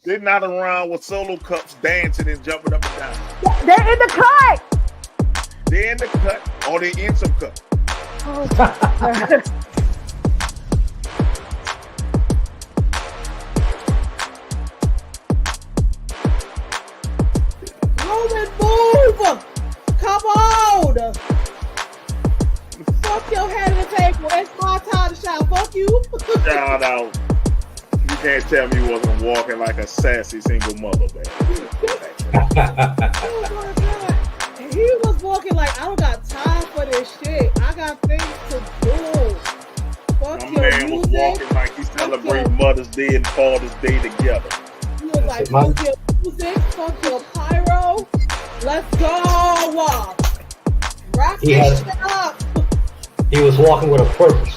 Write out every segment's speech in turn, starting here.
They're not around with solo cups dancing and jumping up and down. They're in the cut. They're in the cut or they're in some cup. Oh, Roman, move! Come on! Fuck your head of the table. It's my time to shout. Fuck you. Shout out. You can't tell me you wasn't walking like a sassy single mother, man. Oh my god. He was walking like, I don't got time for this shit. I got things to do. Fuck My your man was music. walking like he celebrating Mother's Day and Father's Day together. He was like, fuck your music. Fuck your pyro. Let's go. Rock this shit up. He was walking with a purpose.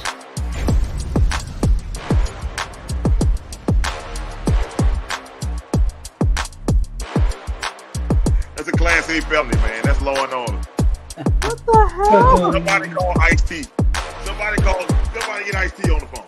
That's a Class A felony, man. That's law and order. what the hell? Somebody call Ice-T. Somebody get Ice-T on the phone.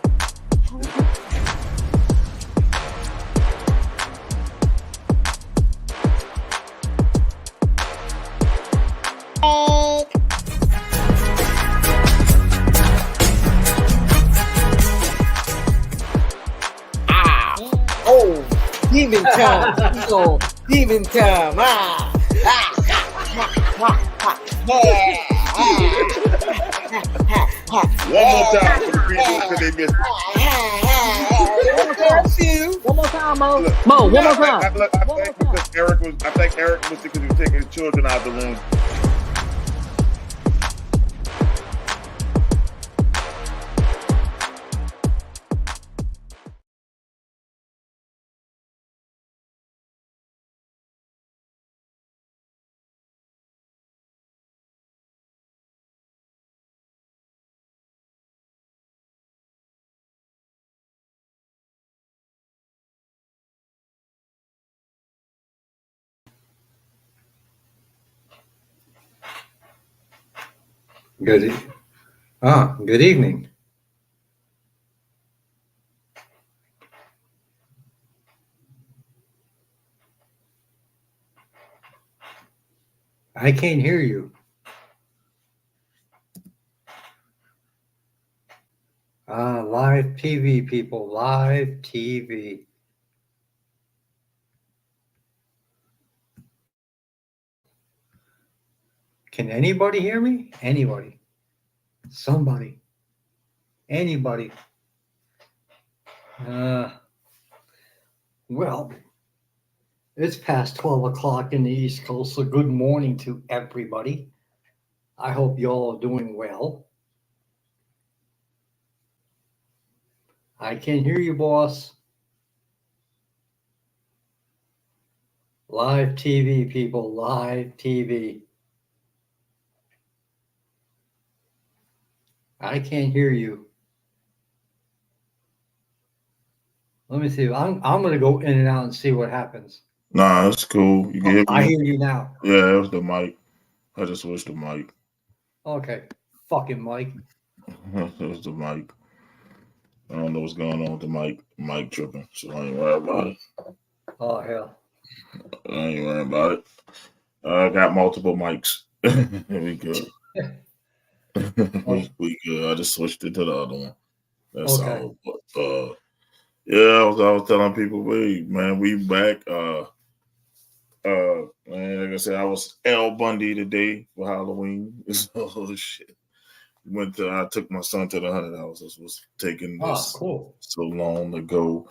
Oh, demon time. Oh, demon time. Ah. One more time for the people because they missed it. One more time, Mo. Look, Mo, one more I time. think because Eric was because he was taking his children out the room. Good evening. I can't hear you. Live TV, people. Live TV. Can anybody hear me? Anybody? Somebody? Anybody? Well, it's past 12 o'clock in the East Coast, so good morning to everybody. I hope you all are doing well. I can hear you, boss. Live TV, people. Live TV. I can't hear you. Let me see. I'm going to go in and out and see what happens. Nah, that's cool. You can hear me? I hear you now. Yeah, it was the mic. I just switched the mic. Okay. Fucking Mike. It was the mic. I don't know what's going on with the mic. Mic tripping, so I ain't worried about it. Oh, hell. I ain't worried about it. I got multiple mics. We good. we good. I just switched it to the other one. That's Okay. all. But yeah, I was telling people, we back. Man, like I said, I was L Bundy today for Halloween. Oh shit. I took my son to the haunted house. This was taking this cool. so long to go.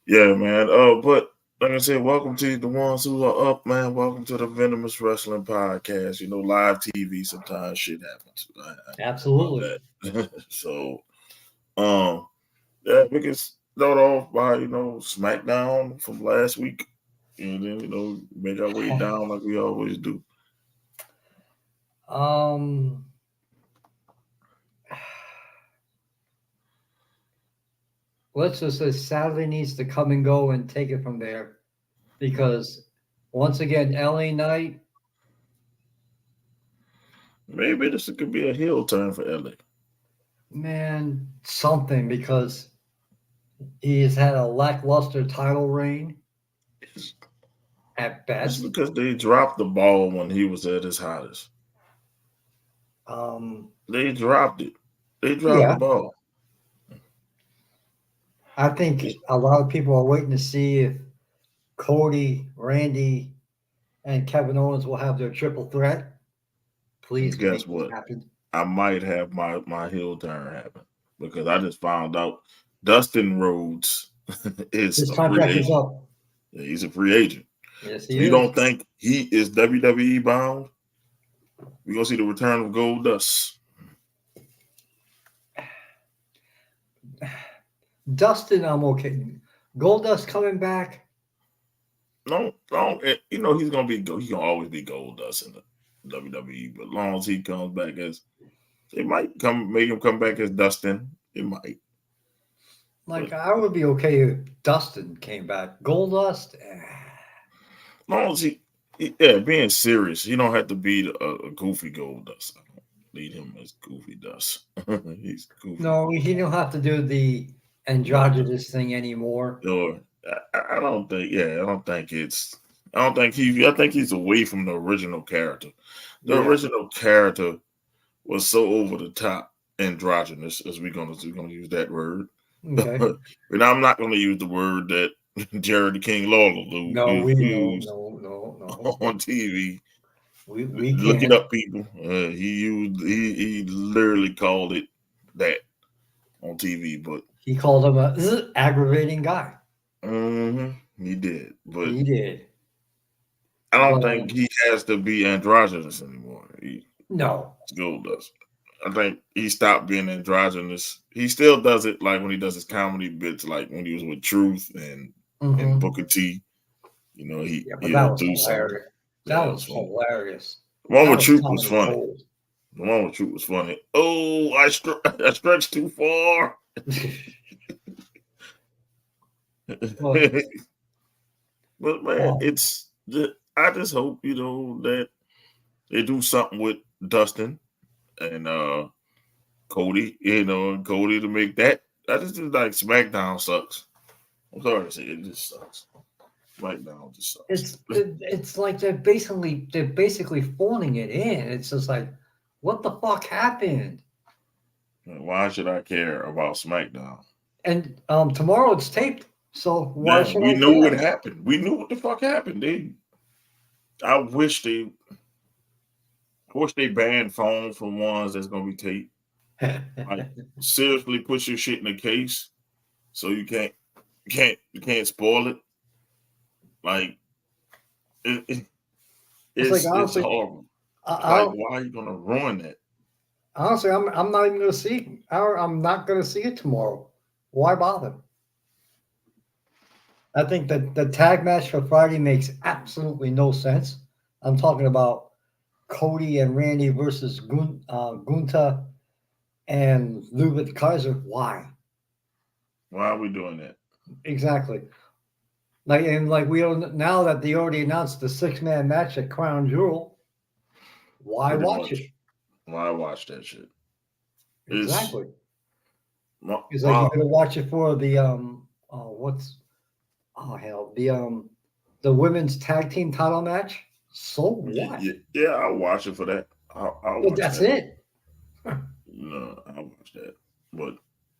Yeah, man. But like I said, welcome to the ones who are up, man. Welcome to the Venomous Wrestling Podcast. You know, live TV, sometimes shit happens. Absolutely. So, yeah, we can start off by, SmackDown from last week. And then, make our way down like we always do. Let's just say Saturday needs to come and go and take it from there, because once again, LA Knight. Maybe this could be a heel turn for LA. Man, something, because He's had a lackluster title reign It's, at it's best. because they dropped the ball when he was at his hottest. They dropped it. They dropped the Yeah, ball. I think a lot of people are waiting to see if Cody, Randy, and Kevin Owens will have their triple threat. Please And guess make it what? happen. I might have my heel turn happen because I just found out Dustin Rhodes is His a free contract is agent. up. Yeah, he's a free agent. Yes, So he you is. don't think he is WWE bound? We're gonna see the return of Gold Dust. Dustin, I'm okay. Goldust coming back. No, you know he's gonna be he gonna always be Gold Dust in the WWE, but as long as he comes back as they might make him come back as Dustin. It might. Like But I would be okay if Dustin came back. Goldust. as long as yeah, being serious, he don't have to be a goofy Gold Dust. I don't need him as goofy Dust. He's goofy No, Gold. he don't have to do the No, androgynous thing anymore. or I don't think. Yeah, I don't think it's. I don't think he. I think he's away from the original character. The Yeah. original character was so over the top androgynous, as we're gonna use that word. Okay. And I'm not gonna use the word that Jerry the King Lawler No, we no used no no no. on TV. We Look it can't. up, people. He literally called it that on TV, but He called him a aggravating guy. he did. But He did. I don't But think he has to be androgynous anymore. He no. still does. I think he stopped being androgynous. He still does it like when he does his comedy bits, like when he was with Truth and Mhm. Booker T. You know, Yeah, but that he'll was do something. hilarious. Yeah, That that was was funny. hilarious. The one That with was Truth was comedy funny. gold. The one with Truth was funny. Oh, I stretched too far. Well, But man, oh, I just hope that they do something with Dustin and Cody, and Cody to make that. I just think like SmackDown sucks. I'm sorry to say it just sucks. SmackDown just sucks. it's like they're basically phoning it in. It's just like, what the fuck happened? Why should I care about SmackDown? And tomorrow it's taped, so why Yeah, should we I knew what care? happened. We knew what the fuck happened. I wish they banned phones from ones that's gonna be taped. Like seriously, put your shit in a case so you can't spoil it. Like it, It's like it's honestly, horrible. I Like don't, why are you gonna ruin that? honestly, I'm not even gonna see. I'm not gonna see it tomorrow. Why bother? I think that the tag match for Friday makes absolutely no sense. I'm talking about Cody and Randy versus Gunta and Ludwig Kaiser. Why? Why are we doing that? Exactly. Like we don't now that they already announced the 6-man match at Crown Jewel. Why Pretty watch it? much. Why watch that shit? It's Exactly. my, It's like my you're gonna watch it for the what's oh hell the women's tag team title match. So what? yeah, I'll watch it for that. I'll But watch that's that. it. No, I'll watch that. But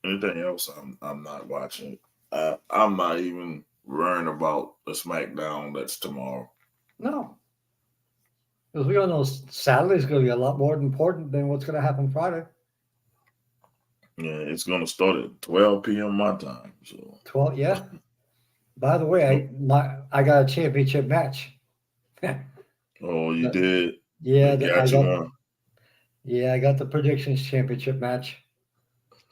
anything else, I'm not watching. I'm not even worrying about the SmackDown that's tomorrow. No, because we all know Saturday's going to be a lot more important than what's going to happen Friday. Yeah, it's gonna start at 12 p.m. my time. So 12, yeah. By the way, I got a championship match. oh, you did. Yeah, They got you on. I got the predictions championship match.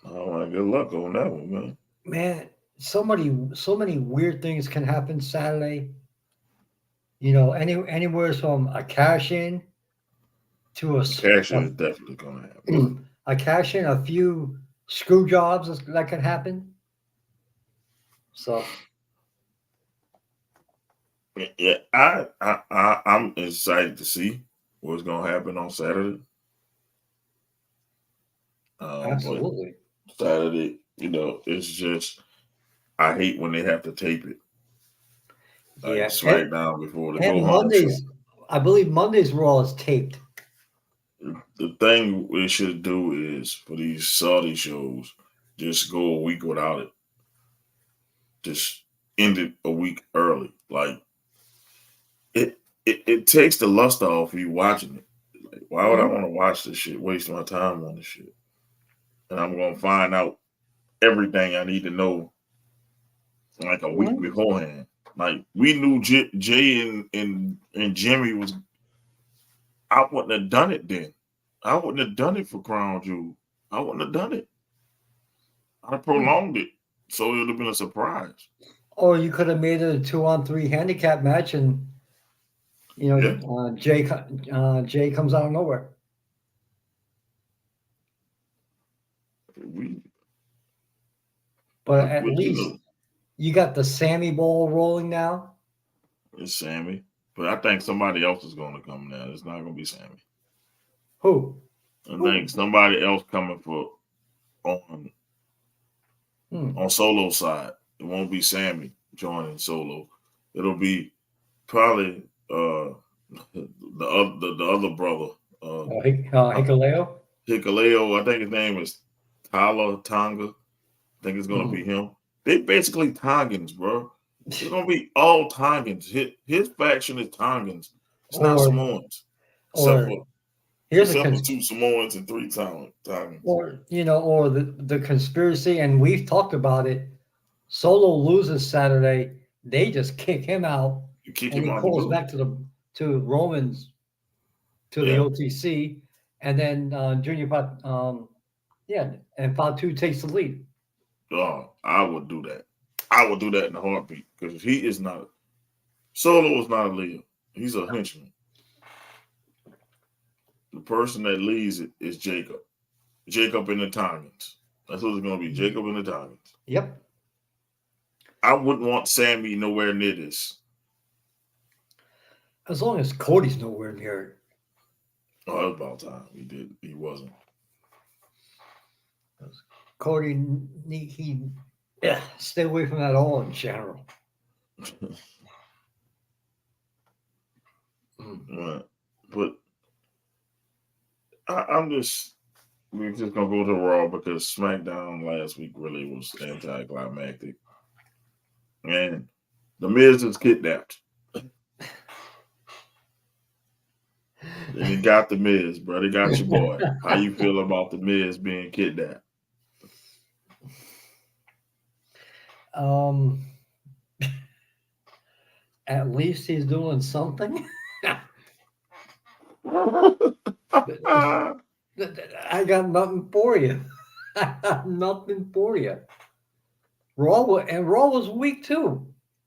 Oh, my good luck on that one, man. Man, so many weird things can happen Saturday. You know, anywhere from a cash in to Cash is definitely gonna happen. a cash in, a few screw jobs that can happen. So Yeah, I'm excited to see what's gonna happen on Saturday. But absolutely. Saturday, it's just I hate when they have to tape it. Like Yeah, SmackDown before the go and home show. Mondays. I believe Mondays Raw is taped. The thing we should do is for these Saudi shows, just go a week without it. Just end it a week early. Like it takes the luster off you watching it. Like, why would I want to watch this shit? Waste my time on this shit. And I'm gonna find out everything I need to know like a week beforehand. Like we knew Jay and Jimmy was. I wouldn't have done it then. I wouldn't have done it for Crown Jewel. I wouldn't have done it. I prolonged it so it would have been a surprise. Or you could have made it a 2-on-3 handicap match, and Jay comes out of nowhere. But at least you got the Sammy ball rolling now. It's Sammy, but I think somebody else is going to come now. It's not going to be Sammy. Who? I think somebody else coming for on Solo side. It won't be Sammy joining Solo. It'll be probably the other brother. Hikuleo? Hikuleo. I think his name is Tonga. I think it's going to be him. They basically Tongans, bro. It's going to be all Tongans. His faction is Tongans. It's not Samoans. Except for 2 Samoans and 3 Tongans. Or the conspiracy, and we've talked about it. Solo loses Saturday. They just kick him out. And he calls back to Romans to the OTC. And then Junior and Fatu takes the lead. Oh, I would do that. I would do that in a heartbeat because he is not. Solo is not a leader. He's a henchman. The person that leads it is Jacob. Jacob and the Tongans. That's what it's going to be. Jacob and the Tongans. Yep. I wouldn't want Sammy nowhere near this. As long as Cody's nowhere near it. Oh, it was about time. He wasn't. Cody, stay away from that all in general. Right. But we're just going to go to Raw because SmackDown last week really was anticlimactic. And The Miz is kidnapped. They got The Miz, bro. They got your boy. How you feel about The Miz being kidnapped? At least he's doing something. I got nothing for you. I got nothing for you. Raw was weak too.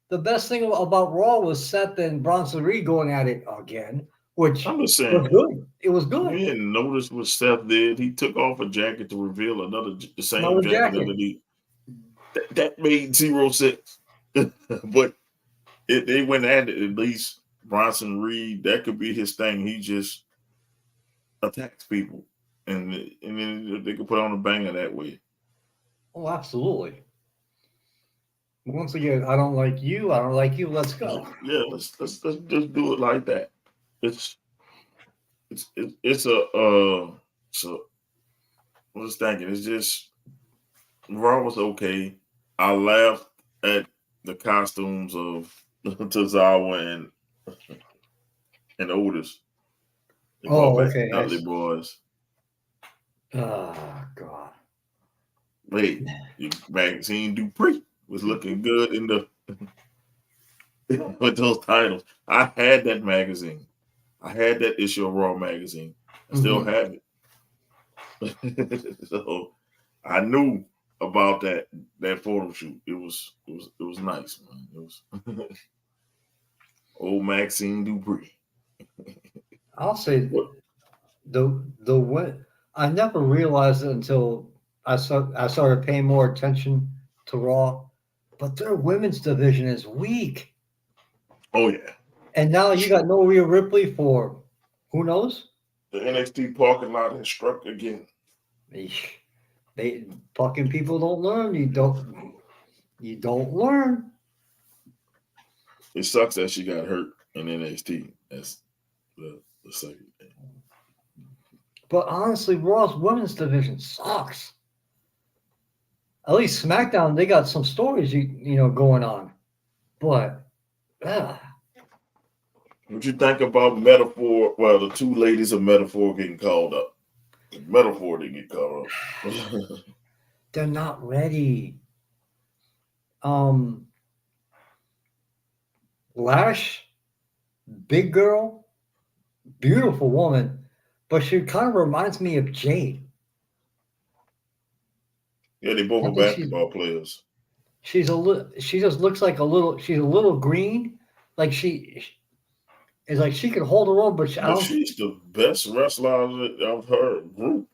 The best thing about Raw was Seth and Bronson Reed going at it again, which I'm just saying, was good. It was good. We didn't notice what Seth did. He took off a jacket to reveal the same jacket underneath. That made 0-6. But they went at it. At least Bronson Reed, that could be his thing. He just attacks people, and then they could put on a banger that way. Oh, absolutely. Once again, I don't like you. I don't like you. Let's go. Yeah, let's just do it like that. So I was thinking, it's just Raw was okay. I laughed at the costumes of Tozawa and Otis. Okay. Dudley boys. Oh God. Wait, Maxine Dupree was looking good in the with those titles. I had that magazine. I had that issue of Raw magazine. I still have it. So I knew about that photo shoot. It was nice, man. It was old Maxine Dupree. I'll say the way I never realized it until I started paying more attention to Raw, but their women's division is weak. Oh yeah. And now you got no Rhea Ripley for who knows? The NXT parking lot has struck again. They fucking people don't learn. You don't learn. It sucks that she got hurt in NXT. That's the second thing. But honestly, Raw's women's division sucks. At least SmackDown, they got some stories going on. But What you think about Metaphor? Well, the two ladies of Metaphor getting called up. Metaphor didn't get called up. they're not ready. Lash, big girl, beautiful woman, but she kind of reminds me of Jade. Yeah, they both I are think basketball players. she's a little. She just looks like a little. She's a little green. Like she is like she can hold her own, but I But don't. she's the best wrestler of her group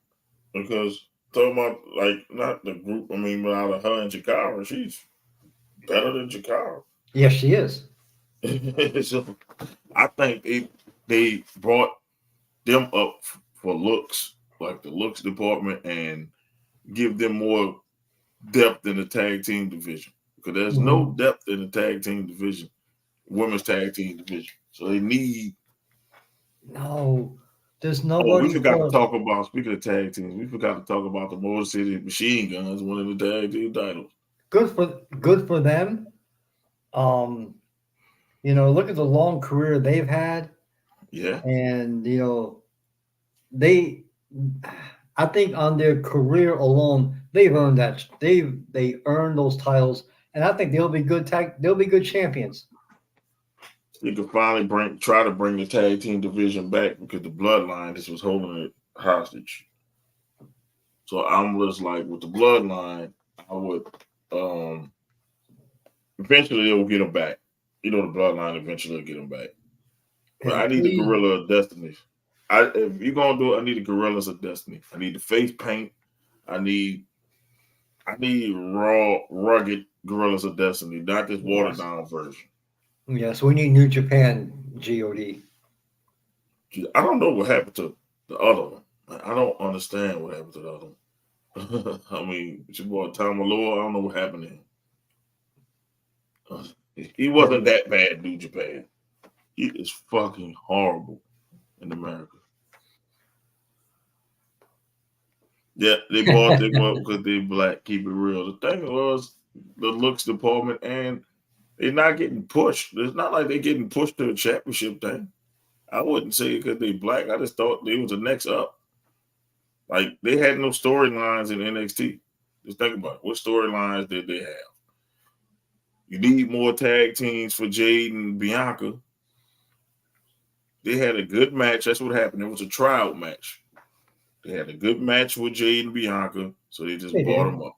because talking about like not the group. I mean, but out of her and Jakara, she's better than Jakara. Yes, she is. So I think they brought them up for looks, like the looks department, and give them more depth in the tag team division because there's no depth in the tag team division, women's tag team division. So they need. No, there's Oh, we nobody forgot to for. talk about, speaking of tag teams, we forgot to talk about the Motor City Machine Guns winning the tag team titles. Good for them. Look at the long career they've had, Yeah. and they. I think on their career alone, they've earned that. They earned those titles, and I think they'll be good tag. They'll be good champions. You could finally try to bring the tag team division back because the Bloodline just was holding it hostage. So I'm just like with the Bloodline, I would eventually they'll get them back. The Bloodline eventually will get them back. But I need the Gorilla of Destiny. If you're gonna do it, I need the Gorillas of Destiny. I need the face paint. I need raw, rugged Gorillas of Destiny, not this watered down version. Yes, we need New Japan God. I don't know what happened to the other one. I don't understand what happened to the other one. I mean, it's your boy Tom Malloy. I don't know what happened to him. He wasn't that bad, New Japan. He is fucking horrible in America. Yeah, they bought them up because they black. Keep it real. The thing was the looks department, and they're not getting pushed. It's not like they're getting pushed to a championship thing. I wouldn't say because they black. I just thought they was the next up. Like they had no storylines in NXT. Just think about it. What storylines did they have? You need more tag teams for Jade and Bianca. They had a good match. That's what happened. It was a tryout match. They had a good match with Jade and Bianca, so they just bought them up.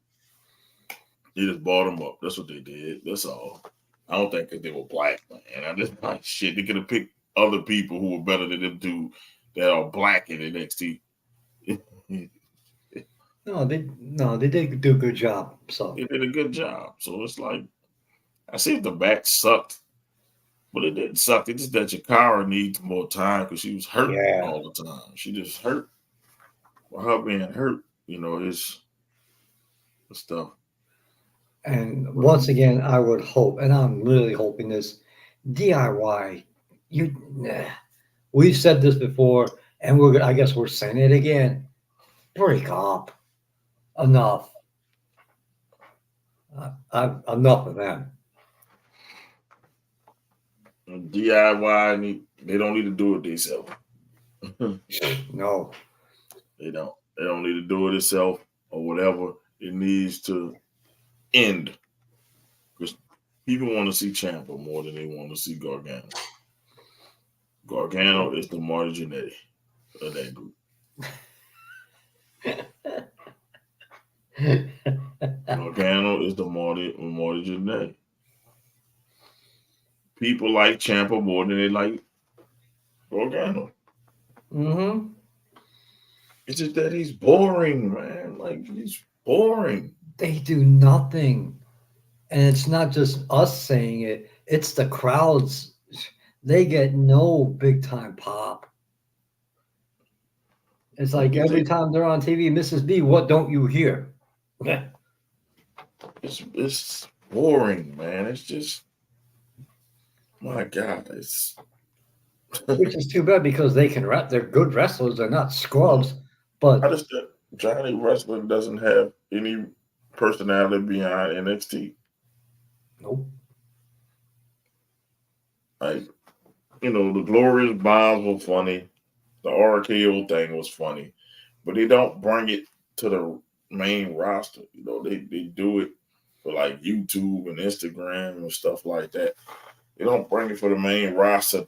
They just bought them up. That's what they did. That's all. I don't think that they were black, man. I just like shit. They could have picked other people who were better than them two that are black in NXT. No, they did do a good job. So They did a good job. So it's like I see if the back sucked, but it didn't suck. It's just that Jakara needs more time because she was hurt all the time. She just hurt. Well, her being hurt, is stuff. And once again, I would hope, and I'm really hoping this DIY. We've said this before, and I guess we're saying it again. Break up. Enough. Enough of them. DIY, they don't need to do it themselves. No. They don't. They don't need to do it themselves or whatever. It needs to end. Because people want to see Ciampa more than they want to see Gargano. Gargano is the Marty Jannetty of that group. Gargano is the Marty Jannetty. People like Ciampa more than they like Gargano. Mm-hmm. It's just that he's boring, man. Like, he's boring. They do nothing. And it's not just us saying it, it's the crowds. They get no big time pop. It's like every time they're on TV, Mrs. B, what don't you hear? It's boring, man. It's just, my God, it's. Which is too bad because they can rap. They're good wrestlers. They're not scrubs, I but just Johnny Wrestling doesn't have any personality beyond NXT. nope. Like, the Glorious Bombs were funny. The RKO thing was funny. But they don't bring it to the main roster. They do it for like YouTube and Instagram and stuff like that. They don't bring it for the main roster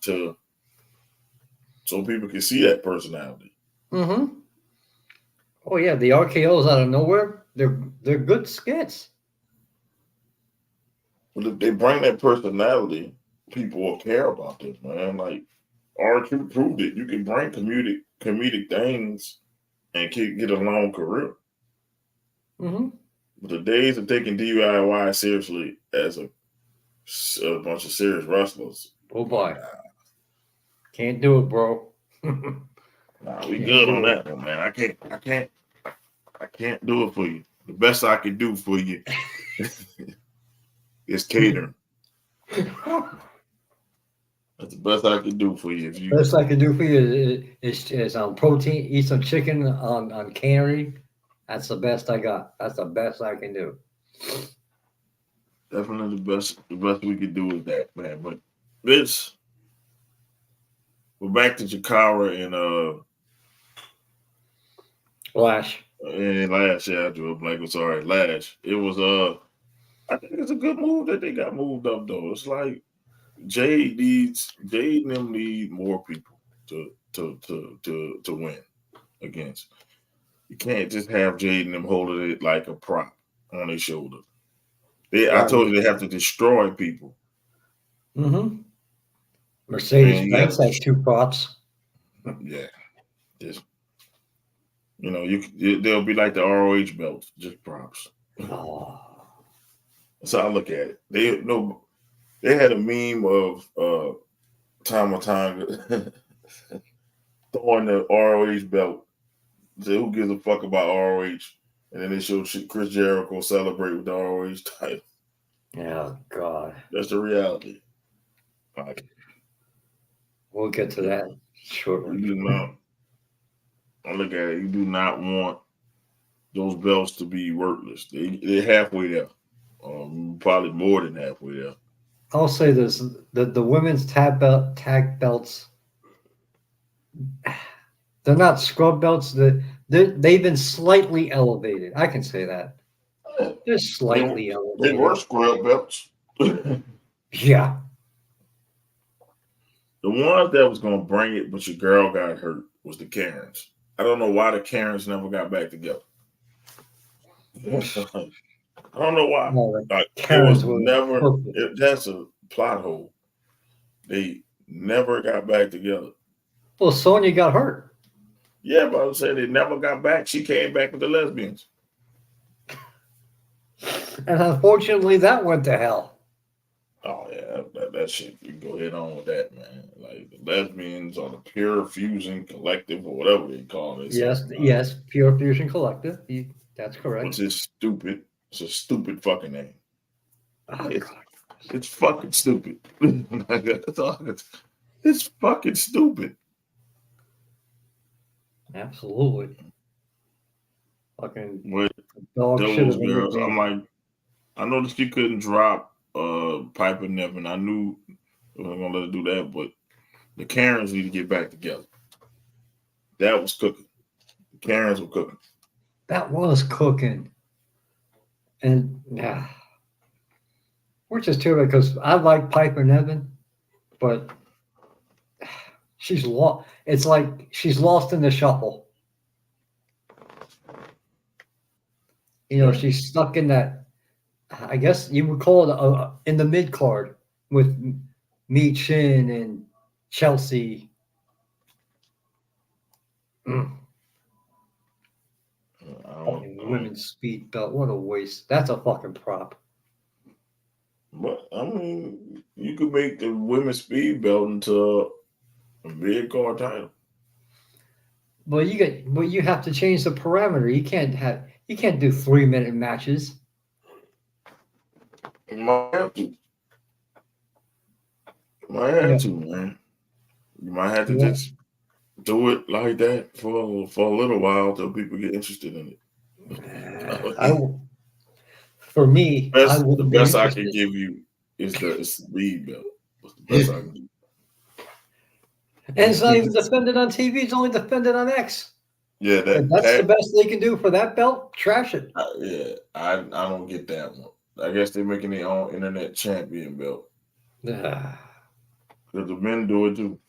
so people can see that personality. Mm-hmm. Oh yeah, the RKO's out of nowhere. They're good skits. But if they bring that personality, people will care about this, man. Like R2 proved it. You can bring comedic things and get a long career. Mm-hmm. But the days of taking DIY seriously as a bunch of serious wrestlers, Oh boy, can't do it, bro. nah, we good on that one, man. I can't do it for you. The best I can do for you is catering. That's the best I can do for you. If you Best I can do for you is protein. Eat some chicken on cannery. That's the best I got. That's the best I can do. definitely the best we could do is that, man. But this, we're back to Chikara Flash. and Lash. Yeah, I drew a blank. Sorry, Lash. It was I think it's a good move that they got moved up though. It's like Jade and them need more people to win against. You can't just have Jade and them holding it like a prop on their shoulder. I told you they have to destroy people. Mm-hmm. Mercedes Banks has 2 props. Yeah, just they'll be like the ROH belts, just props. Oh. That's how I look at it. They had a meme of Tama Tonga throwing the ROH belt. Say, who gives a fuck about ROH? And then they showed Chris Jericho celebrate with the ROH title. Yeah, God. That's the reality. We'll get to that You shortly. do not. I look at it. You do not want those belts to be worthless. They're halfway there. Probably more than halfway there. I'll say this: the women's tag belts, they're not scrub belts. They've been slightly elevated. I can say that. They're slightly They elevated. were scrub belts. Yeah. The ones that was going to bring it, but your girl got hurt, was the Karens. I don't know why the Karens never got back together. I don't know why. No, Like, Karens it was were never. perfect. That's a plot hole. They never got back together. Well, Sonya got hurt. Yeah, but I was saying they never got back. She came back with the lesbians. And unfortunately, that went to hell. Oh yeah, that shit. You go ahead on with that, man. Like the lesbians or the Pure Fusion Collective or whatever they call it. Yes, Pure Fusion Collective. That's correct. Which is stupid. It's a stupid fucking name. Oh, It's fucking stupid. That's all. It's fucking stupid. Absolutely. Fucking With dog shit those of a girls, nickname. I'm like, I noticed you couldn't drop Piper Nevin. I knew I wasn't gonna let her do that, but the Karens need to get back together. That was cooking. The Karens were cooking. That was cooking. And which is too bad because I like Piper Nevin, but she's lost. It's like she's lost in the shuffle. She's stuck in that. I guess you would call it in the mid card with Mi Chin and Chelsea. Women's speed belt. What a waste. That's a fucking prop. But I mean, you could make the women's speed belt into a mid card title. But you have to change the parameter. You can't do 3-minute matches. You might have to. You might have to, man. You might have to just do it like that for a little while till people get interested in it. For me, I The wouldn't be best I can interested. give you is the speed belt. That's the best I can do. And it's not even defended on TV. It's only defended on X. Yeah, If that's the best they can do for that belt, trash it. Yeah, I don't get that one. I guess they're making their own internet champion belt. Because the men do it too.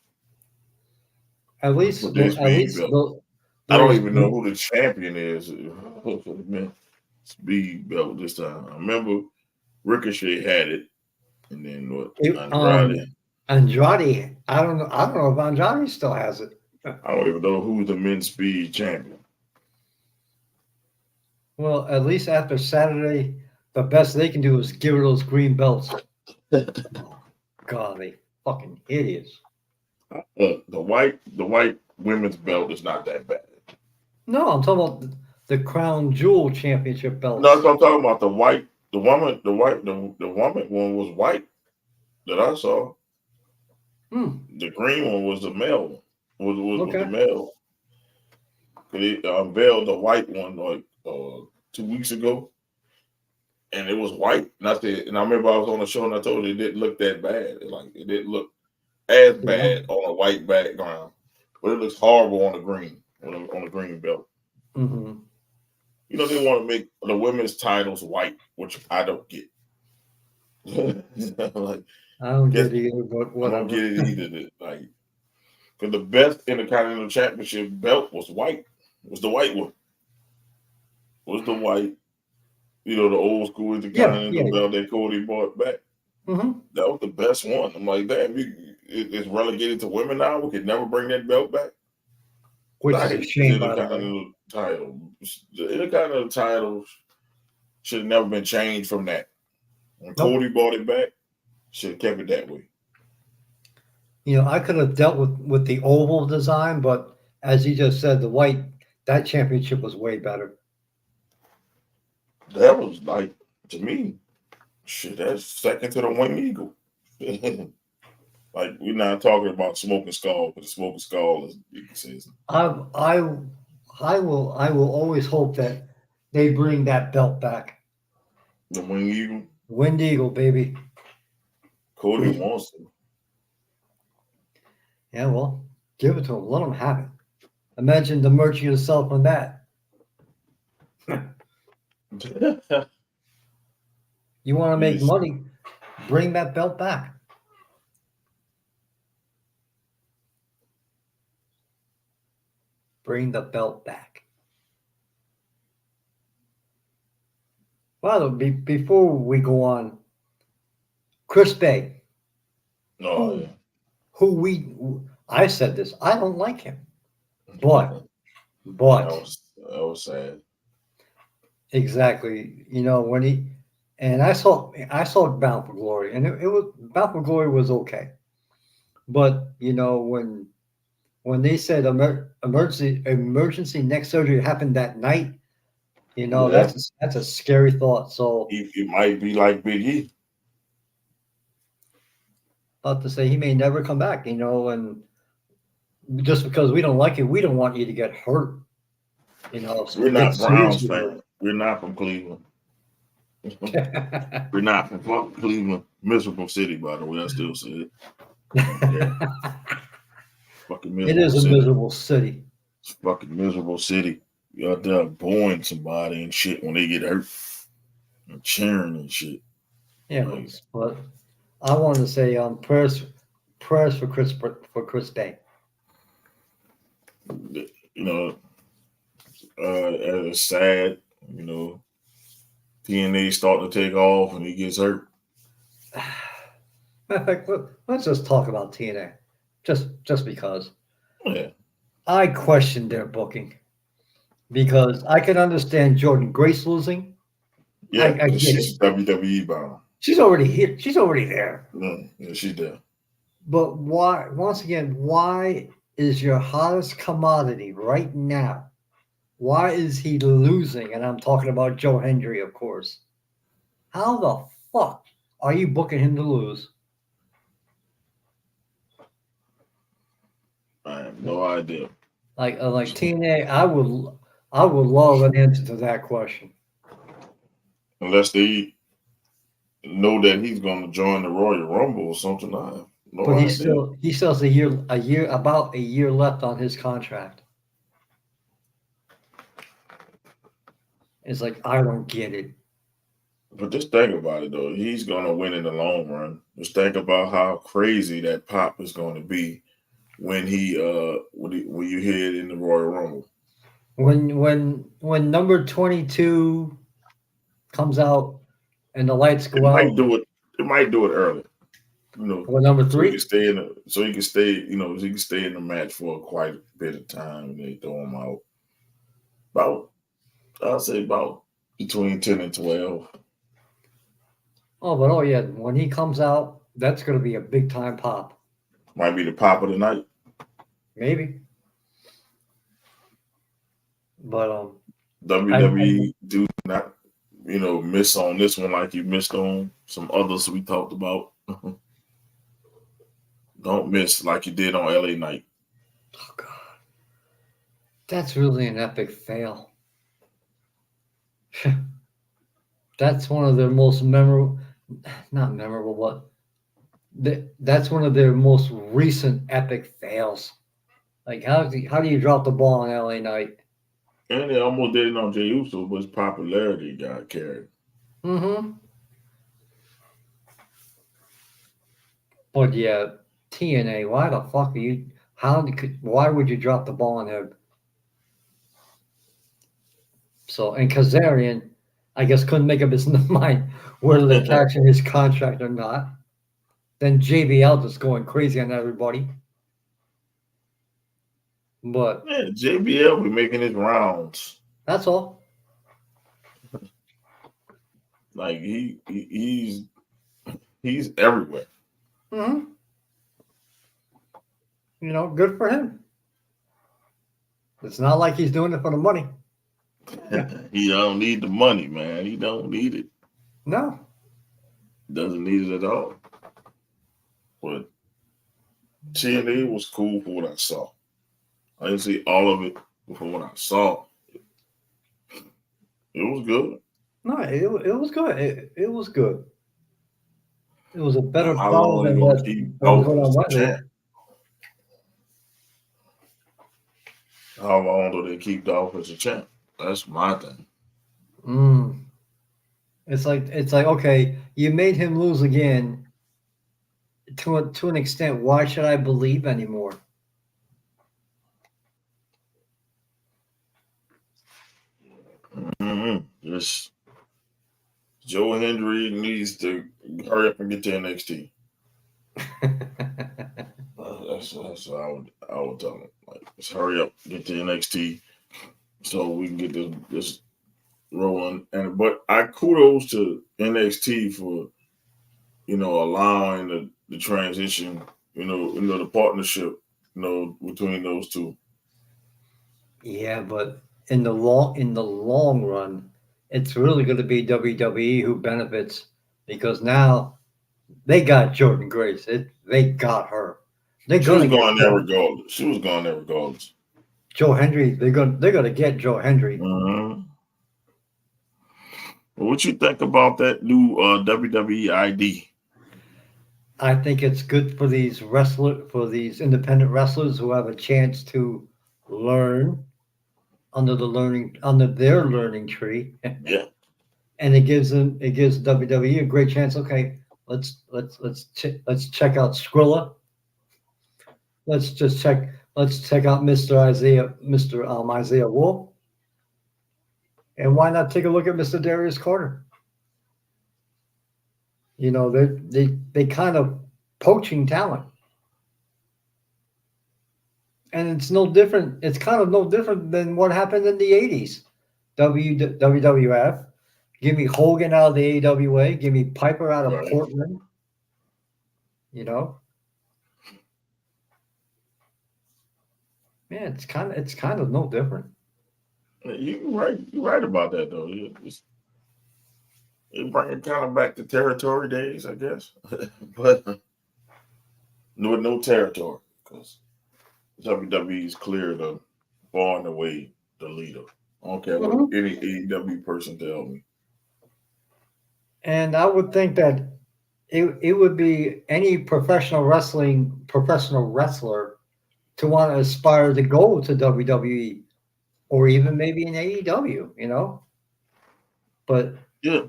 At least, But they speed belt. I don't even know who the champion is for the men speed belt this time. I remember Ricochet had it, and then what? Andrade. I don't know. I don't know if Andrade still has it. I don't even know who's the men's speed champion. Well, at least after Saturday, the best they can do is give her those green belts. God, they fucking idiots. The white women's belt is not that bad. No, I'm talking about the Crown Jewel Championship belt. No, that's what I'm talking about. The woman one was white that I saw. The green one was the male one. Was the male. They unveiled the white one like 2 weeks ago, and it was white. And I remember I was on the show and I told you it didn't look that bad. It didn't look as bad on a white background, but it looks horrible on the green on the green belt. Mm-hmm. You know, they want to make the women's titles white, which I don't get. I don't get it either, but whatever. I don't get it either. Because the best Intercontinental Championship belt was white. Was the white one. Was the white. You know, the old school Intercontinental belt that Cody brought back. Mm-hmm. That was the best one. I'm like, damn, it's relegated to women now. We could never bring that belt back. Which is a shame, by the way. The Intercontinental title should have never been changed from that. When Cody brought it back, should have kept it that way. You know, I could have dealt with the oval design, but as he just said, the white, that championship was way better. That was to me, shit, that's second to the Winged Eagle. We're not talking about Smoking Skull, but the Smoking Skull is season. I will always hope that they bring that belt back. The Winged Eagle? Winged Eagle, baby. Cody wants to. Yeah, well, give it to him. Let him have it. Imagine the merch you sell from that. You want to make money, bring that belt back. Bring the belt back. Well, before we go on, Chris Bay. I said this, I don't like him. But that was sad. Exactly. You know, I saw Bound for Glory, and it was Bound for Glory was okay. But you know, when they said emergency neck surgery happened that night, you know, that's a scary thought. So it might be like Big E. About to say he may never come back, you know, and just because we don't like it, we don't want you to get hurt. You know, we're not Browns fans. We're not from Cleveland. We're not from Cleveland. Miserable city, by the way. I still say it. Yeah. Fucking miserable. It is a miserable city. It's a fucking miserable city. You out there booing somebody and shit when they get hurt and cheering and shit. Yeah, but I wanted to say prayers for Chris Bay. You know, it's sad. You know, TNA starting to take off and he gets hurt. Matter of fact, let's just talk about TNA, just because. Yeah. I questioned their booking because I can understand Jordan Grace losing. Yeah, I she's WWE bound. She's already here. She's already there. Yeah, she's there. But why? Once again, why is your hottest commodity right now? Why is he losing? And I'm talking about Joe Hendry, of course. How the fuck Are you booking him to lose? I have no idea. Like TNA, I would love an answer to that question. Unless they know that he's going to join the Royal Rumble or something. I have no But idea. he still has about a year left on his contract. It's like I don't get it. But just think about it though. He's going to win in the long run. Just think about how crazy that pop is going to be when when you hear it in the Royal Rumble. When number 22 comes out and the lights It go out. might do it. It might do it early. You know, What, number so he 3? can stay in the, so he can stay. You know, so he can stay in the match for quite a bit of time, and they throw him out. I'll say about between 10 and 12. Oh yeah, when he comes out, that's going to be a big time pop. Might be the pop of the night. Maybe. But WWE do not, miss on this one like you missed on some others we talked about. Don't miss like you did on LA Night. Oh God, that's really an epic fail. That's one of their most memorable, not memorable, but that's one of their most recent epic fails. Like how do you drop the ball on LA Night? And they almost did it on Jey Uso, but his popularity got carried. Mm-hmm. But yeah, TNA, why the fuck are you? Why would you drop the ball on him? So, and Kazarian, I guess, couldn't make up his mind whether to cash in his contract or not. Then JBL just going crazy on everybody. But yeah, JBL be making his rounds. That's all. Like he's everywhere. Mm-hmm. Good for him. It's not like he's doing it for the money. He don't need the money, man. He don't need it. No. Doesn't need it at all. But TNA was cool for what I saw. I didn't see all of it before what I saw. It was good. No, it was good. It was good. It was a better How product long are than you what gonna keep what Dolph I as the went champ? with. How long do they keep Dolph as a champ? That's my thing. It's like okay, you made him lose again. To an extent, why should I believe anymore? Just Joe Hendry needs to hurry up and get to NXT. That's what I would tell him. Like, just hurry up, get to NXT, so we can get this rolling. But I kudos to NXT for allowing the transition, the partnership, between those two. Yeah, but in the long run, it's really going to be WWE who benefits because now they got Jordan Grace. They got her. They're She was going to going get there regardless. She was going there regardless. Joe Hendry. They're going to get Joe Hendry. Mm-hmm. What you think about that new WWE ID? I think it's good for these independent wrestlers who have a chance to learn under their learning tree. Yeah. And it gives WWE a great chance. Okay, let's check out Skrilla. Let's check out Mr. Isaiah Wolf. And why not take a look at Mr. Darius Carter? They kind of poaching talent. And it's no different. It's kind of no different than what happened in the 80s. WWF. Give me Hogan out of the AWA. Give me Piper out of Portland. Man, it's kind of no different. You're right. You're right about that though. It bring it kind of back to territory days, I guess. But no territory because WWE is clear the far and away the leader. I don't care what Mhm. any AEW person tell me. And I would think that it would be any professional wrestler to want to aspire to go to WWE or even maybe in AEW, you know. But Yeah,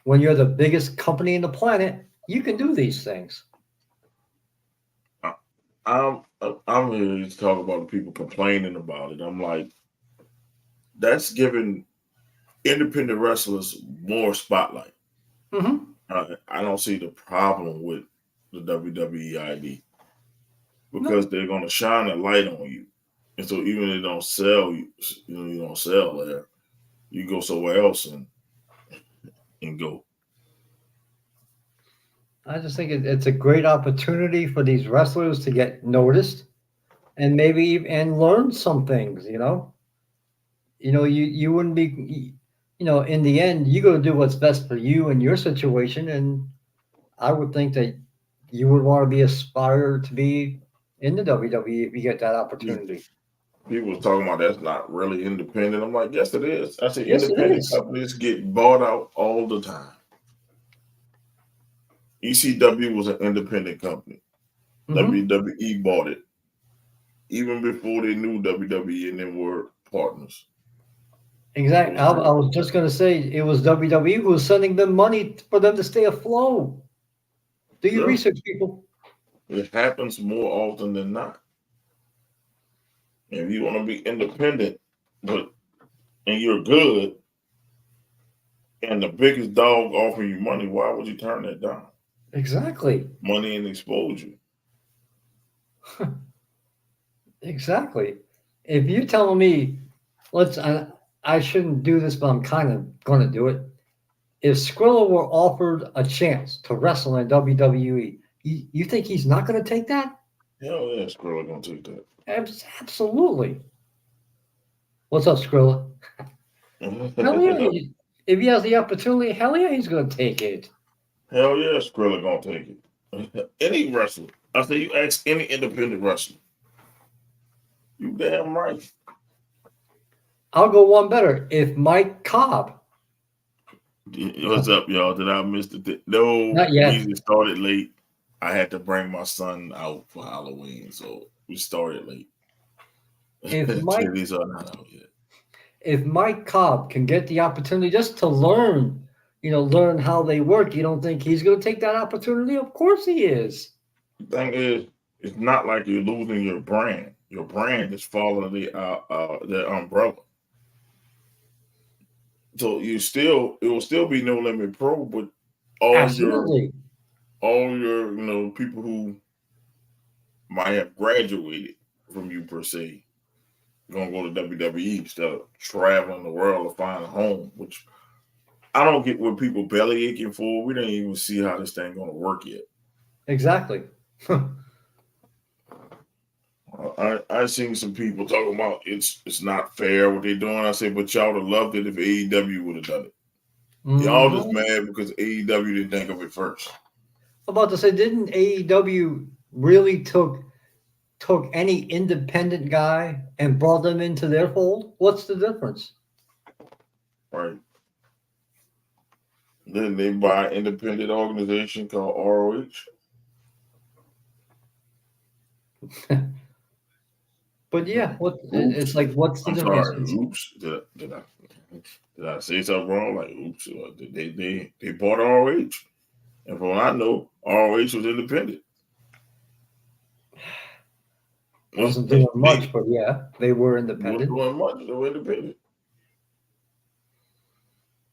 when you're the biggest company in the planet, you can do these things. I, I'm here to talk about the people complaining about it. I'm like, that's giving independent wrestlers more spotlight. Hmm. I don't see the problem with the WWE ID No, because they're going to shine a light on you, and so even if they don't sell you, you don't sell there. You go somewhere else and go. I just think it's a great opportunity for these wrestlers to get noticed and and learn some things. You wouldn't be, in the end, you got to do what's best for you and your situation. And I would think that you would want to be aspired to be in the WWE if you get that opportunity. People was talking about that's not really independent. I'm like, yes, it is. I say Yes, it independent is. companies get bought out all the time. ECW was an independent company. Hmm. WWE bought it even before they knew WWE and them were partners. It Exactly. was I true. was just going to say it was WWE who was sending them money for them to stay afloat. Do your Yeah, research, people. it happens more often than not. If you want to be independent, but and you're good, and the biggest dog offering you money, why would you turn that down? Exactly. Money and exposure. Exactly. If you're telling me, I shouldn't do this, but I'm kind of going to do it. If Skrilla were offered a chance to wrestle in WWE, you think he's not going to take that? Hell yeah, Skrilla gonna take that. Absolutely. What's up, Skrilla? Hell yeah. If he has the opportunity, hell yeah, he's going to take it. Hell yeah, Skrilla gonna take it. Any wrestler. I say you ask any independent wrestler. You damn right. I'll go one better. If Mike Cobb, What's up, y'all? Did I miss the No, not we yet, just started late. I had to bring my son out for Halloween, so we started late. if Mike Titties are not out yet. if Mike Cobb can get the opportunity just to learn, learn how they work, you don't think he's going to take that opportunity? Of course he is. The thing is, it's not like you're losing your brand. Your brand is following the umbrella. So it will still be No Limit Pro, but all your Absolutely. people who might have graduated from you per se gonna go to WWE instead of traveling the world to find a home, which I don't get what people belly aching for. We don't even see how this thing gonna work yet. Exactly. I seen some people talking about it's not fair what they're doing. I said, but y'all would have loved it if AEW would have done it. Y'all just Hmm. mad because AEW didn't think of it first. About to say, didn't AEW really took any independent guy and brought them into their fold? What's the difference? Right. Then they buy an independent organization called ROH. But yeah, it's Oops. like, what's the I'm difference? sorry. Oops. Did I say something wrong? Like oops. They bought ROH. And from what I know, ROH was independent. Wasn't doing They much, but yeah, they were weren't independent. doing much. They were independent.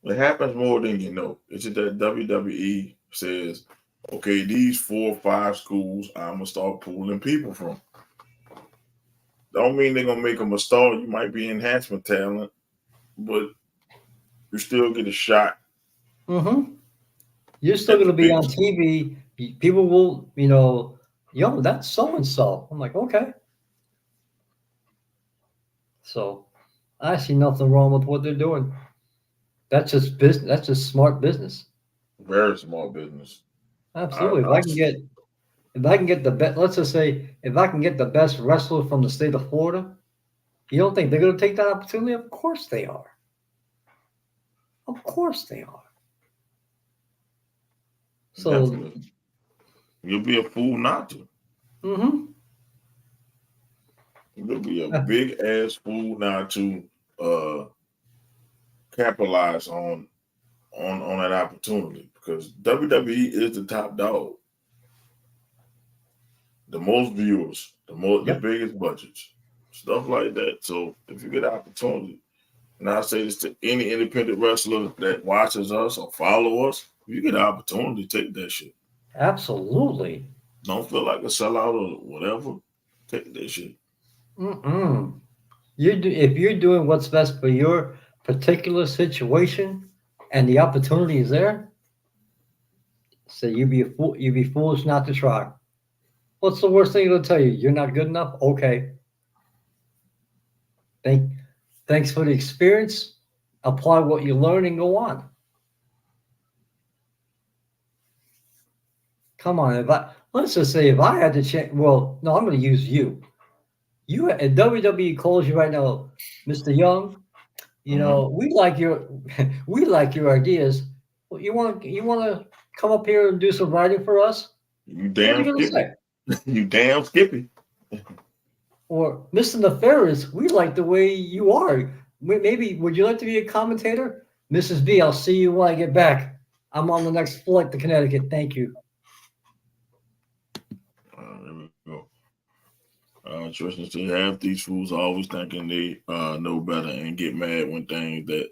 It happens more than you know. It's just that WWE says, okay, these 4 or 5 schools, I'm gonna start pulling people from. Don't mean they're gonna make them a star. You might be enhancement talent, but you still get a shot Hmm. You're still at going the to be big. on TV. People will, yo, that's so and so. I'm like, okay. So I see nothing wrong with what they're doing. That's just business. That's just smart business. Very small business. Absolutely. I, If I can get the best, let's just say, if I can get the best wrestler from the state of Florida, you don't think they're going to take that opportunity? Of course they are. Of course they are. So, definitely. You'll be a fool not to. mm-hmm. You'll be a big ass fool not to capitalize on that opportunity because WWE is the top dog. The most viewers, the Yep, biggest budgets, stuff like that. So if you get an opportunity, and I say this to any independent wrestler that watches us or follow us, if you get an opportunity, take that shit. absolutely. Don't feel like a sellout or whatever. Take that shit. Mm-mm. If you're doing what's best for your particular situation and the opportunity is there, so you'd be a fool. You'd be foolish not to try. What's the worst thing it'll tell you? You're not good enough. Okay. Thank, thanks for the experience. Apply what you learn and go on. Come on, let's just say if I had to change, well, no, I'm going to use you. You if WWE calls you right now, Mr. Young. Mm-hmm. We like your we like your ideas. Well, you want to come up here and do some writing for us? You What are you damn going to say? Skippy. You damn Skippy. Or Mr. Nefarious, we like the way you are. Maybe would you like to be a commentator? Mrs. B, I'll see you when I get back. I'm on the next flight to Connecticut. Thank you. There we go. Tristan said half these fools are always thinking they know better and get mad when things that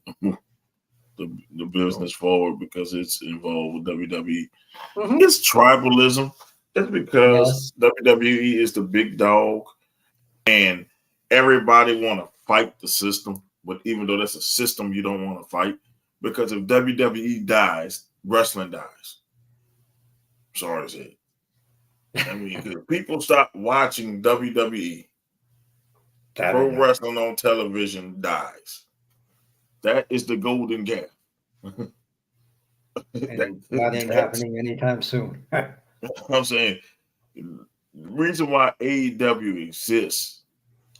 the business forward because it's involved with WWE. Mm-hmm. It's tribalism. It's because Yes. WWE is the big dog and everybody want to fight the system. But even though that's a system you don't want to fight, because if WWE dies, wrestling dies. Sorry to say. I mean, if people stop watching WWE, pro wrestling on television dies. That is the golden gap. And that ain't happening anytime soon. I'm saying the reason why AEW exists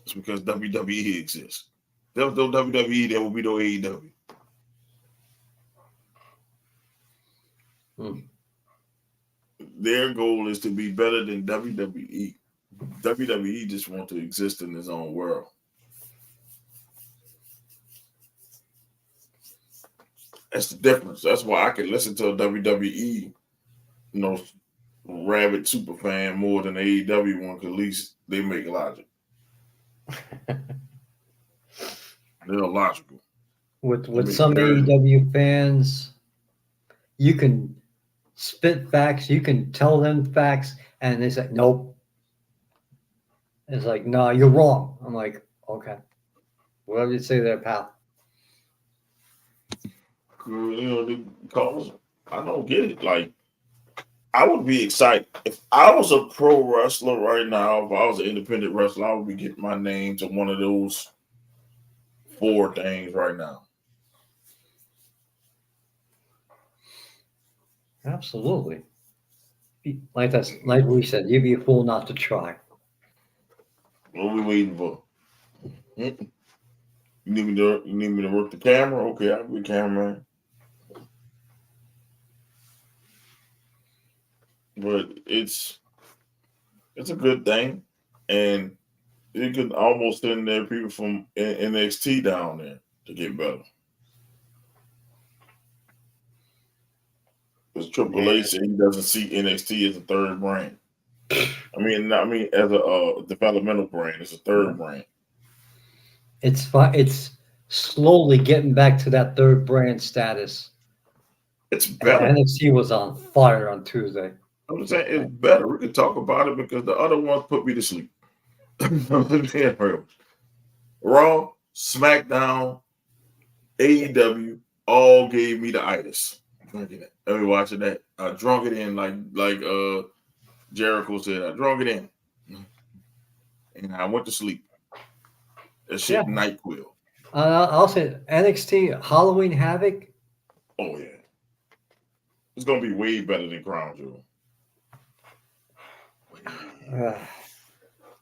is because WWE exists. There was no WWE, there would be no AEW. Their goal is to be better than WWE. WWE just want to exist in its own world. That's the difference. That's why I can listen to a WWE, rabid super fan more than AEW one, because at least they make logic. They're logical. With some AEW fans, you can spit facts, you can tell them facts, and they say, nope. It's like, no, you're wrong. I'm like, okay. Whatever you say there, pal. Because I don't get it. Like, I would be excited if I was a pro wrestler right now. If I was an independent wrestler, I would be getting my name to one of those 4 things right now. Absolutely. Like we said, you'd be a fool not to try. What are we waiting for? You need me to work the camera? Okay, I'll be cameraman. But it's a good thing, and it could almost send there people from NXT down there to get better. Because Triple H said he doesn't see NXT as a third brand. I mean as a developmental brand, it's a third brand. It's slowly getting back to that third brand status. It's better. NXT was on fire on Tuesday. I'm just saying it's better. We can talk about it because the other ones put me to sleep. Raw, SmackDown, AEW all gave me the itis. Drinking it. I mean, watching that. I drunk it in like Jericho said. I drunk it in, and I went to sleep. That shit NyQuil. I'll say NXT Halloween Havoc Oh yeah, it's gonna be way better than Crown Jewel.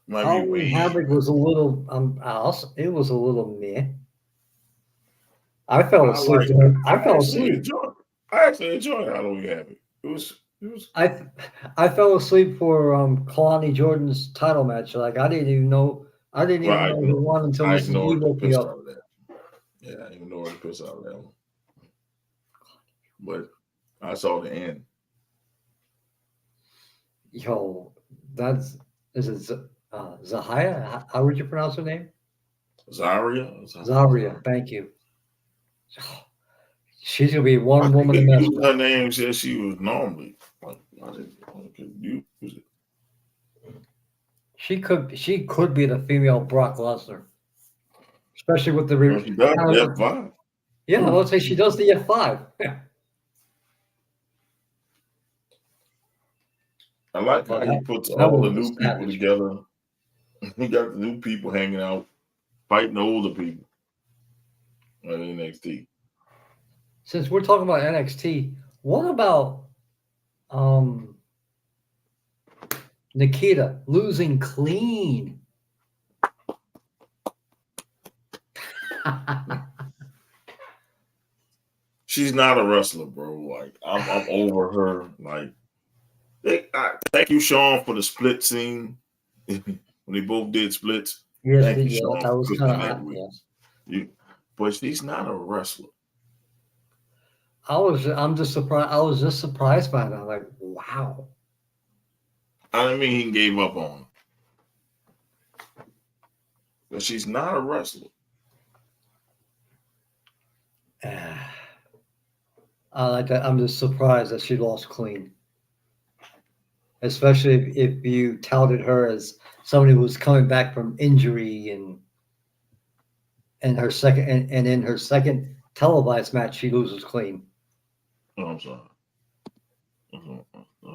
Might be Halloween way Havoc better. was a little it was a little meh. I fell I asleep. like. I fell asleep. I actually enjoyed Halloween Havoc. It was. I fell asleep for Kalani Jordan's title match. Like I didn't even know who won until I Mrs. B ignored the woke me piss up. out of that. Yeah, I ignored the piss out of that one. But I saw the end. Yo, that's is it Zahaya? How would you pronounce her name? Zaria. Zaria. Thank you. She's gonna be I one woman to couldn't mess use with. her name as she was normally. Like, I couldn't use it. She could be the female Brock Lesnar, especially with the Well, she does F5. yeah. Let's say she does the F5. Yeah. I like Well, how he puts that all was the a new people savage. together. He got the new people hanging out, fighting the older people at NXT. Since we're talking about NXT, what about Nikita losing clean? She's not a wrestler, bro. Like I'm over her. Like, thank you, Sean, for the split scene when they both did splits. Yes, Thank you, yeah, Sean, that for was putting kind in of that hot. week. Yes. But she's not a wrestler. I'm just surprised. I was just surprised by that. Like, wow. I don't mean he gave up on her, but she's not a wrestler. I like that. I'm just surprised that she lost clean, especially if you touted her as somebody who was coming back from injury and her second and in her second televised match she loses clean. Oh, I'm sorry. Oh,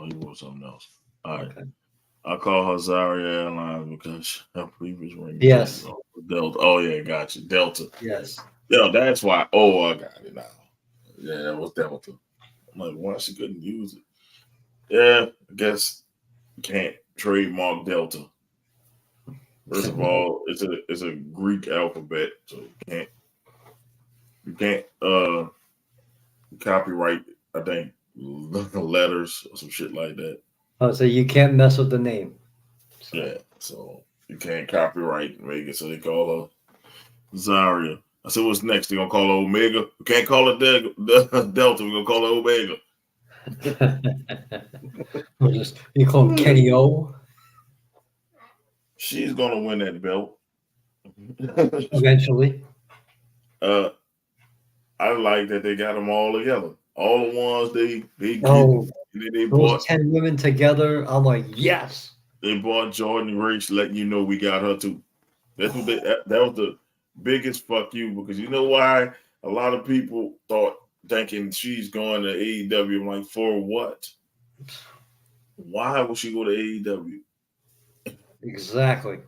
you want something else? All right. Okay. I call her Zaria Airlines because her previous ring. Yes. Delta. Oh yeah, gotcha. Delta. Yes. Yeah, that's why. Oh, I got it now. Yeah, that was Delta. I'm like, why she couldn't use it? Yeah, I guess you can't trademark Delta. First of all, it's a Greek alphabet, so you can't copyright. I think letters or some shit like that. Oh, so you can't mess with the name. So, Yeah, so you can't copyright and make it. So they call her Zaria. I said, what's next? They gonna call her Omega? We can't call her Delta. We're gonna call her Omega. you call him Kenny O She's gonna win that belt. eventually. I like that they got them all together. All the ones they Oh, get. They those bought 10 women together. I'm like, yes. they bought Jordan Grace, letting you know we got her too. That's what that was the biggest fuck you, because you know why a lot of people thinking she's going to AEW. I'm like, for what? Why would she go to AEW? Exactly.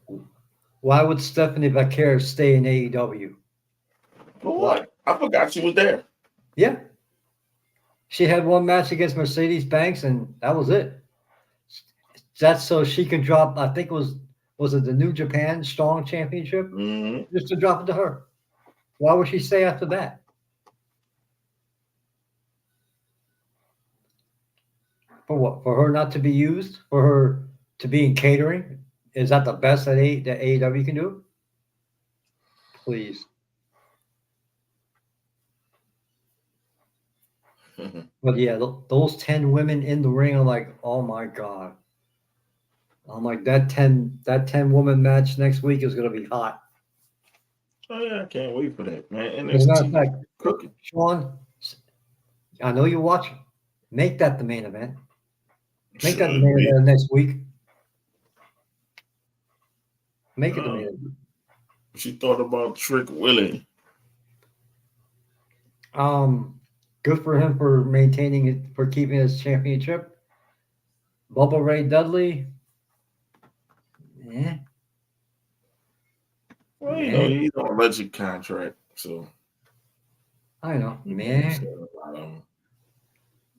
Why would Stephanie Vaquer stay in AEW? For what? I forgot she was there. Yeah. She had one match against Mercedes Banks, and that was it. That's so she can drop, I think was it the New Japan Strong Championship? Mm-hmm. Just to drop it to her. Why would she stay after that? For what? For her not to be used? For her to be in catering? Is that the best that AEW can do? Please. But yeah, those 10 women in the ring are like, oh my God. I'm like, that 10 woman match next week is going to be hot. Oh yeah, I can't wait for that, man. As a matter of NXT fact, cooking. Sean, I know you're watching. Make that the main event. Make that the main event next week. Make it the main event. She thought about Trick Willie. Good for him for maintaining it, for keeping his championship. Bubba Ray Dudley. Yeah. Well, you know, he's on a legend contract, so I know, You know, man.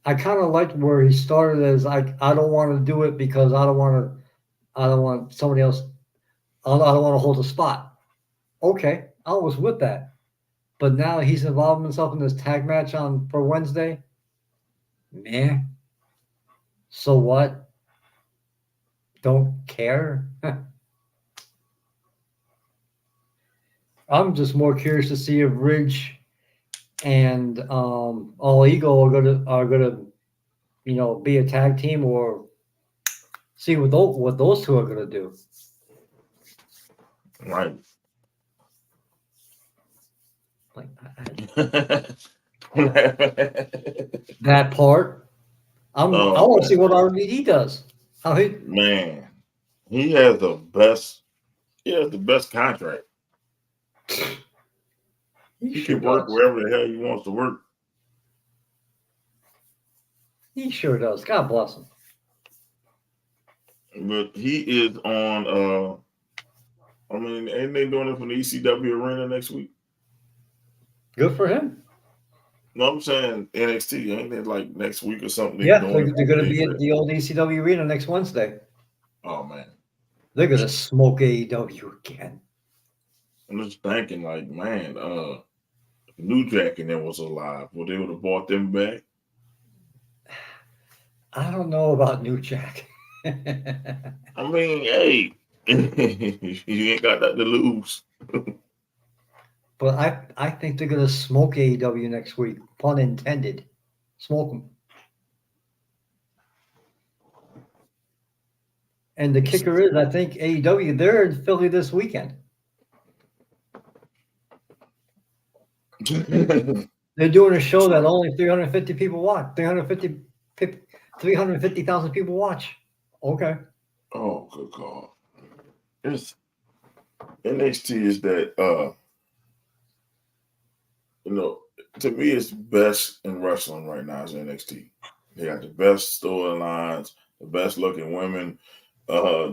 I kind of liked where he started as I don't want to do it because I don't want somebody else. I don't want to hold a spot. Okay, I was with that, but now he's involved himself in this tag match for Wednesday. Man, so what? Don't care. I'm just more curious to see if Ridge and All Eagle are gonna be a tag team or see what those two are gonna do. right. Like that part. I Oh want to see man, what RVD does. How he man, he has the best. He has the best contract. He sure can work does. wherever the hell he wants to work. He sure does. God bless him. But he is on. I mean, ain't they doing it from the ECW arena next week? Good for him. No, I'm saying NXT. Ain't it like next week or something? They Yeah, doing they're it from going to there. be at the old ECW arena next Wednesday. Oh man, They're going to smoke AEW again. I'm just thinking, like, man, New Jack and them was alive. Would they would have bought them back? I don't know about New Jack. I mean, hey, you ain't got nothing to lose. But I think they're going to smoke AEW next week. Pun intended. Smoke them. And the kicker is, I think AEW, they're in Philly this weekend. They're doing a show that only 350 people watch. 350,000 people watch. Okay. Oh, good God. It's NXT is that to me it's best in wrestling right now is NXT. They got the best storylines, the best looking women. They have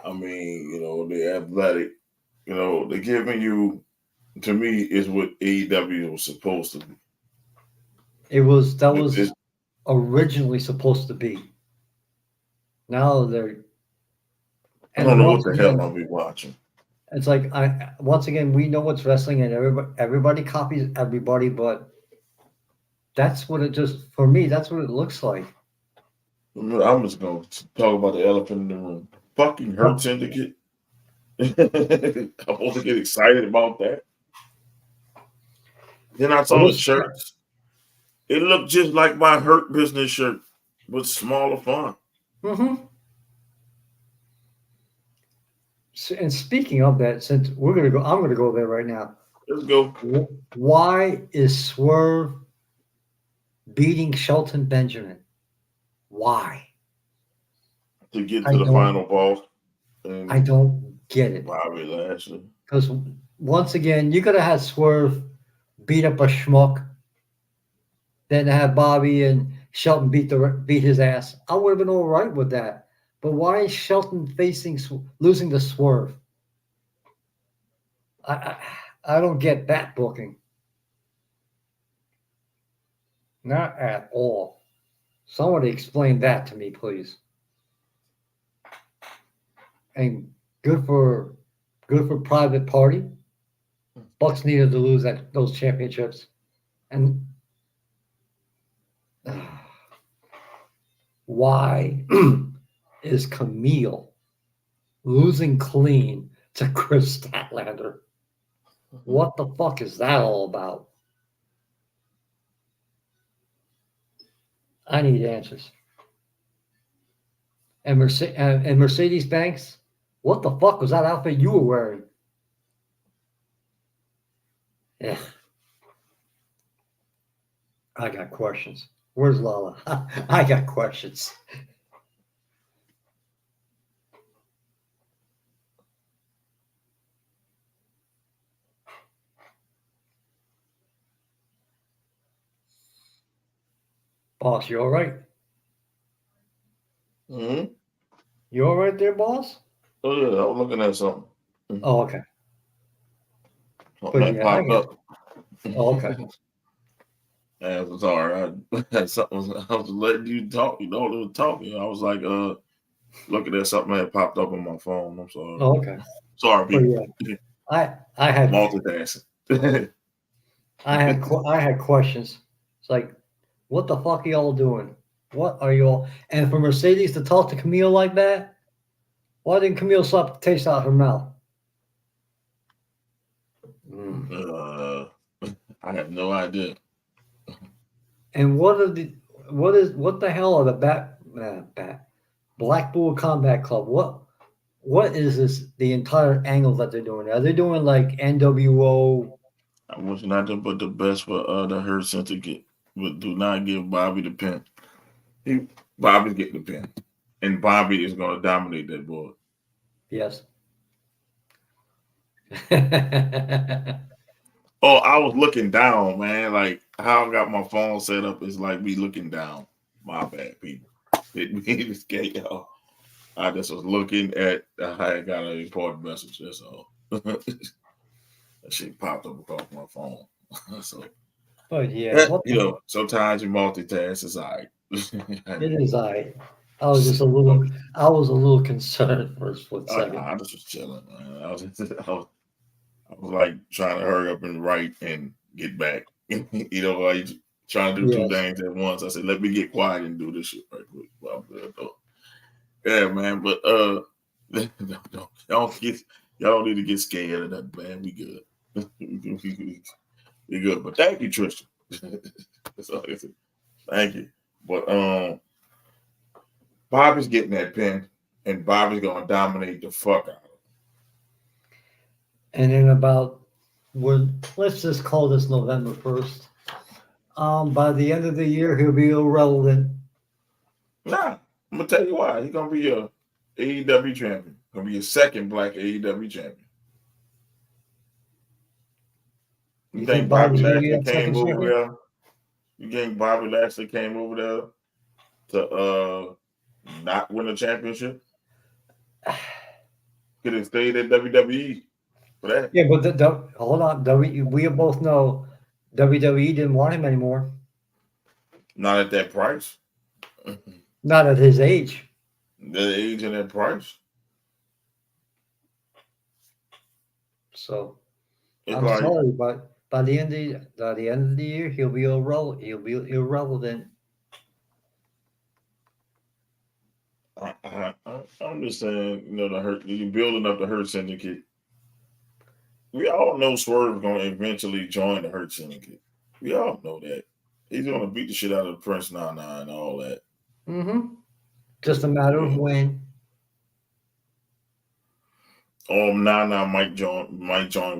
they're athletic. They're giving you to me is what AEW was supposed to be. That was It's- originally supposed to be. Now they're I don't and know what once the hell again, I'll be watching. it's like once again we know what's wrestling and everybody copies everybody, but that's what it just for me. That's what it looks like. I'm just going to talk about the elephant in the room. Fucking Hurt Syndicate. I'm supposed to get excited about that. Then I saw the shirts. It looked just like my Hurt Business shirt with smaller font. Mm-hmm. And speaking of that, since I'm gonna go there right now. Let's go. Why is Swerve beating Shelton Benjamin? Why? To get to the final boss. I don't get it. Bobby Lashley. Because once again, you could have had Swerve beat up a schmuck, then have Bobby and Shelton beat his ass. I would have been all right with that. But why is Shelton losing to Swerve? I don't get that booking. Not at all. Somebody explain that to me, please. And good for Private Party. Bucks needed to lose those championships, and why is Camille losing clean to Chris Statlander? What the fuck is that all about? I need answers. And Mercedes Banks, what the fuck was that outfit you were wearing? Yeah. I got questions. Where's Lala? I got questions. Boss, you all right? Mm-hmm. You all right there, boss? Oh, yeah, I was looking at something. Oh, okay. Something that popped up. Oh, okay. I'm sorry. I had something. I was letting you talk. You know, it was talking. I was like, looking at something that popped up on my phone. I'm sorry. Oh, okay. Sorry, But people. yeah, I had Multitasking. I had questions. It's like, what the fuck are y'all doing? What are y'all? And for Mercedes to talk to Camille like that, why didn't Camille slap the taste out her mouth? I have no idea. And what the hell are the Black Bull Combat Club? What is this? The entire angle that they're doing? Are they doing like NWO? I wish nothing but the best for the Hurt Syndicate, but do not give Bobby the pin. Bobby's getting the pin, and Bobby is going to dominate that board. Yes. Oh, I was looking down, man. Like how I got my phone set up is like me looking down. My bad, people. Didn't mean to scare y'all. I just was looking at. I had got an important message. That's all. That shit popped up across my phone. So, But yeah, what you know, sometimes you multitask. It's all right. it is I was a little concerned for a split second. I just was chilling, man. I was like trying to hurry up and write and get back. You know, like trying to do two Yes. things at once. I said, let me get quiet and do this shit right quick. Well, I'm good though. Yeah, man. But y'all don't need to get scared of that, man. We good. We good. But thank you, Tristan. That's all I said. Thank you. But Bobby's getting that pin, and Bobby's gonna dominate the fuck out of it. And then let's just call this November 1st. By the end of the year, he'll be irrelevant. Nah, I'm gonna tell you why. He's gonna be your AEW champion. Gonna be your second black AEW champion. You think Bobby Bobby's gonna be Lashley that came second over champion? there? You think Bobby Lashley came over there to not win a championship? Could have stayed at WWE for that. Yeah, but hold on. We both know WWE didn't want him anymore. Not at that price. Not at his age. The age and that price. So It's I'm like sorry, but by the end of the year, he'll be irrelevant. I'm just saying, you know, you're building up the Hurt Syndicate. We all know Swerve's going to eventually join the Hurt Syndicate. We all know that. He's going to beat the shit out of Prince Nana and all that. Mm-hmm. Just a matter of when. Nana might join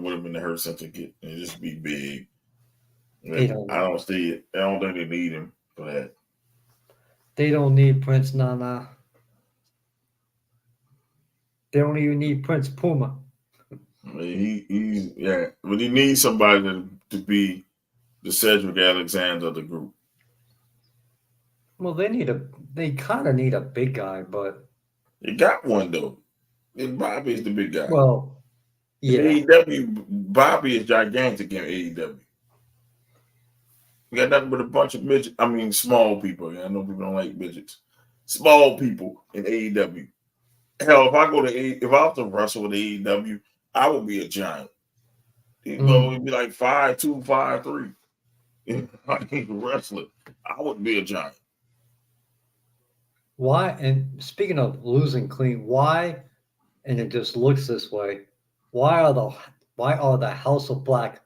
with him in the Hurt Syndicate and just be big. I don't see it. I don't think they need him for that. They don't need Prince Nana. They don't even need Prince Puma. I mean, but he needs somebody to be the Cedric Alexander of the group. Well, they kind of need a big guy, but You got one though. And Bobby's the big guy. well, yeah. AEW, Bobby is gigantic in AEW. We got nothing but a bunch of midgets. I mean, small people. I know people don't like midgets. Small people in AEW. Hell, if I was to wrestle with AEW, I would be a giant. It would be like 5'2", 5'3". I ain't wrestling. I wouldn't be a giant. Why? And speaking of losing clean, why? And it just looks this way. Why are the House of Black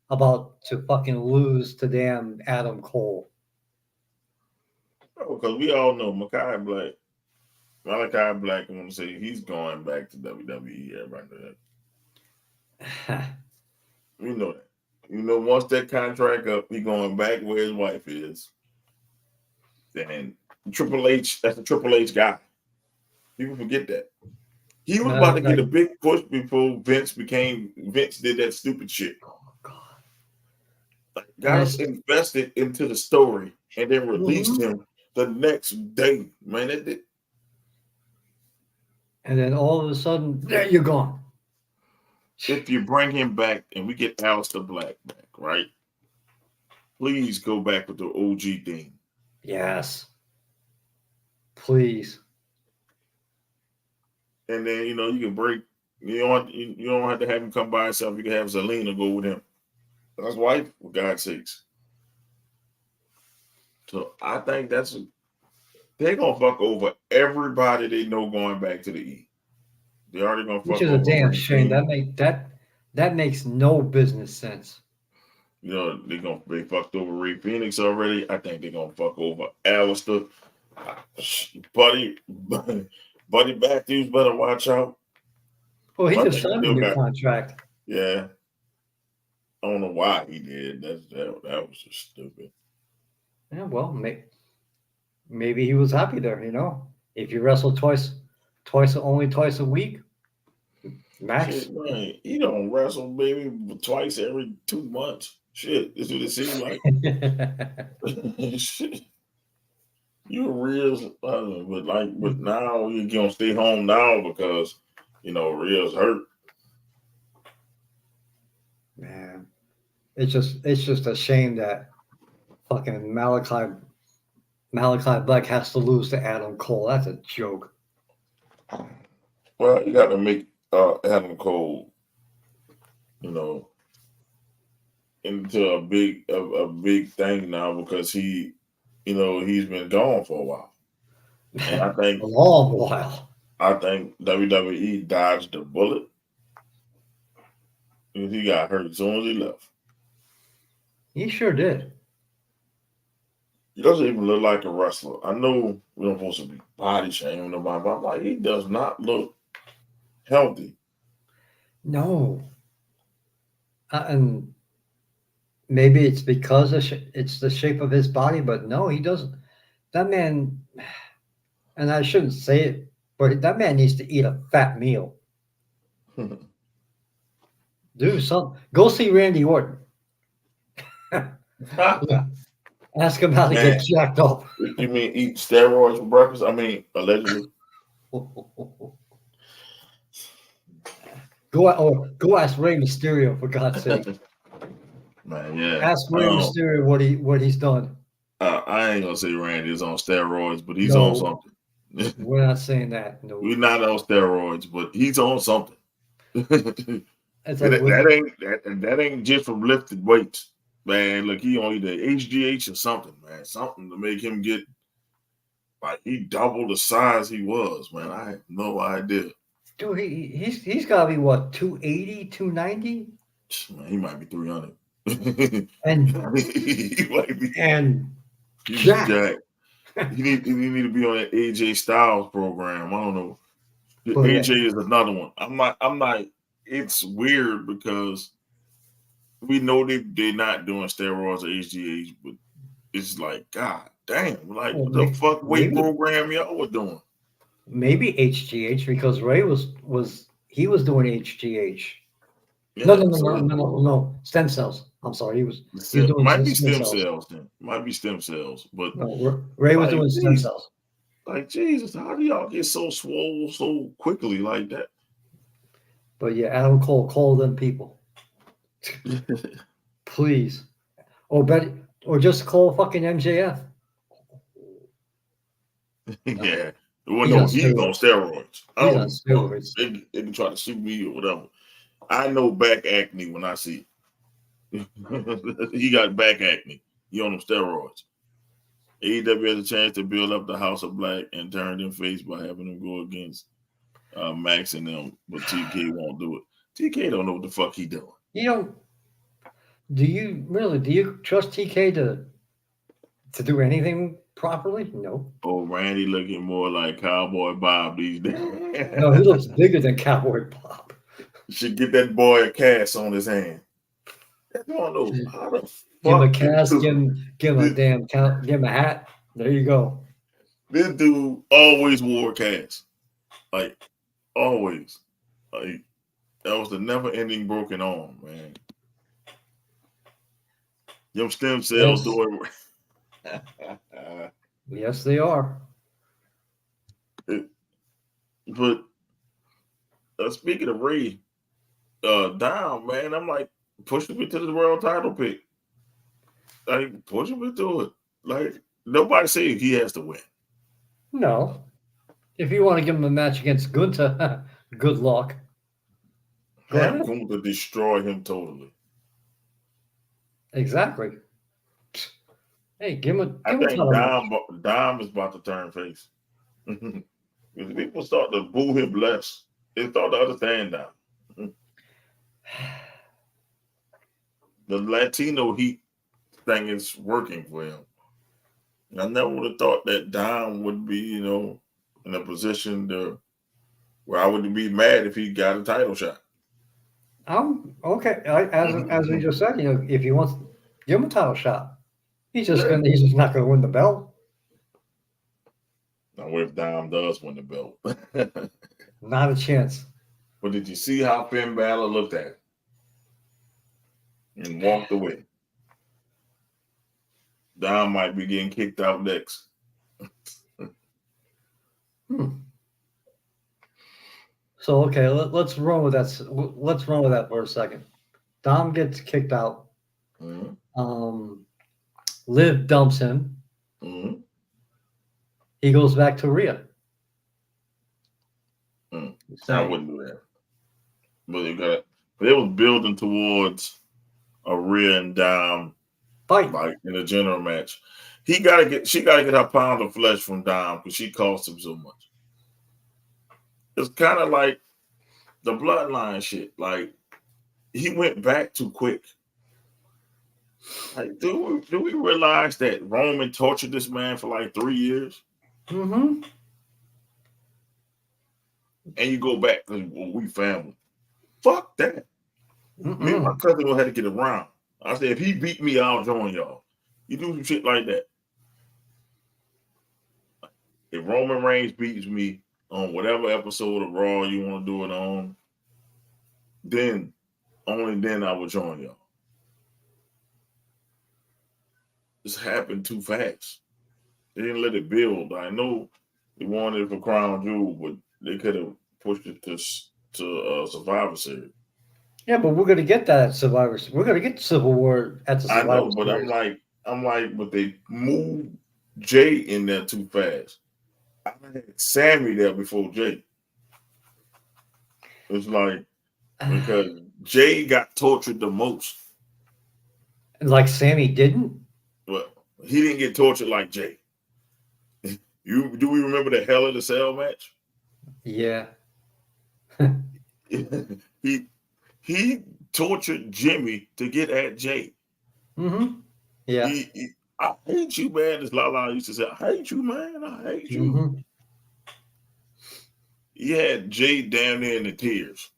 about to fucking lose to damn Adam Cole? Oh, because we all know Malachi Black. I want to say he's going back to WWE. Everybody know that. You know that. You know, once that contract up, he going back where his wife is. And Triple H, that's the Triple H guy. People forget that. He was about to get a big push before Vince did that stupid shit. Oh God. Got us invested into the story and then released him the next day. Man, it did. And then all of a sudden, there you're gone. If you bring him back and we get Aleister Black back, right? please go back with the OG thing. Yes. Please. And then you can break. You don't have to have him come by himself. You can have Zelina go with him. That's wife, for God's sakes. So I think they're gonna fuck over everybody they know going back to the E. They're already gonna Which fuck is a over damn Ray shame. Phoenix. That makes no business sense. They fucked over Ray Phoenix already. I think they're gonna fuck over Alistair. Buddy Matthews better watch out. Well, he I just think signed a still new got contract. yeah. I don't know why he did. That was just stupid. Yeah, well, maybe he was happy there. If you wrestle only twice a week, max. Shit, man, he don't wrestle maybe twice every 2 months. Shit, this is what it seems like. Shit. You Reels, but now you're gonna stay home now because Reels hurt. Man, it's just a shame that fucking Malachi Black has to lose to Adam Cole. That's a joke. Well, you got to make Adam Cole, into a big thing now because he's been gone for a while, and I think A long while. WWE dodged the bullet. He got hurt as soon as he left. He sure did. He doesn't even look like a wrestler. I know we don't supposed to be body shaming nobody, but I'm like, he does not look healthy. No. And maybe it's because it's the shape of his body, but no, he doesn't. That man, and I shouldn't say it, but that man needs to eat a fat meal. Do something. Go see Randy Orton. Ask him how to get jacked up. You mean eat steroids for breakfast? I mean, allegedly. Go ask Rey Mysterio, for God's sake. Man, yeah. Ask Rey Mysterio what he's done. I ain't gonna say Randy is on steroids, but he's on something. We're not saying that. No, we're not on steroids, but he's on something. Like that ain't just from lifted weights, man. Look, he on either HGH or something, man. Something to make him get like he doubled the size he was, man. I have no idea. Dude, he's got to be what, 280, 290? Man, he might be 300. And he might be. And Jack. He need to be on that AJ Styles program. I don't know. AJ is another one. I'm not. It's weird because we know they're not doing steroids or HGH, but it's like, God damn, like what the fuck weight program y'all were doing? Maybe HGH because Ray was doing HGH. Yeah, no, stem cells. I'm sorry, he was doing might be stem cells then. Might be stem cells, but no, Ray was doing stem cells. Like Jesus, how do y'all get so swole so quickly like that? But yeah, Adam Cole, call them people, please. Or just call fucking MJF. Yeah. Well, he's on steroids. He's on steroids. They can try to sue me or whatever. I know back acne when I see it. He got back acne. He on them steroids. AEW has a chance to build up the House of Black and turn them face by having them go against Max and them, but TK won't do it. TK don't know what the fuck he doing. Do you trust TK to do anything properly? No. Oh, Randy looking more like Cowboy Bob these days. No, he looks bigger than Cowboy Bob. Should get that boy a cast on his hand. I don't know how the fuck. Give him a cast, give him a hat. There you go. This dude always wore a cast. Like, always. Like, that was the never-ending broken arm, man. Them stem cells doing. Yes, they are. But speaking of Ray, down, man, I'm like pushing me to the world title pick. Like, push him into it. Like, nobody say he has to win. No. If you want to give him a match against Gunther, good luck. Go Have ahead. Gunther destroy him totally. Exactly. Hey, give him I a think title match. Dom is about to turn face. If people start to boo him less, they start to understand now. The Latino heat thing is working for him. I never would have thought that Dom would be, in a position where I would be mad if he got a title shot. Okay. As we just said, if he wants, give him a title shot. He's just Yeah. not gonna win the belt. Now, what if Dom does win the belt? Not a chance. But did you see how Finn Balor looked at him and walked away? Dom might be getting kicked out next. So okay, let's run with that. Let's run with that for a second. Dom gets kicked out. Mm-hmm. Liv dumps him. Mm-hmm. He goes back to Rhea. I wouldn't do that. But they was building towards a Rhea and Dom Fight. like in a general match. She gotta get her pound of flesh from Dom because she cost him so much. It's kind of like the bloodline shit. Like he went back too quick. Like, do we realize that Roman tortured this man for like 3 years? Mm-hmm. And you go back because we family. Fuck that. Me and my cousin gonna have to get around. I said, if he beat me, I'll join y'all. You do some shit like that. If Roman Reigns beats me on whatever episode of Raw you want to do it on, then only then I will join y'all. This happened too fast. They didn't let it build. I know they wanted it for Crown Jewel, but they could have pushed it to Survivor Series. Yeah, but we're gonna get that at Survivor. We're gonna get Civil War at the Survivor I know, but Series. I'm like, but they moved Jay in there too fast. I had Sammy there before Jay. It's like because Jay got tortured the most. Like Sammy didn't. Well, he didn't get tortured like Jay. Do we remember the Hell in the Cell match? Yeah. he tortured Jimmy to get at Jay. Mm-hmm. Yeah. I hate you, man. As Lala used to say, I hate you, man. I hate you. Mm-hmm. He had Jay down there in the tears.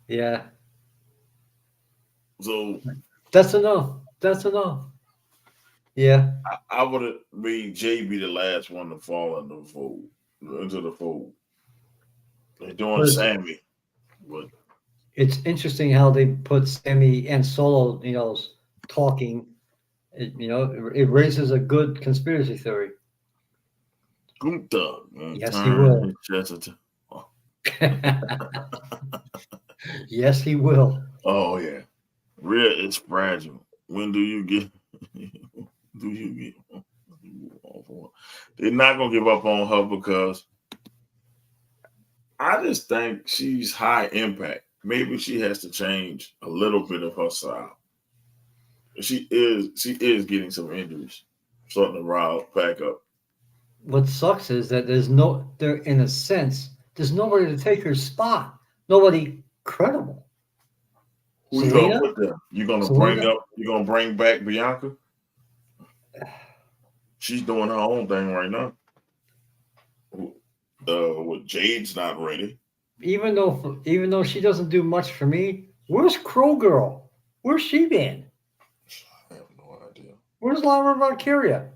Yeah. So that's enough. That's enough. Yeah. I would have made Jay be the last one to fall into the fold. They're doing Sammy. But it's interesting how they put Sammy and Solo, talking. It raises a good conspiracy theory. Gunther. Yes, he will. Yes, he will. Oh yeah. Rhea is fragile. When do you get? They're not gonna give up on her because I just think she's high impact. Maybe she has to change a little bit of her style. She is getting some injuries, starting to rile back up. What sucks is that there's nobody to take her spot. Nobody credible. Who you gonna put there? You gonna bring back Bianca? She's doing her own thing right now. Jade's not ready. Even though she doesn't do much for me, where's Crow Girl? Where's she been? I have no idea. Where's Laura Valkyria?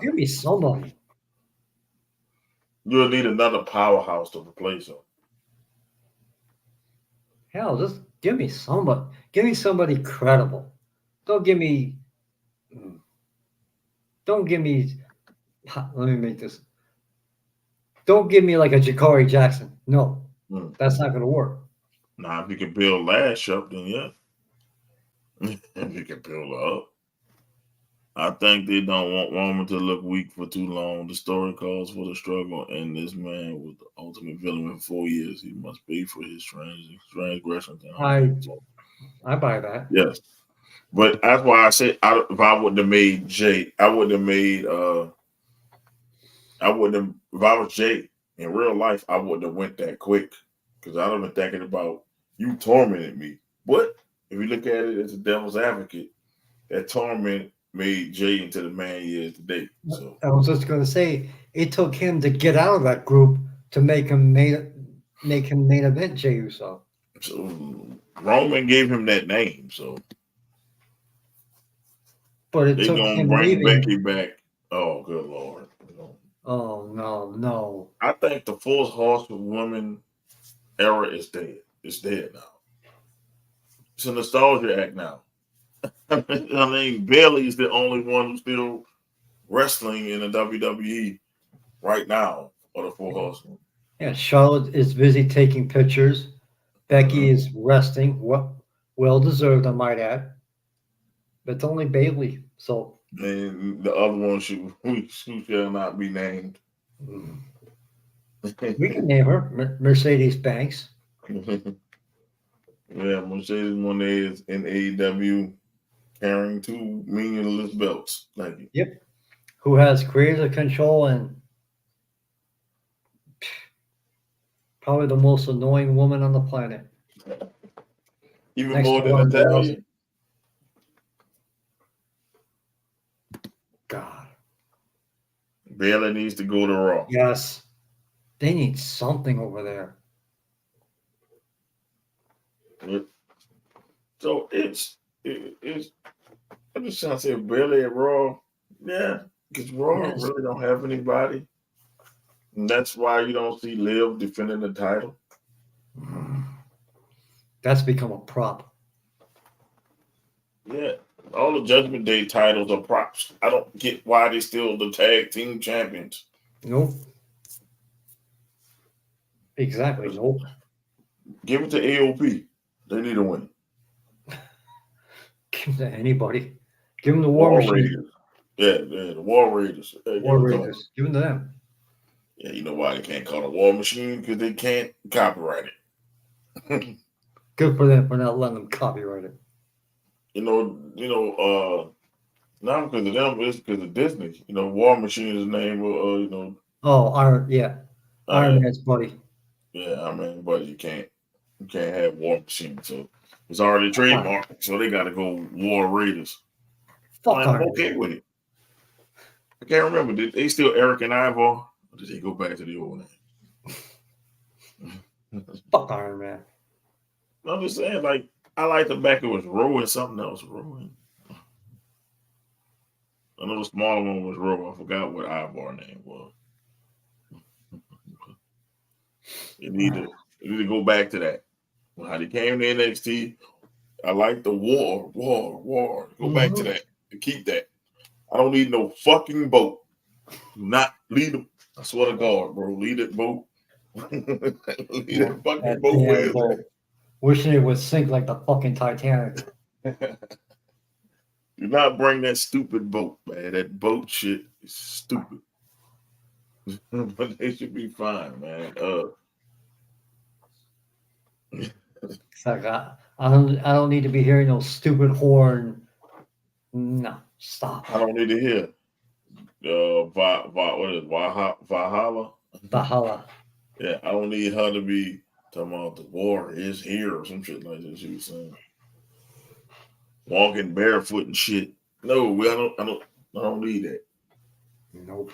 Give me somebody. You'll need another powerhouse to replace her. Hell, just give me somebody. Give me somebody credible. Don't give me. Let me make this. Don't give me like a Jakari Jackson. No, that's not going to work. Now, if you can build Lash up, then yeah. If you can build her up. I think they don't want Roman to look weak for too long. The story calls for the struggle, and this man was the ultimate villain in 4 years. He must pay for his transgressions. I buy that. Yes, but that's why I said if I wouldn't have made Jay, I wouldn't have made. I wouldn't have. If I was Jay in real life, I wouldn't have went that quick because I'd have been thinking about you tormented me. But if you look at it as a devil's advocate, that torment made Jay into the man he is today. So I was just going to say it took him to get out of that group to make him main event Jey Uso. So Roman gave him that name. So But it they took gonna him bring leaving. Becky back. Oh, good lord! Oh no! I think the full horsewoman era is dead. It's dead now. It's a nostalgia act now. I mean, Bailey is the only one who's still wrestling in the WWE right now, or the full horsewoman. Yeah, Charlotte is busy taking pictures. Becky is resting. Well deserved, I might add. But it's only Bailey, so And the other one who shall not be named. we can name her Mercedes Banks. Yeah, Mercedes Monet in AEW carrying two meaningless belts. Thank you. Yep. Who has creative control and probably the most annoying woman on the planet. Even Next more to than one Natalia. God. Bailey needs to go to Raw. Yes. They need something over there. So it's I'm just trying to say Bailey at Raw. Yeah, because Raw Yes. really don't have anybody. And that's why you don't see Liv defending the title. That's become a prop. Yeah. All the Judgment Day titles are props. I don't get why they still the tag team champions. Nope. Exactly. Nope. Give it to AOP. They need a win. Give them to anybody. Give them the War War Machine. Raiders. Yeah, the War Raiders. Yeah, War Raiders. Give them to them. Yeah, you know why they can't call it War Machine? Because they can't copyright it. Good for them for not letting them copyright it. Not because of them, it's because of Disney. War Machine is the name of Oh, Iron Man's buddy. Yeah, I mean, but you can't have War Machine, so it's already trademarked. So they got to go War Raiders. Fuck I'm Iron okay Man. with it. I can't remember. Did they still Eric and Ivor? Or did they go back to the old name? Fuck Iron Man. I'm just saying, like, I like the back it was Roe and something else. Roe. I know the smaller one was Roe. I forgot what Ivor name was. You need to go back to that. How they came to NXT. I like the war. Go back to that and keep that. I don't need no fucking boat. Do not lead them. I swear to God, bro. Lead that boat. Lead that fucking boat. Where is it? Wishing it would sink like the fucking Titanic. Do not bring that stupid boat, man. That boat shit is stupid. But they should be fine, man. It's like I don't need to be hearing no stupid horn. No, stop. I don't need to hear. What is it? Valhalla? Valhalla. Yeah, I don't need her to be talking about the war is here or some shit like that. She was saying walking barefoot and shit. No, I don't need that. Nope.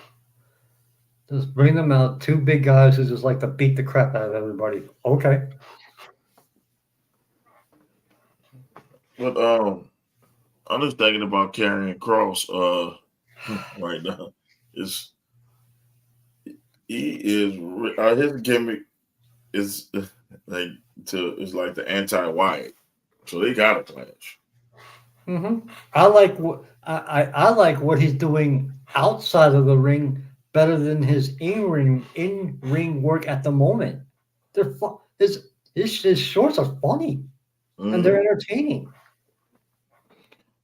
Just bring them out. Two big guys who just like to beat the crap out of everybody. Okay. But I'm just thinking about carrying Cross right now. His gimmick is like the anti-Wyatt, so they got a clash. Mm-hmm. I like what he's doing outside of the ring better than his in-ring work at the moment. His shorts are funny and they're entertaining.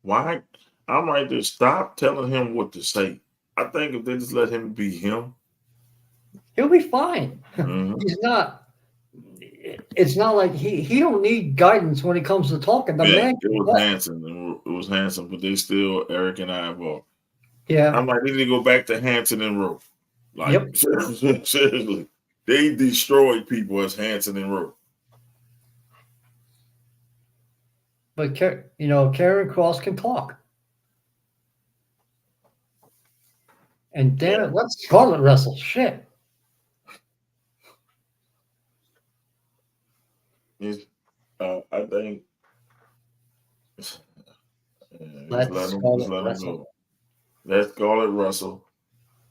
Why? I might just stop telling him what to say. I think if they just let him be him, He'll be fine. mhm. He's not. It's not like he don't need guidance when it comes to talking. The Yeah, man it can was talk. Hanson. It was Hanson, but they still Eric and Ivor. Yeah. I'm like, they need to go back to Hanson and Rowe. Like Yep. seriously, they destroyed people as Hanson and Rowe. But Karen Cross can talk. And damn it, let's Scarlet wrestle. Shit. I think Let's just Scarlet let them wrestle. go. Let's call it Russell.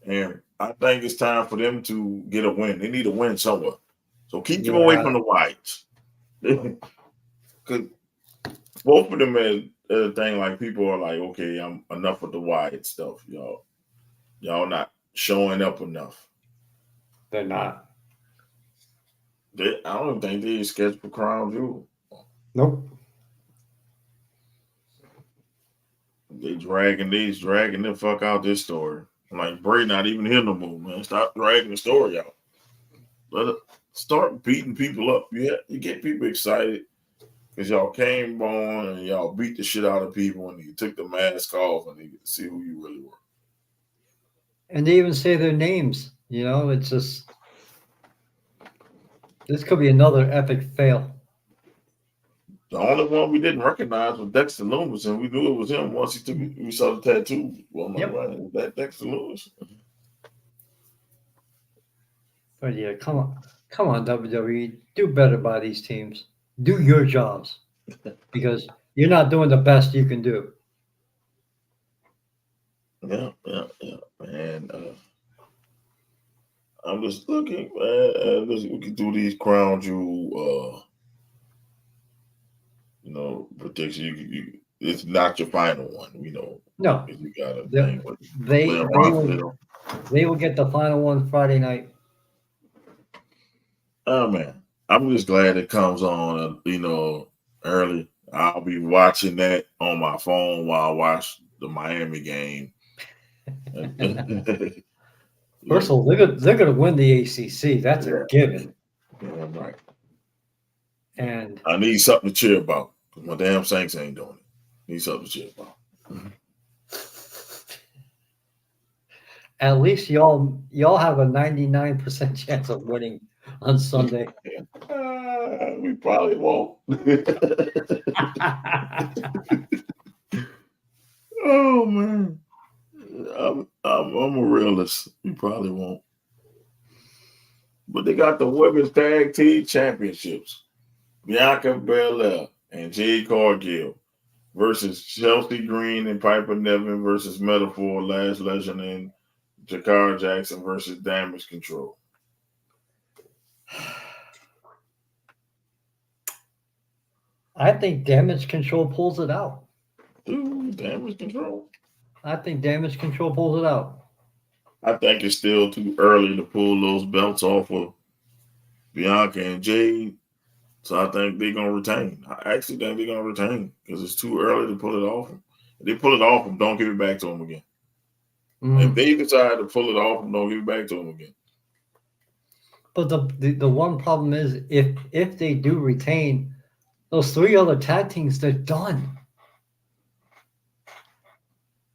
And I think it's time for them to get a win. They need a win somewhere. So keep them away Yeah. from the Wyatts. Because both of them had a thing like people are like, okay, I'm enough with the Wyatt stuff, y'all. Y'all not showing up enough. They're not. I don't think they sketch for Crown Jewel. Nope. They dragging the fuck out this story. I'm like, Bray not even here no more, man. Stop dragging the story out. Let it start beating people up. You get people excited because y'all came on and y'all beat the shit out of people and you took the mask off and you get to see who you really were. And they even say their names. It's just this could be another epic fail. The only one we didn't recognize was Dexter Loomis, and we knew it was him once we saw the tattoo. Well, I'm like, Yep. right, was that Dexter Loomis? But yeah, come on, WWE, do better by these teams. Do your jobs because you're not doing the best you can do. Yeah. And I'm just looking, man. We can do these Crown Jewel, prediction. It's not your final one, No, You got a they thing with they will get the final one Friday night. Oh man, I'm just glad it comes on, early. I'll be watching that on my phone while I watch the Miami game. First of all, they're gonna win the ACC. That's a given. Yeah, right. And I need something to cheer about. My damn Saints ain't doing it. Need something to cheer about. at least y'all have a 99% chance of winning on Sunday. We probably won't. Oh man, I'm a realist. We probably won't. But they got the women's tag team championships. Bianca Belair and Jade Cargill versus Chelsea Green and Piper Nevin versus Metaphor, Lash Legend, and Jakara Jackson versus Damage Control. I think Damage Control pulls it out. Ooh, Damage Control. I think Damage Control pulls it out. I think it's still too early to pull those belts off of Bianca and Jade. So I think they're going to retain. I actually think they're going to retain because it's too early to pull it off them. If they pull it off them, don't give it back to them again. If they decide to pull it off them, don't give it back to them again. But the one problem is if they do retain those three other tag teams, they're done.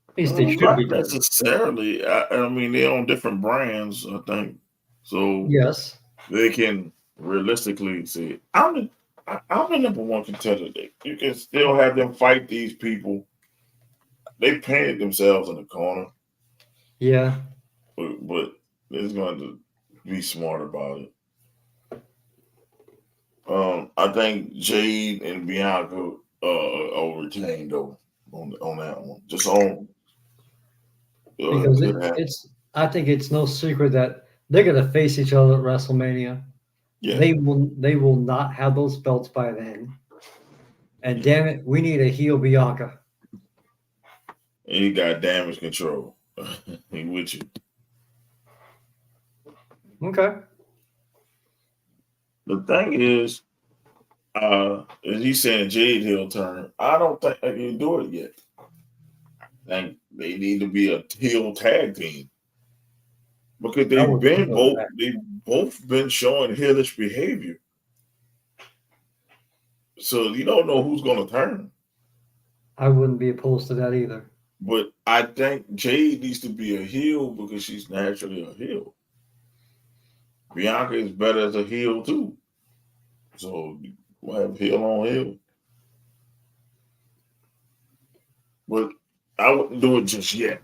At least they should Not be done. necessarily. I mean, they're on different brands, I think. So Yes. they can realistically see it. I'm the number one contender. You can still have them fight these people. They painted themselves in the corner. Yeah. But it's going to be smart about it. I think Jade and Bianca are retained though on that one. Just on because I think it's no secret that they're gonna face each other at WrestleMania. Yeah. They will not have those belts by then. And damn it, we need a heel Bianca. And you got Damage Control. He with you. Okay. The thing is, as you saying Jade heel turn, I don't think I can do it yet. think they need to be a heel tag team because That would be okay. they've both been showing heelish behavior. So you don't know who's going to turn. I wouldn't be opposed to that either. But I think Jade needs to be a heel because she's naturally a heel. Bianca is better as a heel too. So we'll have heel on heel. But I wouldn't do it just yet.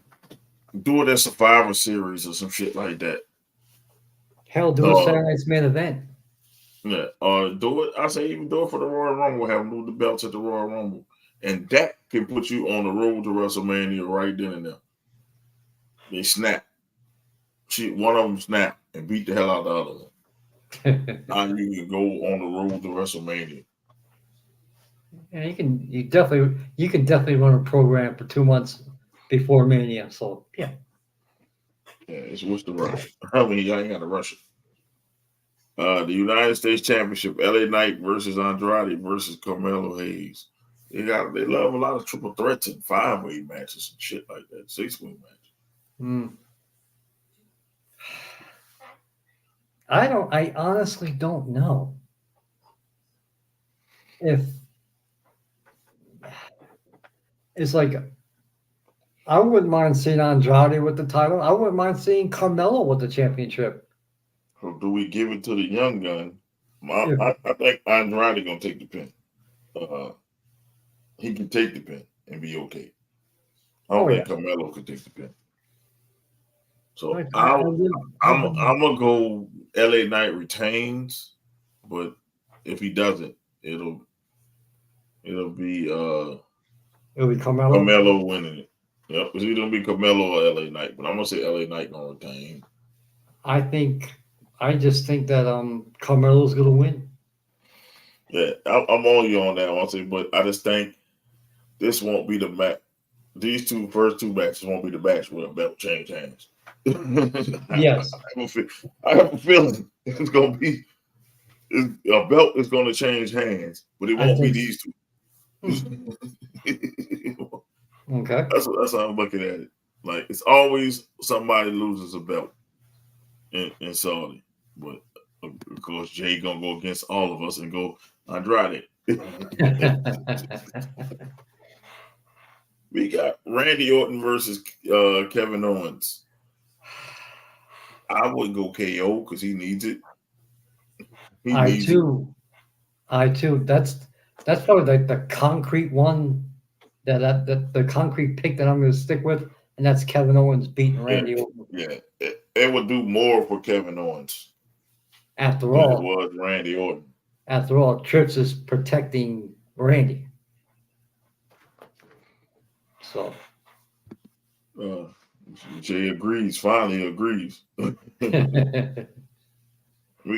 Do it as Survivor Series or some shit like that. Hell, do a Saturday night's main event. Yeah, or do it. I say even do it for the Royal Rumble. Have them move the belts at the Royal Rumble, and that can put you on the road to WrestleMania right then and there. They snap. One of them snap and beat the hell out of the other one. Now you can go on the road to WrestleMania. Yeah, you can definitely run a program for 2 months before Mania. So yeah. Yeah, it's what's the rush? I mean, y'all ain't got to rush it. The United States Championship, LA Knight versus Andrade versus Carmelo Hayes. They love a lot of triple threats and 5-way matches and shit like that. 6-way matches. I honestly don't know if it's like I wouldn't mind seeing Andrade with the title. I wouldn't mind seeing Carmelo with the championship. So do we give it to the young gun? I think Andrade gonna take the pin. He can take the pin and be okay. I don't think Carmelo could take the pin. So I'm gonna go LA Knight retains, but if he doesn't, it'll be Carmelo winning it. Yep, it's either gonna be Carmelo or LA Knight, but I'm gonna say LA Knight gonna retain. I just think that Carmelo's gonna win. Yeah, I'm on you on that one, but I just think this won't be the match. These first two matches won't be the match where a belt change hands. Yes, I have a feeling it's gonna be a belt is gonna change hands, but it won't be these two. Okay, that's how I'm looking at it. Like it's always somebody loses a belt in Saudi, but of course Jay gonna go against all of us and go Andrade. We got Randy Orton versus Kevin Owens. I would go KO because he needs it. I too. That's probably the concrete one that the concrete pick that I'm going to stick with, and that's Kevin Owens beating Randy Orton. Yeah, it would do more for Kevin Owens. After all, it was Randy Orton. After all, Trips is protecting Randy. So Jay agrees. Finally agrees. We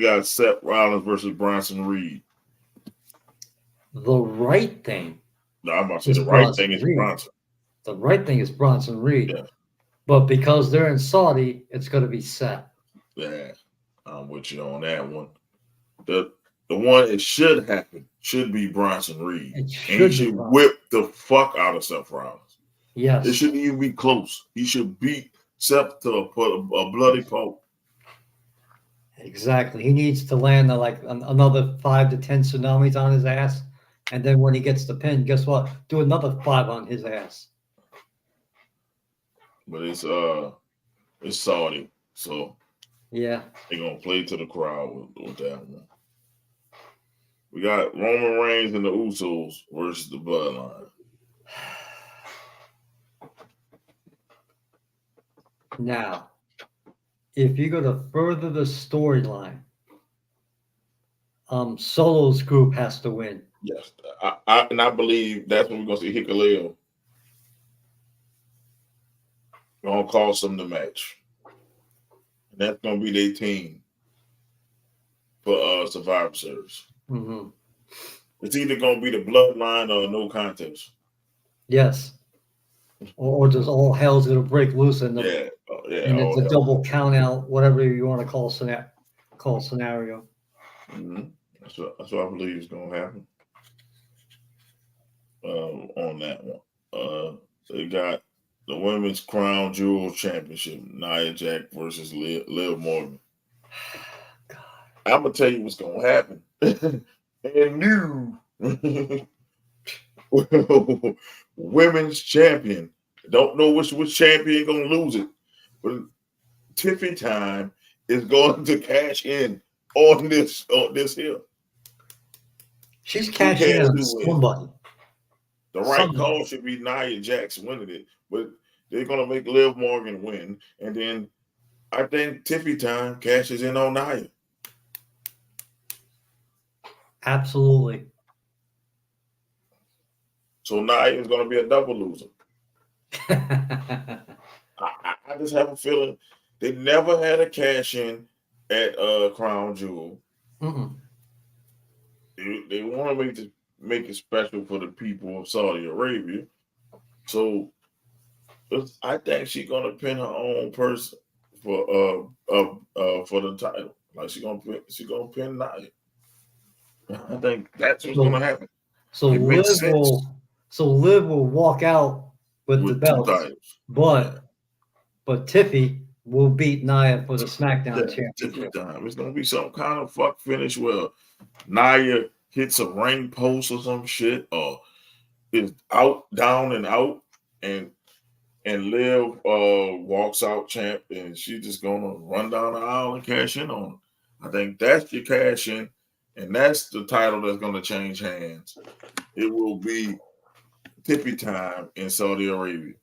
got Seth Rollins versus Bronson Reed. The right thing. No, I'm about to say the right thing is Bronson. The right thing is Bronson Reed. Yeah. But because they're in Saudi, it's going to be Seth. Yeah, I'm with you on that one. The one it should happen should be Bronson Reed. And he should whip the fuck out of Seth Rollins. Yes. It shouldn't even be close. He should beat Seth to a bloody pulp. Exactly. He needs to land another 5 to 10 tsunamis on his ass. And then when he gets the pin, guess what? Do another 5 on his ass. But it's Saudi, so yeah, they're gonna play to the crowd with that one. We got Roman Reigns and the Usos versus the Bloodline. Now, if you're going to further the storyline, Solo's group has to win. Yes, I believe that's when we're going to see Hikuleo. Going to cost them the match. And that's going to be their team for Survivor Series. Mm-hmm. It's either going to be the Bloodline or no contest. Yes. Or just all hell's going to break loose and it's a double count out, whatever you want to call scenario. Mm-hmm. That's what I believe is going to happen. On that one, they got the women's crown jewel championship. Nia Jax versus Liv Morgan. I'm gonna tell you what's gonna happen. And new women's champion. Don't know which champion gonna lose it, but Tiffy Time is going to cash in on this here. She's cashing in on somebody. The right call should be Nia Jax winning it, but they're gonna make Liv Morgan win, and then I think Tiffy Time cashes in on Nia. Absolutely. So Nia is going to be a double loser. I just have a feeling they never had a cash in at Crown Jewel. They want to make it special for the people of Saudi Arabia. So I think she's going to pin her own person for the title. Like she's gonna pin Nia. I think that's what's going to happen. So Liv will walk out with the belts, but Tiffy will beat Nia for the SmackDown championship. It's going to be some kind of fuck finish where Nia hits a ring post or some shit, or is down and out, and Liv walks out champ, and she's just going to run down the aisle and cash in on her. I think that's your cash in. And that's the title that's going to change hands. It will be Tiffy Time in Saudi Arabia.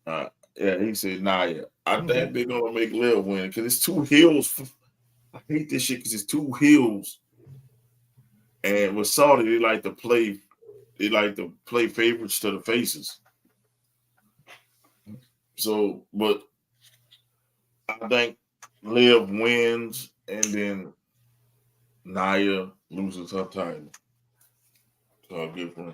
Yeah, he said Nia. I think they're going to make Liv win because it's two heels. I hate this shit because it's two heels. And with Saudi, they like to play favorites to the faces. So, but I think Liv wins. And then Nia loses her title. So I'll give her.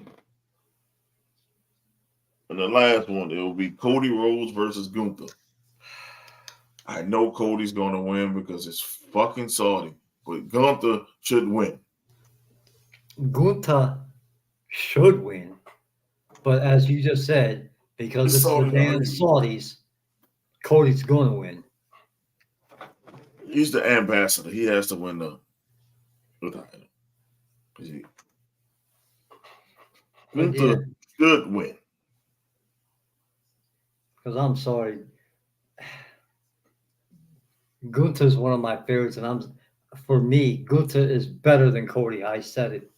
And the last one, it will be Cody Rhodes versus Gunther. I know Cody's going to win because it's fucking Saudi, but Gunther should win. Gunther should win, but as you just said, because it's the damn Saudis, Cody's going to win. He's the ambassador. He has to win the title. Gunther should win. Because I'm sorry, Gunther's one of my favorites, and for me, Gunther is better than Cody. I said it.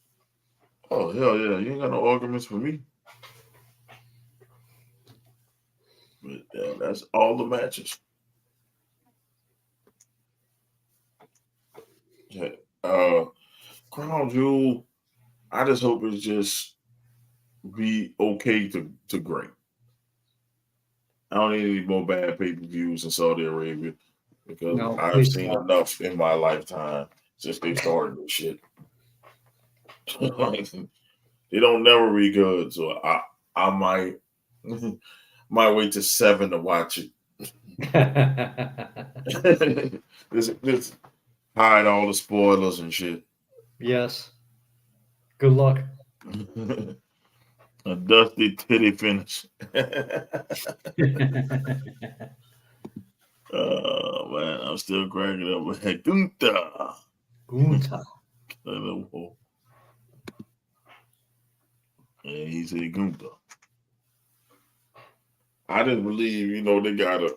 Oh hell yeah! You ain't got no arguments for me. But yeah, that's all the matches. Yeah. Crown Jewel, I just hope it's just be okay to great. I don't need any more bad pay-per-views in Saudi Arabia because I've seen enough in my lifetime since they started this shit. They don't never be good, so I might wait to 7 to watch it. This hide all the spoilers and shit. Yes. Good luck. A dusty titty finish. Oh man, I'm still cracking up with Gunther. And he said Gunther. I didn't believe, they gotta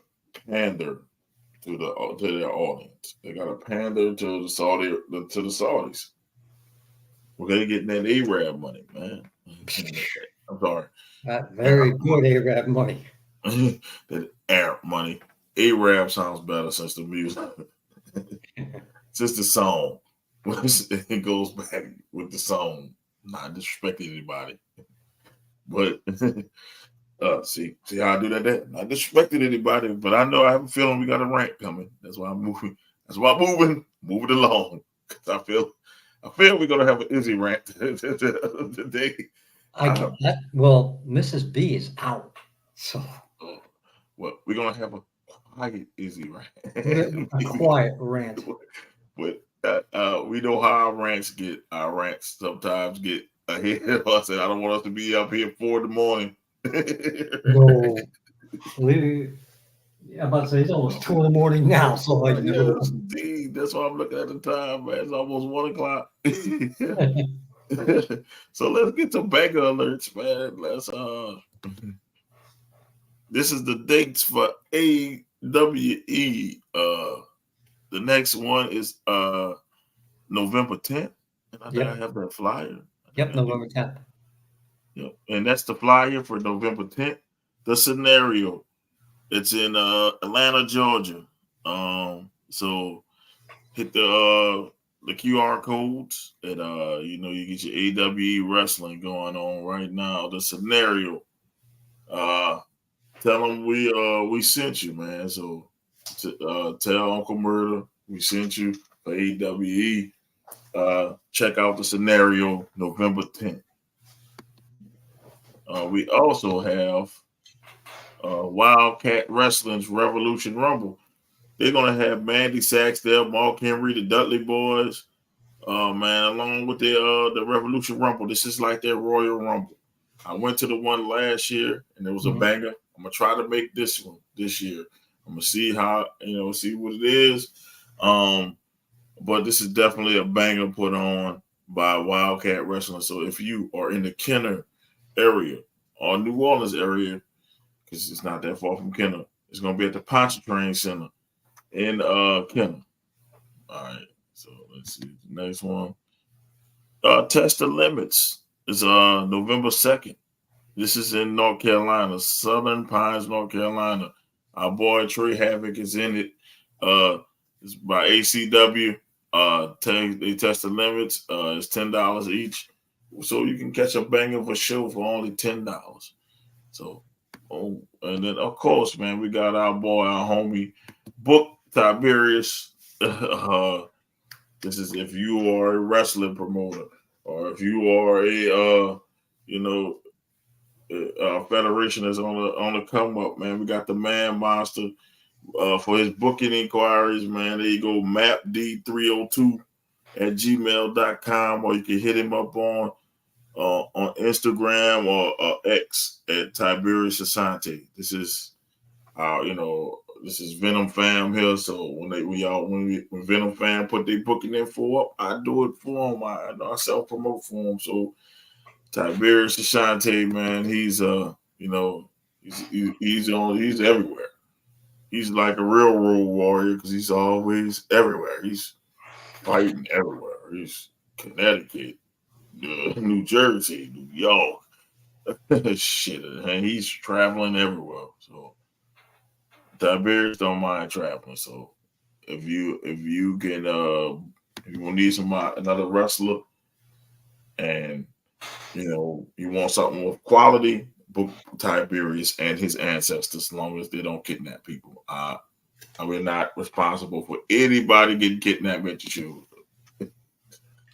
pander to their audience. They gotta pander to the Saudis. Well, they're getting that Arab money, man. I'm sorry. That very good Arab money. That Arab money. Arab sounds better since the music. Since the song. It goes back with the song. Not disrespecting anybody. But see how I do that? Not disrespecting anybody, but I know I have a feeling we got a rant coming. That's why I'm moving. That's why I'm moving it along. Because I feel we're gonna have an Izzy rant today. Well, Mrs. B is out, so well, we're gonna have a quiet Izzy rant. A quiet rant. But we know how our rants get. Our rants sometimes get ahead of us, and I don't want us to be up here 4 a.m. No, I'm about to say it's almost 2 in the morning now. So like, no. Yes, indeed. That's why I'm looking at the time, man. It's almost 1 o'clock. So let's get to banger alerts, man. This is the dates for AWE. The next one is November 10th. And I think I have that flyer. Yep, November 10th. Yep. And that's the flyer for November 10th. The scenario. It's in Atlanta, Georgia. So hit the QR codes and you get your AWE wrestling going on right now. The scenario. Tell them we sent you, man. So tell Uncle Murder we sent you for AWE. Check out the scenario November 10th. We also have Wildcat Wrestling's Revolution Rumble. They're gonna have Mandy Sachs there, Mark Henry, the Dudley Boys, man, along with the Revolution Rumble. This is like their Royal Rumble. I went to the one last year and it was a banger. I'm gonna try to make this one this year. I'm gonna see how see what it is. But this is definitely a banger put on by Wildcat Wrestling. So if you are in the Kenner area or New Orleans area, because it's not that far from Kenner, it's gonna be at the Pontchartrain Center in Kenner. All right. So let's see the next one. Test the Limits is November 2nd. This is in North Carolina, Southern Pines, North Carolina. Our boy Trey Havoc is in it. It's by ACW. They test the limits. It's $10 each, so you can catch a banger of a show for only $10. So, and then of course, man, we got our boy, our homie, Book Tiberius. This is if you are a wrestling promoter or if you are a federation that's on the come up, man. We got the Man Monster for his booking inquiries, man. There you go, mapd302@gmail.com, or you can hit him up on Instagram or X at Tiberius Asante. This is this is Venom Fam here. So when Venom Fam put their booking info up, I do it for them. I self promote for them. So Tiberius Asante, man, he's he's everywhere. He's like a real road warrior because he's always everywhere. He's fighting everywhere. He's Connecticut, New Jersey, New York. Shit, and he's traveling everywhere. So Tiberius don't mind traveling. So if you can if you need another wrestler and you want something with quality, book Tiberius and his ancestors, as long as they don't kidnap people. We're not responsible for anybody getting kidnapped at the show.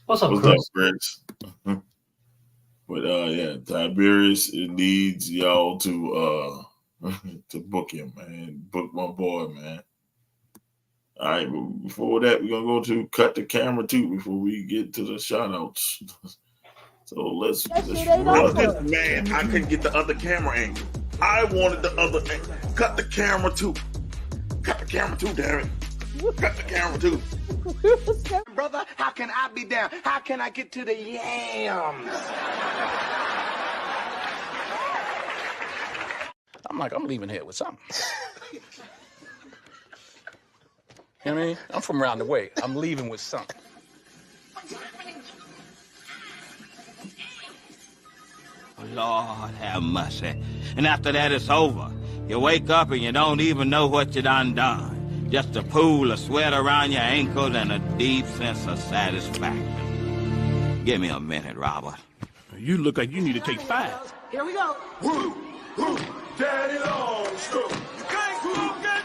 What's up, Chris? But yeah, Tiberius needs y'all to book him, man. Book my boy, man. All right, but before that, we're gonna go to cut the camera too before we get to the shout outs. So let's man, I couldn't get the other camera angle. I wanted the other angle. Cut the camera too. Cut the camera too, damn it. Cut the camera too. Brother, how can I be down? How can I get to the yams? I'm leaving here with something. You know what I mean? I'm from around the way. I'm leaving with something. Lord have mercy. And after that, it's over. You wake up and you don't even know what you done. Just a pool of sweat around your ankles and a deep sense of satisfaction. Give me a minute, Robert. You look like you need to take 5. Here we go. Daddy Longstroke. You can't cook it.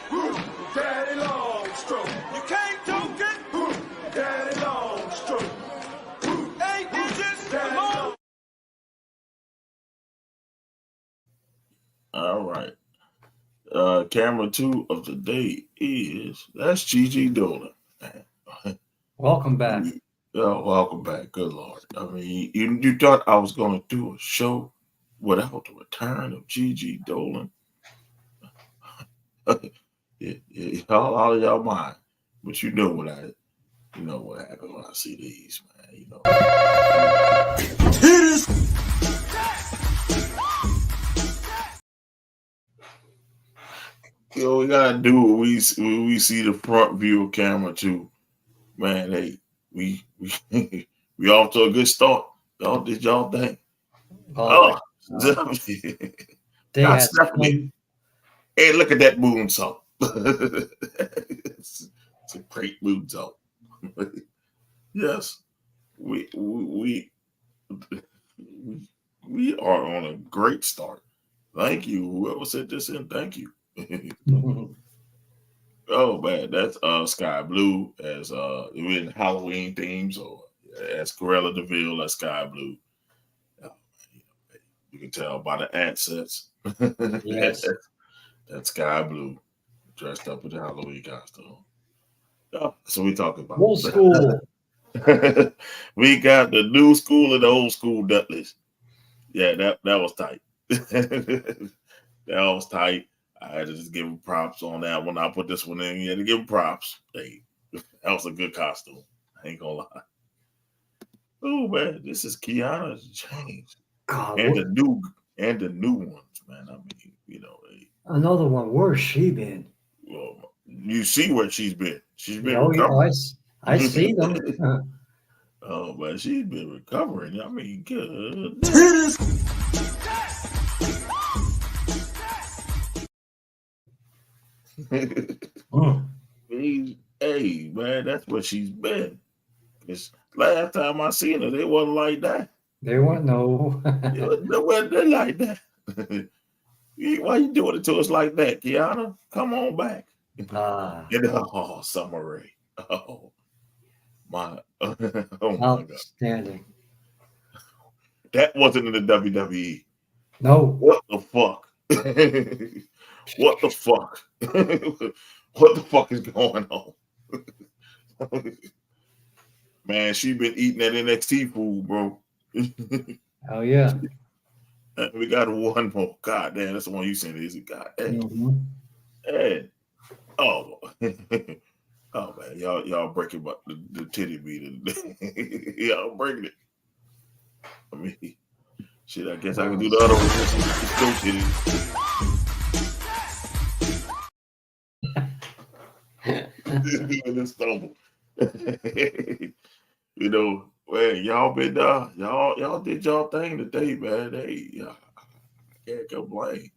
Daddy Longstroke. You can't toke it. Daddy Longstroke. 8 inches. Come on. All right. Camera 2 of the day that's Gigi Dolan. Welcome back. Welcome back. Good Lord. I mean, you thought I was going to do a show without the return of Gigi Dolan. All of y'all mind, but you know what happened when I see these, man. You know. We gotta do what we see the front view camera too, man. Hey, we we off to a good start. Y'all did y'all thing. Oh, they God, had Stephanie. Hey, look at that moonsault. It's a great moonsault. Yes, we are on a great start. Thank you, whoever said this in. Thank you. Oh man, that's Sky Blue as in Halloween themes, or as Corella Deville as Sky Blue. You can tell by the accents. Yes. That's Sky Blue dressed up in the Halloween costume. Oh, so we talking about Old school. We got the new school and the old school Dudleys. Yeah, that was tight. That was tight. I had to just give him props on that one. I put this one in. You had to give him props. Hey, that was a good costume. I ain't gonna lie. Oh man, this is Kiana James. God, And the new ones, man. I mean, another one. Where's she been? Well, you see where she's been. She's been Oh, recovering. I see them. Oh man, she's been recovering. I mean, good. Hey man, that's where she's been. Because last time I seen her, they wasn't like that. They weren't no. They wasn't like that. Why you doing it to us like that, Kiana? Come on back. Summer Rae. Oh my Outstanding. God. That wasn't in the WWE. No. What the fuck? What the fuck? What the fuck is going on? Man, she been eating that NXT food, bro. Oh yeah. We got one more. God damn, that's the one you sent, Izzy. God damn. Mm-hmm. Hey. Oh. Oh man, y'all breaking the titty meter. Y'all breaking it. I mean, shit, I guess I can do the other one. This stumble. Man, y'all been y'all did y'all thing today, man. Hey, I can't complain.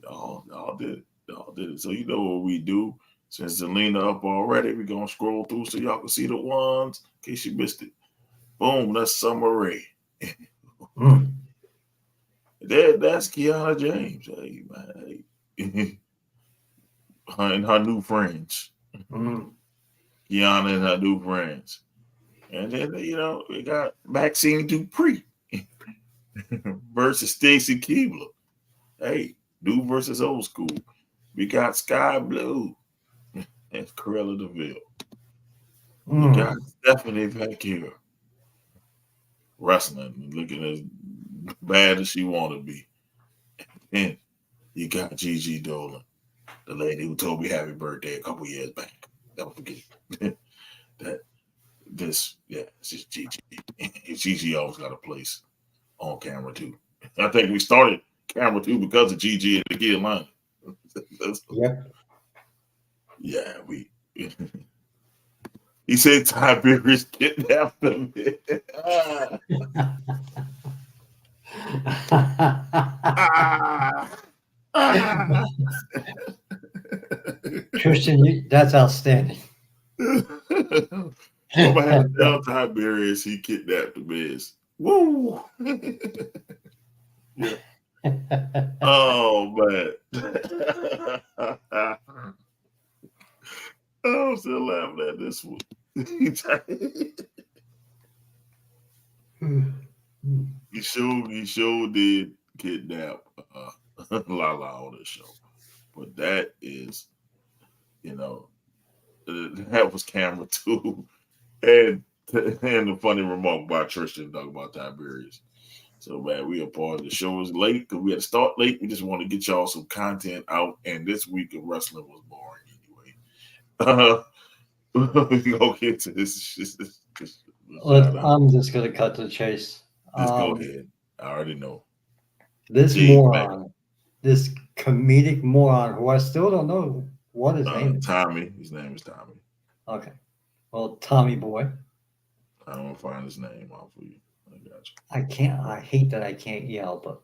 Y'all did it. So you know what we do. Since Zelina up already, we're gonna scroll through so y'all can see the ones in case you missed it. Boom, that's Summer Rae. That's Kiana James. Hey man, hey. Her and her new friends. Kiana and her new friends. And then we got Maxine Dupree versus Stacy Keibler. Hey, new versus old school. We got Sky Blue and Corella Deville. We got Stephanie back here wrestling, looking as bad as she want to be. And you got Gigi Dolan, the lady who told me happy birthday a couple years back. Don't forget this is Gigi. Gigi always got a place on camera too. I think we started camera too because of Gigi and the Kid Line. Yeah, we. He said Tiberius kidnapped him. Christian, that's outstanding. I'm gonna have to tell Tiberius he kidnapped the Miz. Woo! Yeah. Oh man. I'm still laughing at this one. He sure did kidnap Lala on this show. But that is, that was camera too. And the funny remark by Tristan talking about Tiberius. So man, we are part of the show is late because we had to start late. We just want to get y'all some content out. And this week of wrestling was boring anyway. We gonna get to this. I'm just gonna cut to the chase. Just go ahead. I already know. This Jade moron, this comedic moron, who I still don't know what his name is. Tommy. His name is Tommy. Okay. Well, Tommy Boy. I don't want to find his name out for you. I got you. I can't. I hate that I can't yell, but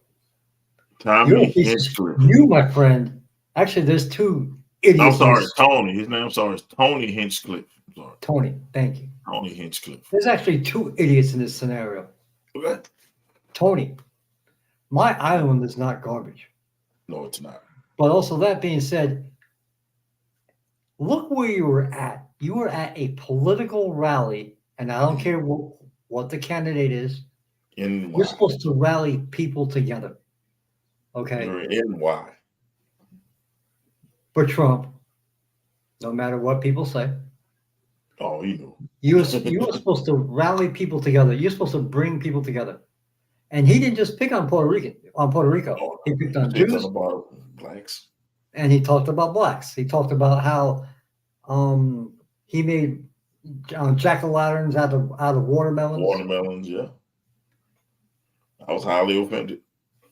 Tommy Hinchcliffe. You, my friend. Actually, there's two idiots. I'm sorry, Tony. His name, is Tony Hinchcliffe. I'm sorry. Tony, thank you. Tony Hinchcliffe. There's actually two idiots in this scenario. Okay. Tony, my island is not garbage. No, it's not. But also, that being said, look where you were at. You were at a political rally, and I don't care what the candidate is. You're supposed to rally people together. Okay. You're in why? For Trump, no matter what people say. Oh, you know. You were supposed to rally people together. You're supposed to bring people together. And he didn't just pick on Puerto Rico. He picked on Jews. About blacks. And he talked about blacks. He talked about how he made jack-o'-lanterns out of watermelons. Watermelons, yeah. I was highly offended.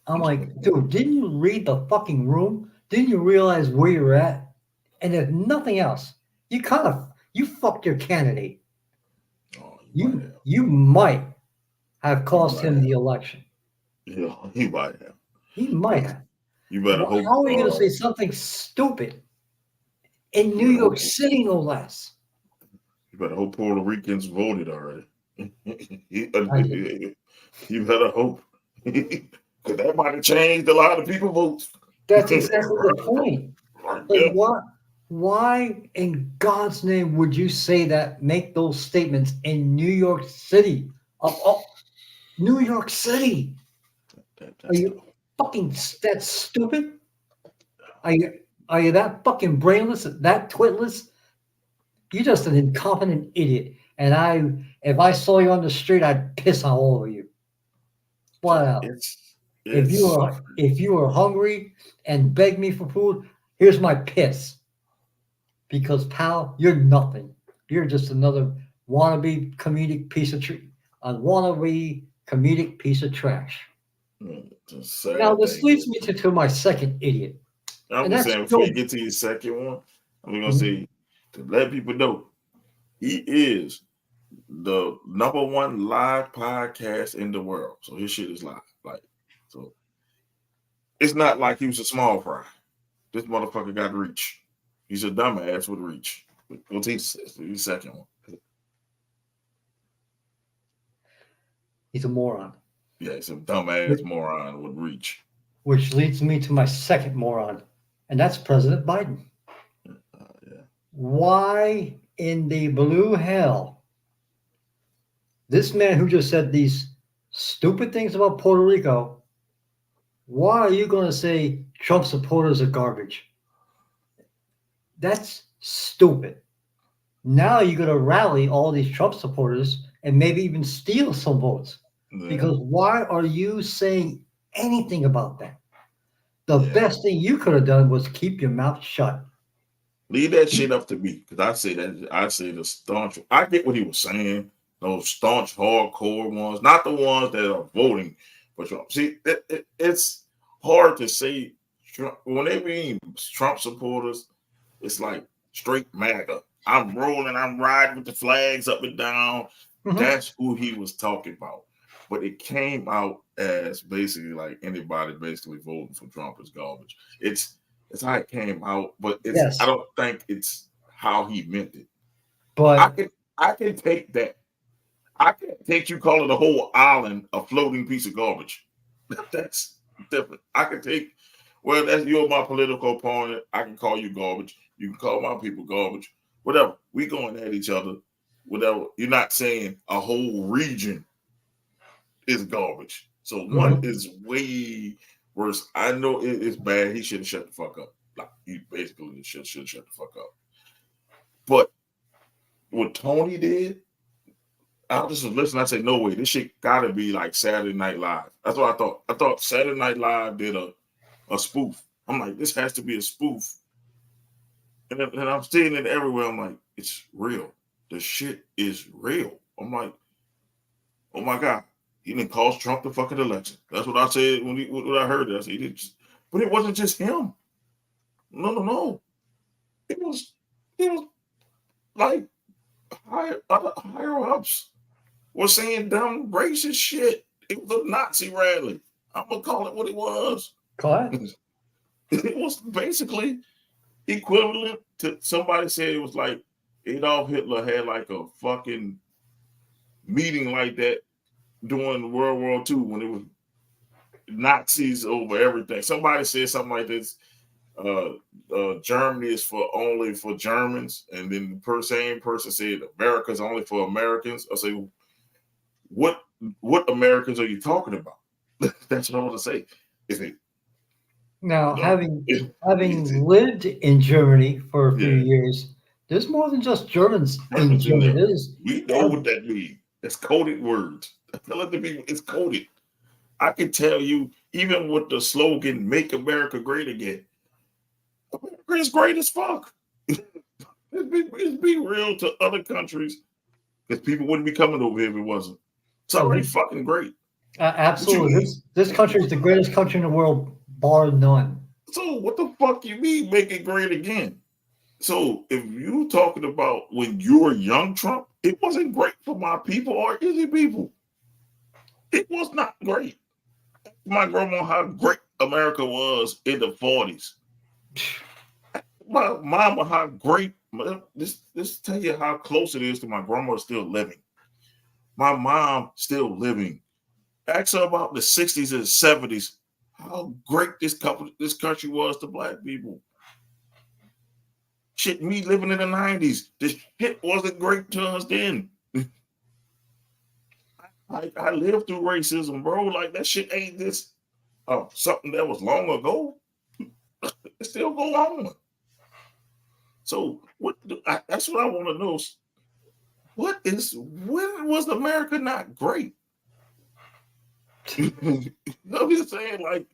I'm like, dude, didn't you read the fucking room? Didn't you realize where you're at? And if nothing else, you fucked your candidate. Oh, you might have cost him the election. Yeah, he might have. He might have. You better hope. How are you going to say something stupid in New York City, no less? You better hope Puerto Ricans voted already. You better hope. Because that might have changed a lot of people's votes. That's exactly the point. Like, why in God's name would you say that, make those statements in New York City? New York City. Are you fucking that stupid? Are you that fucking brainless, that twitless? You're just an incompetent idiot. And if I saw you on the street, I'd piss all over you. Flat out. If you were hungry and begged me for food, here's my piss. Because, pal, you're nothing. You're just another wannabe comedic piece of trash. Now, this leads me to my second idiot. I'm just saying, before you get to your second one, I'm going to say, to let people know, he is the #1 live podcast in the world. So his shit is live. So it's not like he was a small fry. This motherfucker got reach. He's a dumbass with reach. Go to the second one. He's a moron. Yeah, he's a dumbass moron with reach. Which leads me to my second moron, and that's President Biden. Why in the blue hell? This man who just said these stupid things about Puerto Rico, why are you going to say Trump supporters are garbage? That's stupid. Now you're going to rally all these Trump supporters and maybe even steal some votes. Yeah. Because why are you saying anything about that? The best thing you could have done was keep your mouth shut. Leave that shit up to me, because I say the staunch. I get what he was saying. Those staunch, hardcore ones, not the ones that are voting for Trump. See, it's hard to say Trump, when they mean Trump supporters. It's like straight MAGA. I'm rolling, I'm riding with the flags up and down. Mm-hmm. That's who he was talking about. But it came out as basically like anybody basically voting for Trump is garbage. It's how it came out, but I don't think it's how he meant it. But I can take that. I can take you calling the whole island a floating piece of garbage. That's different. I can take, well, that's you're my political opponent. I can call you garbage. You can call my people garbage. Whatever. We going at each other. Whatever. You're not saying a whole region is garbage. So one is way worse. I know it's bad. He should have shut the fuck up. Like, he basically should shut the fuck up. But what Tony did, I just was listening. I said, no way, this shit gotta be like Saturday Night Live. That's what I thought. I thought Saturday Night Live did a spoof. I'm like, this has to be a spoof. And I'm seeing it everywhere. I'm like, it's real. The shit is real. I'm like, oh my God, he didn't cost Trump the fucking election. That's what I said when I heard that. I said, but it wasn't just him. No. It was like higher ups were saying dumb racist shit. It was a Nazi rally. I'm gonna call it what it was. Correct. It was basically equivalent to somebody said it was like Adolf Hitler had like a fucking meeting like that during World War II when it was Nazis over everything. Somebody said something like this. Germany is only for Germans, and then the same person said America is only for Americans. I say, what Americans are you talking about? That's what I want to say. Is it Now, having lived in Germany for a few years, there's more than just Germans in Germany. We know what that means. It's coded words. Tell it to people, it's coded. I can tell you, even with the slogan "Make America Great Again," America is great as fuck. Let's be real to other countries, because people wouldn't be coming over here if it wasn't. It's already fucking great. Absolutely. This country is the greatest country in the world, bar none. So what the fuck you mean make it great again? So if you talking about when you were young Trump, it wasn't great for my people or Izzy people. It was not great. My grandma, how great America was in the 40s. My mama, how great. This tell you how close it is to my grandma still living. My mom still living. Ask her about the 60s and 70s, how great this country was to black people. Shit, me living in the 90s, this shit wasn't great to us then. I lived through racism, bro. Like, that shit ain't this something that was long ago. It still go on. So that's what I want to know. When was America not great? I'm just saying, like,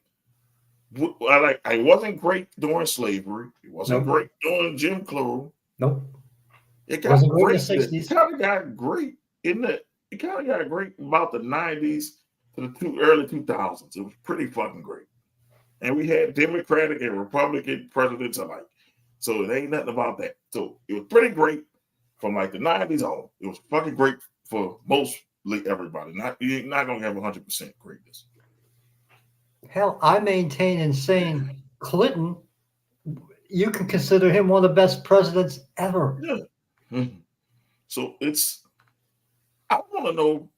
I wasn't great during slavery. It wasn't great during Jim Crow. Nope. It got great. It kind of got great in the. It kind of got great about the 90s to the early 2000s. It was pretty fucking great, and we had Democratic and Republican presidents alike. So it ain't nothing about that. So it was pretty great from like the 90s on. It was fucking great for mostly everybody. You're not gonna have 100% greatness. Hell, I maintain in saying Clinton, you can consider him one of the best presidents ever. Yeah. Mm-hmm. So I want to know.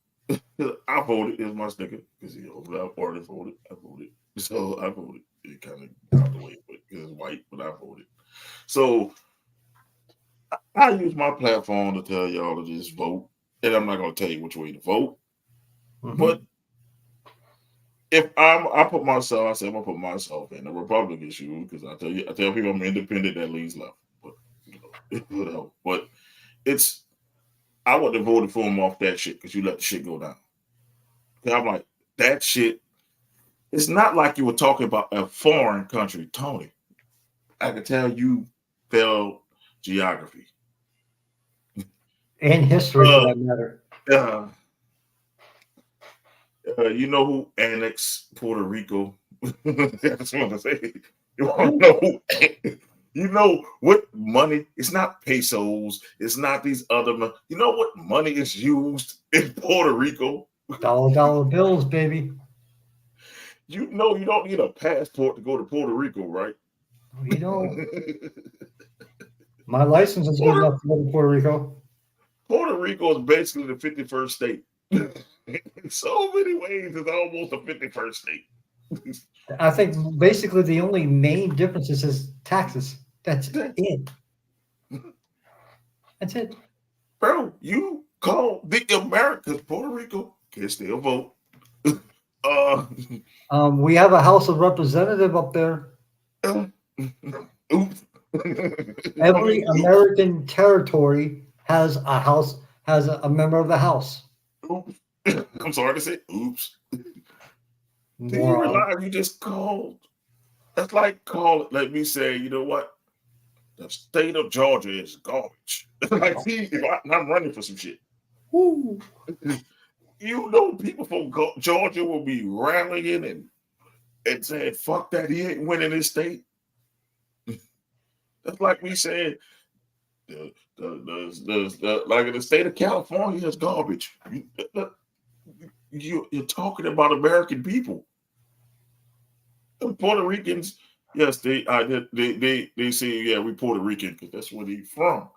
I voted as my sticker because I already voted. I voted. So I voted. It kind of got the way, but it's white, but I voted. So I use my platform to tell y'all to just vote, and I'm not going to tell you which way to vote. Mm-hmm. But if I put myself, I say I'm gonna put myself in the Republican shoe because I tell people I'm independent that leads left, but but I would have voted for him off that shit because you let the shit go down. I'm like, that shit. It's not like you were talking about a foreign country, Tony. I can tell you failed geography and history for that matter. You know who annexed Puerto Rico? That's what I say. You want to know? You know what money? It's not pesos. It's not these other money. You know what money is used in Puerto Rico? Dollar bills, baby. You know you don't need a passport to go to Puerto Rico, right? You don't. My license is good enough to go to Puerto Rico. Puerto Rico is basically the 51st state. In so many ways, it's almost a 51st state. I think basically the only main difference is taxes. That's it. That's it. Bro, you call the Americans, Puerto Rico can still vote. We have a House of Representative up there. Oops. Every American territory has a house, has a member of the House. Oops. I'm sorry to say, oops. Do you Moron. realize you just called? That's like let me say, you know what? The state of Georgia is garbage. Like, see, I'm running for some shit. Woo. You know, people from Georgia will be rallying and saying, fuck that, he ain't winning this state. That's like me saying, like in the state of California is garbage. You're talking about American people. The Puerto Ricans, yes, they say, yeah, we Puerto Rican because that's where they from.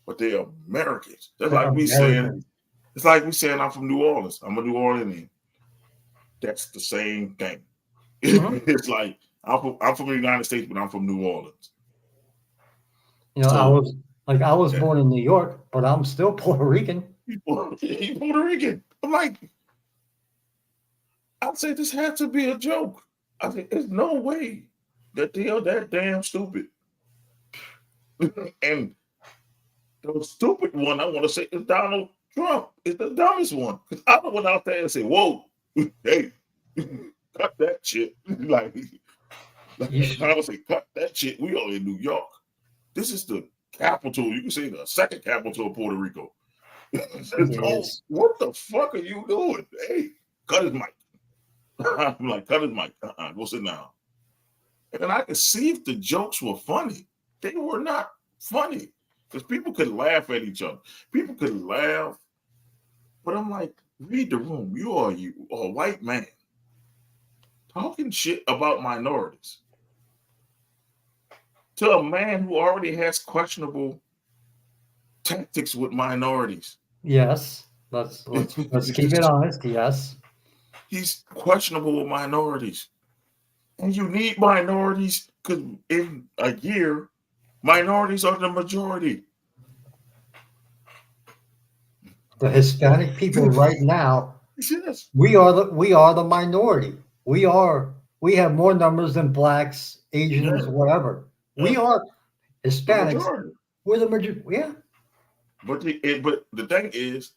But they're Americans. That's They're like me saying, American. it's like me saying I'm from New Orleans. I'm a New Orleanian. That's the same thing. It's like I'm from the United States, but I'm from New Orleans. You know, So, I was yeah. born in New York, but I'm still Puerto Rican. He's Puerto Rican. I'm like, I'd say this had to be a joke. I think there's no way that they are that damn stupid. And the stupid one I want to say is Donald Trump. Is the dumbest one. Because I went out there and said, whoa, hey, cut that shit. like Donald say, cut that shit. We are in New York. This is the capital. You can say the second capital of Puerto Rico. Oh, what the fuck are you doing? Hey, cut his mic. I'm like, cut his mic. Go sit down. And I could see if the jokes were funny. They were not funny. Because people could laugh at each other. People could laugh. But I'm like, read the room. You are a white man talking shit about minorities to a man who already has questionable tactics with minorities. Yes. Let's keep it honest. Yes. He's questionable with minorities. And you need minorities because in a year, minorities are the majority. The Hispanic people right now, yes. we are the minority. We have more numbers than blacks, Asians, whatever. We are Hispanics. We're the majority. Yeah. But the thing is,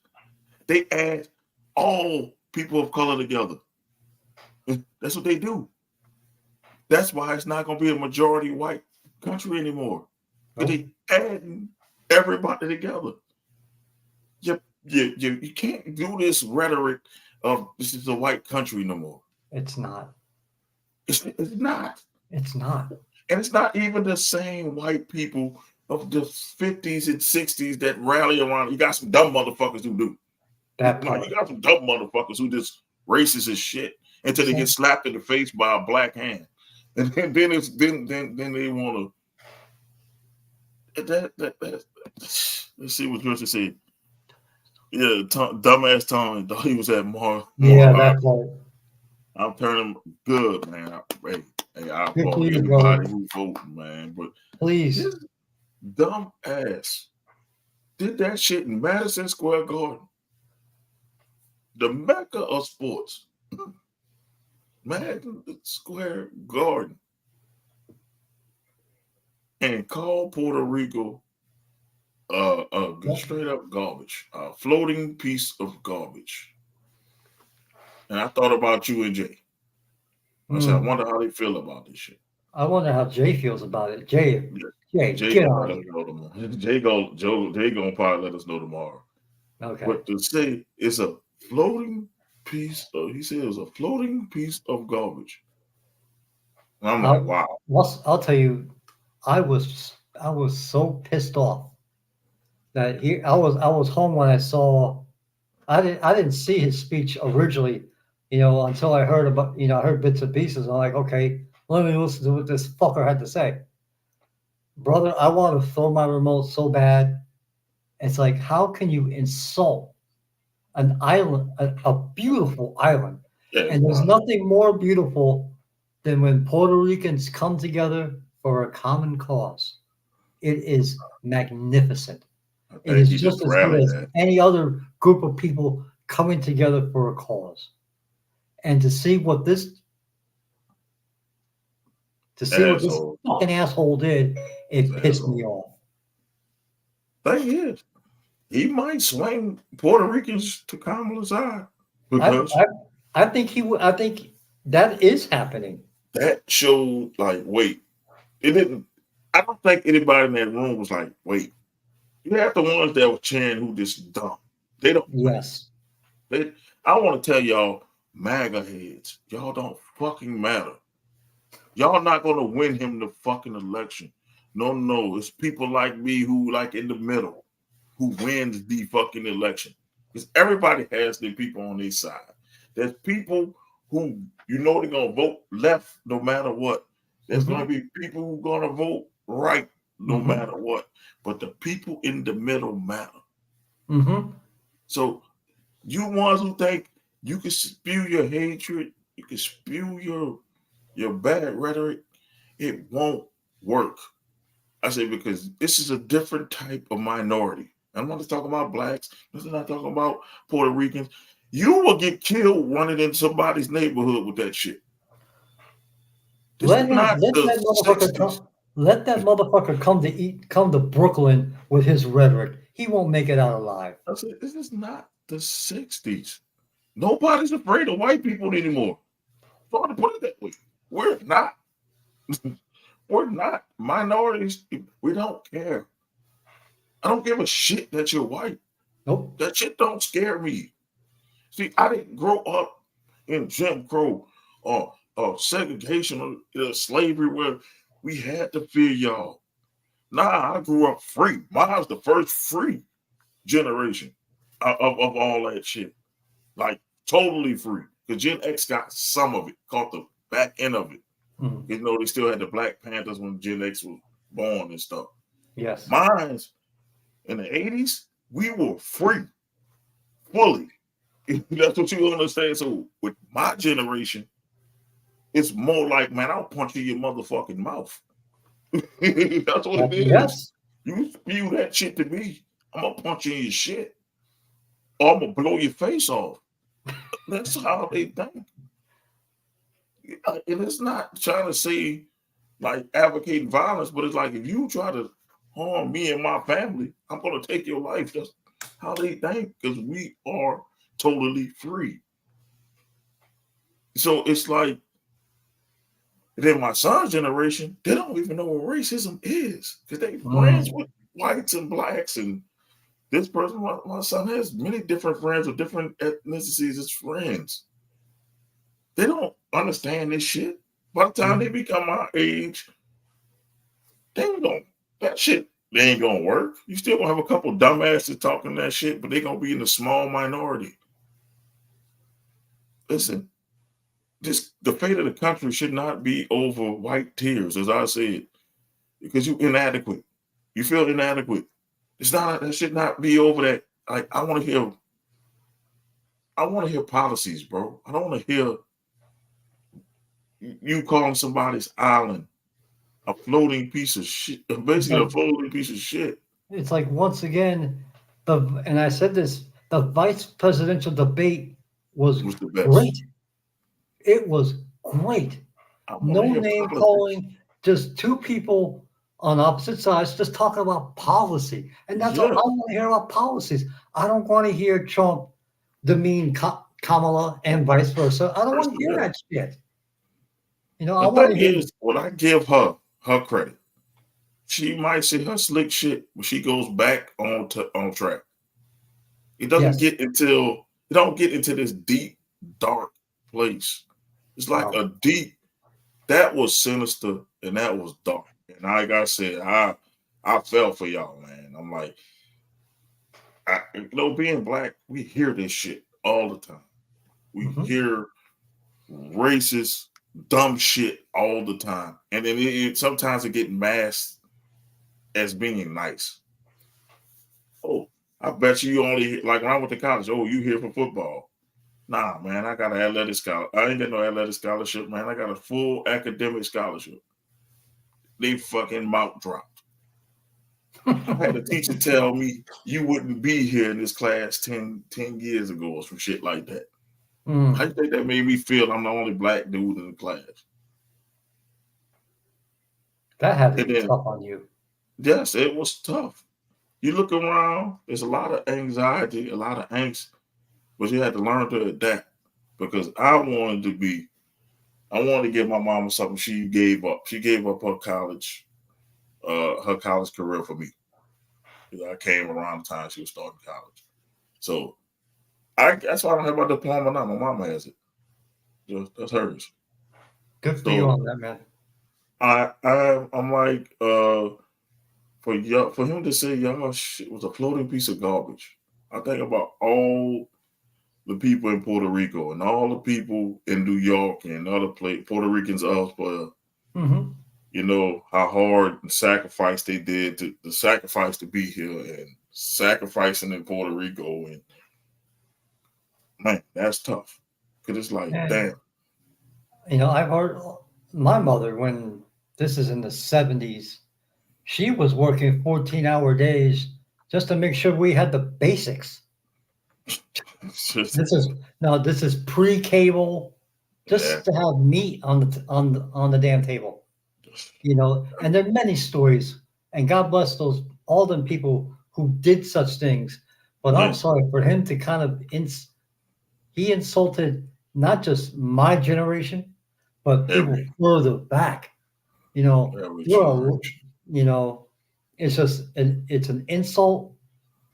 they add all people of color together. That's what they do. That's why it's not going to be a majority white country anymore. Because they adding everybody together. You can't do this rhetoric of this is a white country no more. It's not. It's not. It's not. And it's not even the same white people of the 50s and 60s that rally around. You got some dumb motherfuckers who do. That part. You got some dumb motherfuckers who just racist as shit until they get slapped in the face by a black hand. And then they want to. Let's see what Christian said. Yeah, dumbass Tommy thought he was at more. Yeah, that part. I'm turning good, man. I applaud you, everybody who voting, man. But please, this dumb ass did that shit in Madison Square Garden, the mecca of sports. Madison Square Garden, and called Puerto Rico straight up garbage, a floating piece of garbage. And I thought about you and Jay. I said, I wonder how they feel about this shit. I wonder how Jay feels about it. Jay, get on it. Jay gonna probably let us know tomorrow. Okay. But to say it's a floating piece of, he said it was a floating piece of garbage. And I'm like, wow. I'll tell you, I was so pissed off that I was home when I saw. I didn't see his speech originally, until I heard I heard bits and pieces. I'm like, okay, let me listen to what this fucker had to say. Brother, I want to throw my remote so bad. It's like, how can you insult an island, a beautiful island? Yeah, and there's nothing more beautiful than when Puerto Ricans come together for a common cause. It is magnificent. It is just as good as any other group of people coming together for a cause. And to see what this fucking asshole did, it pissed me off. Thing is, he might swing Puerto Ricans to Kamala's side because I think he would. I think that is happening. that showed like, wait, it didn't. I don't think anybody in that room was like, wait. You have the ones that were cheering who just dumb. They don't. Yes. I want to tell y'all, MAGA heads, y'all don't fucking matter. Y'all not gonna win him the fucking election. No, it's people like me who like in the middle, who wins the fucking election. Because everybody has their people on their side. There's people who they're gonna vote left no matter what. There's gonna be people who gonna vote right no matter what. But the people in the middle matter. So you ones who think you can spew your hatred, you can spew your bad rhetoric, it won't work. I say because this is a different type of minority. I'm not talking about blacks. I'm not talking about Puerto Ricans. You will get killed running in somebody's neighborhood with that shit. Let that motherfucker come to Brooklyn with his rhetoric. He won't make it out alive. I said, this is not the 60s. Nobody's afraid of white people anymore. So to put it that way, we're not. We're not minorities. We don't care. I don't give a shit that you're white. Nope. That shit don't scare me. See, I didn't grow up in Jim Crow or segregation or slavery where we had to fear y'all. Nah, I grew up free. Mine was the first free generation of all that shit. Like totally free. Because Gen X got some of it, caught the back end of it. You know, they still had the Black Panthers when Gen X was born and stuff. Yes. Mine's in the 80s, we were free, fully. That's what you understand. So with my generation, it's more like, man, I'll punch you in your motherfucking mouth. That's what it is. Yes. You spew that shit to me, I'm gonna punch you in your shit. Or I'm gonna blow your face off. That's how they think. And it's not trying to say like advocating violence, but it's like if you try to harm me and my family, I'm gonna take your life. That's how they think, because we are totally free. So it's like, then my son's generation, they don't even know what racism is because they friends with whites and blacks. And this person, my son has many different friends with different ethnicities as friends. They don't understand this shit. By the time they become our age, they ain't gonna work. You still gonna have a couple dumbasses talking that shit, but they gonna be in a small minority. Listen, the fate of the country should not be over white tears, as I said, because you're inadequate. You feel inadequate. That should not be over that. Like, I want to hear policies, bro. I don't want to hear you calling somebody's island a floating piece of shit, basically a floating piece of shit. It's like, once again, and I said this, the vice presidential debate was the best. Great. It was great. No name calling, just two people on opposite sides just talking about policy. And that's all I want to hear about policies. I don't want to hear Trump demean Kamala and vice versa. I don't want to hear that shit. You know, I want to hear. When I give her credit, she might say her slick shit when she goes back on track. It doesn't get into this deep, dark place. It's like that was sinister and that was dark. And like I said, I fell for y'all, man. I'm like, being black, we hear this shit all the time. We hear racist, dumb shit all the time. And then sometimes it gets masked as being nice. Oh, I bet you only, like when I went to college, you here for football. Nah, man, I got an athletic scholarship. I ain't got no athletic scholarship, man. I got a full academic scholarship. They fucking mouth dropped. I had a teacher tell me you wouldn't be here in this class 10 years ago or some shit like that. How you think that made me feel? I'm the only black dude in the class. That had to be tough on you. Yes, it was tough. You look around, there's a lot of anxiety, a lot of angst, but you had to learn to adapt because I wanted to give my mama something she gave up. She gave up her college career for me. I came around the time she was starting college. So that's why I don't have my diploma now. My mama has it. That's hers. Good for you on that, man. I'm like, for him to say y'all shit was a floating piece of garbage. I think about all the people in Puerto Rico and all the people in New York and other Puerto Ricans elsewhere. Mm-hmm. You know how hard and sacrifice they did to sacrifice to be here and sacrificing in Puerto Rico, and man, that's tough. Cause it's like, damn. You know, I've heard my mother, when this is in the 70s, she was working 14-hour days just to make sure we had the basics. This is pre-cable, just to have meat on the damn table. You know, and there are many stories, and God bless all them people who did such things. But I'm sorry for him to kind of he insulted not just my generation, but people further back. You know, you know, it's just it's an insult,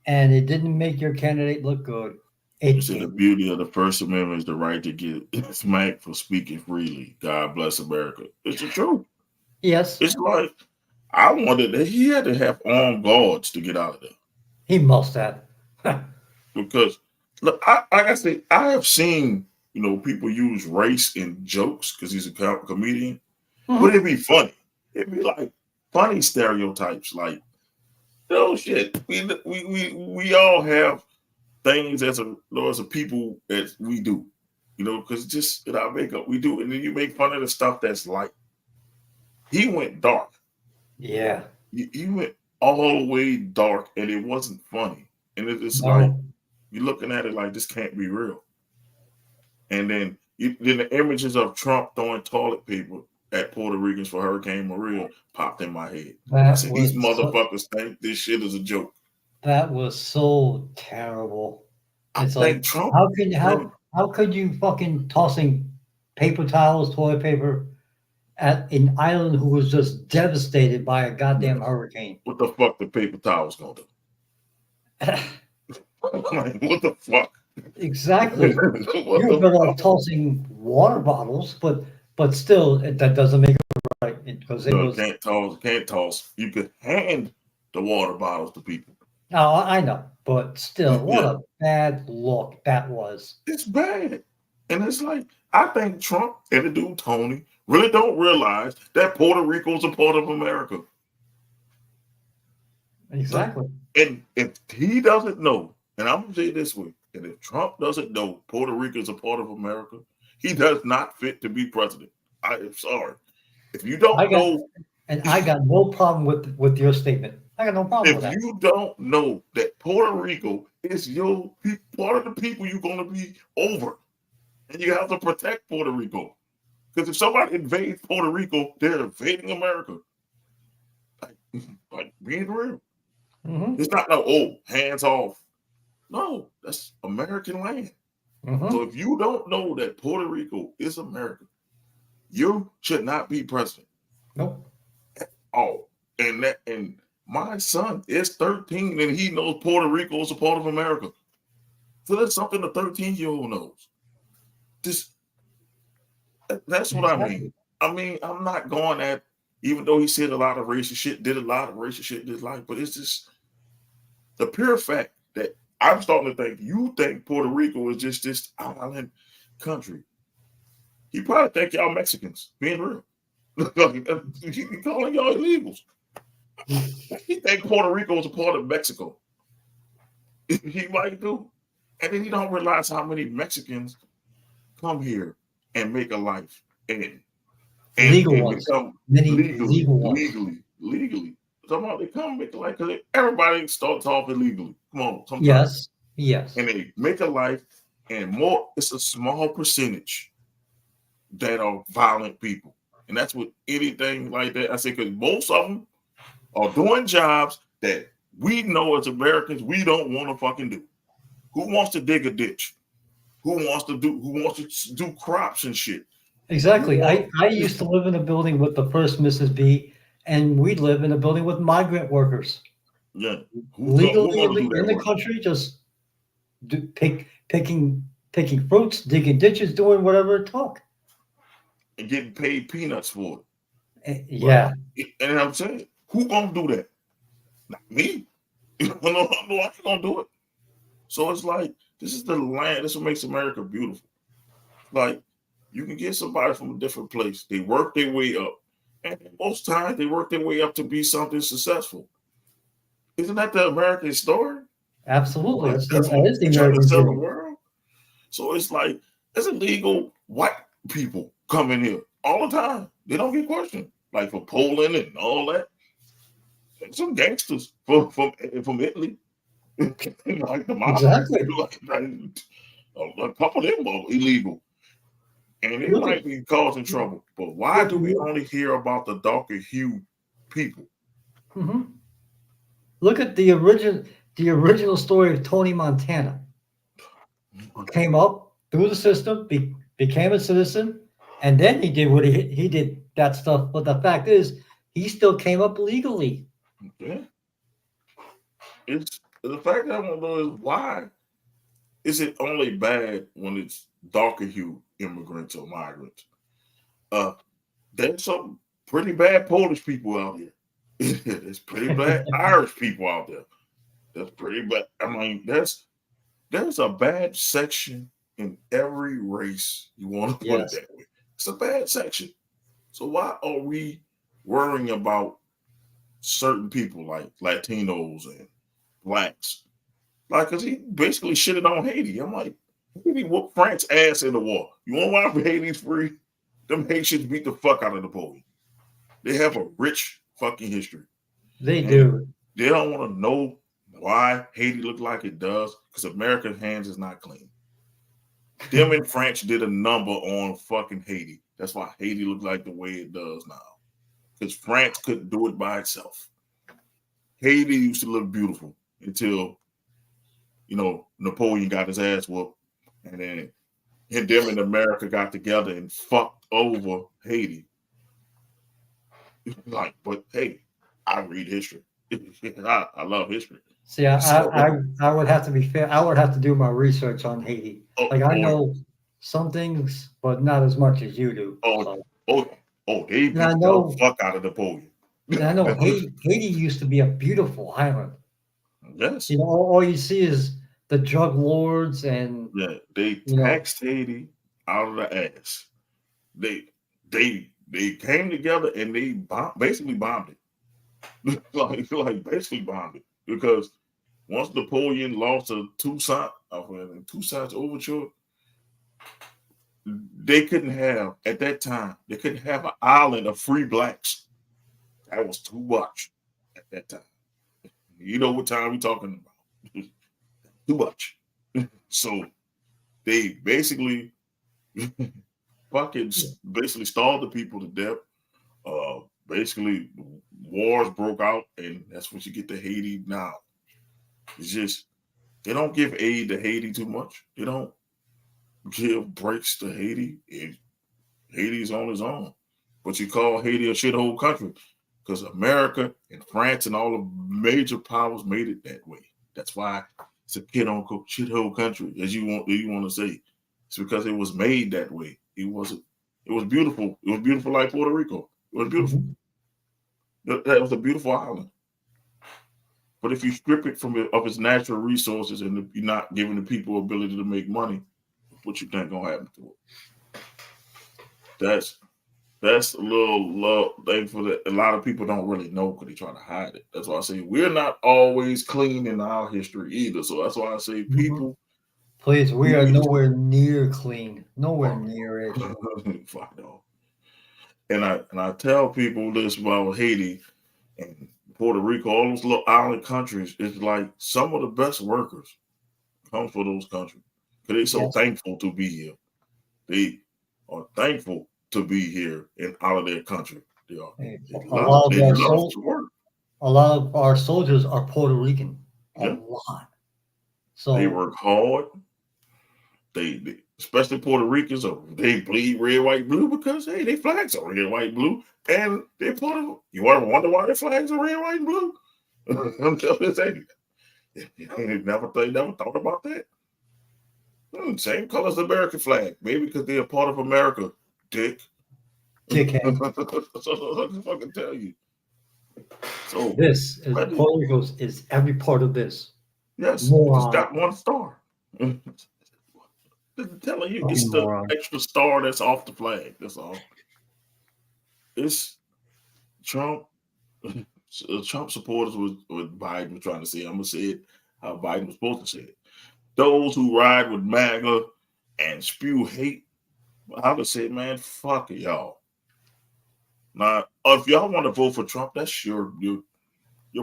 and it didn't make your candidate look good. The beauty of the First Amendment is the right to get smacked for speaking freely. God bless America. It's the truth. Yes. It's like, I wondered that he had to have armed guards to get out of there. He must have. Because, look, I say, I have seen, people use race in jokes because he's a comedian. Mm-hmm. But it'd be funny. It'd be like funny stereotypes. Like, shit. We all have things as a people that we do, because just in our makeup we do, and then you make fun of the stuff that's light. He went dark. Yeah, he went all the way dark, and it wasn't funny. And it's like you're looking at it like this can't be real. And then the images of Trump throwing toilet paper at Puerto Ricans for Hurricane Maria popped in my head. I said, these motherfuckers think this shit is a joke. That was so terrible. It's like, Trump, how could you fucking tossing paper towels, toilet paper at an island who was just devastated by a goddamn hurricane? What the fuck the paper towels gonna do? What the fuck? Exactly. You're better off tossing water bottles, but still, that doesn't make it right because can't toss. You could hand the water bottles to people. No, I know, but still, what a bad look that was. It's bad. And it's like, I think Trump and the dude Tony really don't realize that Puerto Rico is a part of America. Exactly. And if he doesn't know, and I'm going to say it this way, and if Trump doesn't know Puerto Rico is a part of America, he does not fit to be president. I am sorry. If you don't know. And I got no problem with your statement. I got no problem with that. If you don't know that Puerto Rico is part of the people you're going to be over, and you have to protect Puerto Rico. Because if somebody invades Puerto Rico, they're invading America. Like being real. Mm-hmm. It's not hands off. No, that's American land. Mm-hmm. So if you don't know that Puerto Rico is America, you should not be president. Nope. At all. And my son is 13 and he knows Puerto Rico is a part of America. So that's something a 13-year-old knows. That's what I mean. I mean, I'm not going at, even though he said a lot of racist shit, did a lot of racist shit in his life, but it's just the pure fact that I'm starting to think you think Puerto Rico is just this island country. He probably think y'all Mexicans, being real. He calling y'all illegals. He think Puerto Rico is a part of Mexico. He might do. And then he don't realize how many Mexicans come here and make a life and legal ones. Become legally. Somehow they come make a life because everybody starts off illegally. Come on, sometimes. Yes. And they make a life, and it's a small percentage that are violent people. And that's with anything like that. I say, because most of them are doing jobs that we know as Americans we don't want to fucking do. Who wants to dig a ditch? Who wants to do crops and shit? Exactly. I used to live in a building with the first Mrs. B, and we live in a building with migrant workers. Yeah. Legally who do in that the work? country, just picking fruits, digging ditches, doing whatever it took. And getting paid peanuts for it. Yeah. Right? And I'm saying, who gonna do that? Not me. no, I ain't gonna do it. So it's like, this is the land. This is what makes America beautiful. Like, you can get somebody from a different place. They work their way up. And most times they work their way up to be something successful. Isn't that the American story? Absolutely. That's That what is the we're trying to American sell the dream. world. So it's like, there's illegal white people coming here all the time. They don't get questioned. Like for Poland and all that. And some gangsters from Italy. like the mafia. Exactly. A couple of them are illegal. And it might be causing trouble. But why do we only hear about the darker hue people? Mm-hmm. Look at the original story of Tony Montana. Came up through the system, became a citizen, and then he did what he did that stuff. But the fact is, he still came up legally. Yeah. It's the fact that I want to know is why is it only bad when it's darker hue immigrants or migrants? There's some pretty bad Polish people out here. There's pretty bad Irish people out there. That's pretty bad. I mean, there's a bad section in every race. You want to put it that way. It's a bad section. So why are we worrying about certain people like Latinos and blacks? Like, cause he basically shitted on Haiti. I'm like, he whooped France's ass in the war. You want why Haiti's free? Them Haitians beat the fuck out of Napoleon. They have a rich fucking history. They do. They don't want to know why Haiti look like it does, because America's hands is not clean. Them and France did a number on fucking Haiti. That's why Haiti look like the way it does now. Because France couldn't do it by itself. Haiti used to look beautiful until, Napoleon got his ass whooped. And then them and America got together and fucked over Haiti. Like, but hey, I read history. I love history. See, I would have to be fair. I would have to do my research on Haiti. I know some things, but not as much as you do. They beat the fuck out of Napoleon. I know Haiti used to be a beautiful island. Yes. All you see is the drug lords and they taxed Haiti out of the ass. They came together and they basically bombed it. like basically bombed it, because once Napoleon lost to Toussaint Toussaint's overture, they couldn't have an island of free blacks. That was too much at that time. You know what time we're talking about. Too much. So they basically stalled the people to death. Basically wars broke out, and that's what you get to Haiti now. It's just they don't give aid to Haiti too much. They don't give breaks to Haiti. Haiti's on its own. But you call Haiti a shithole country because America and France and all the major powers made it that way. That's why it's a shithole country, as you want to say. It's because it was made that way. It was beautiful. It was beautiful like Puerto Rico. It was beautiful. That was a beautiful island. But if you strip it of its natural resources and you're not giving the people ability to make money, what you think gonna happen to it? That's a little thing for a lot of people don't really know because they try to hide it. That's why I say we're not always clean in our history either. So that's why I say people. Please, we are nowhere near clean. Nowhere near it. Fuck no. And I tell people this about Haiti and Puerto Rico, all those little island countries. It's like some of the best workers come from those countries because they're so thankful to be here. They are thankful to be here and out of their country. They love to work. a lot of our soldiers are Puerto Rican. A Yeah. lot. They So work hard. They especially Puerto Ricans, they bleed red, white, blue because hey, their flags are red, white, blue, and they're part of. You ever wonder why their flags are red, white, and blue? I'm telling you, they never thought about that. Same color as the American flag, maybe because they're a part of America, dick. dickhead. So I can fucking tell you. So This is but Puerto Rico is every part of this. yes, it just Moron. got one star. I'm telling you, it's Fucking the moron. extra star that's off the flag. That's all. It's Trump. Trump supporters was what Biden was trying to say. I'm gonna say it how Biden was supposed to say it. Those who ride with MAGA and spew hate, I would say, man, fuck it, y'all. Now, if y'all want to vote for Trump, that's your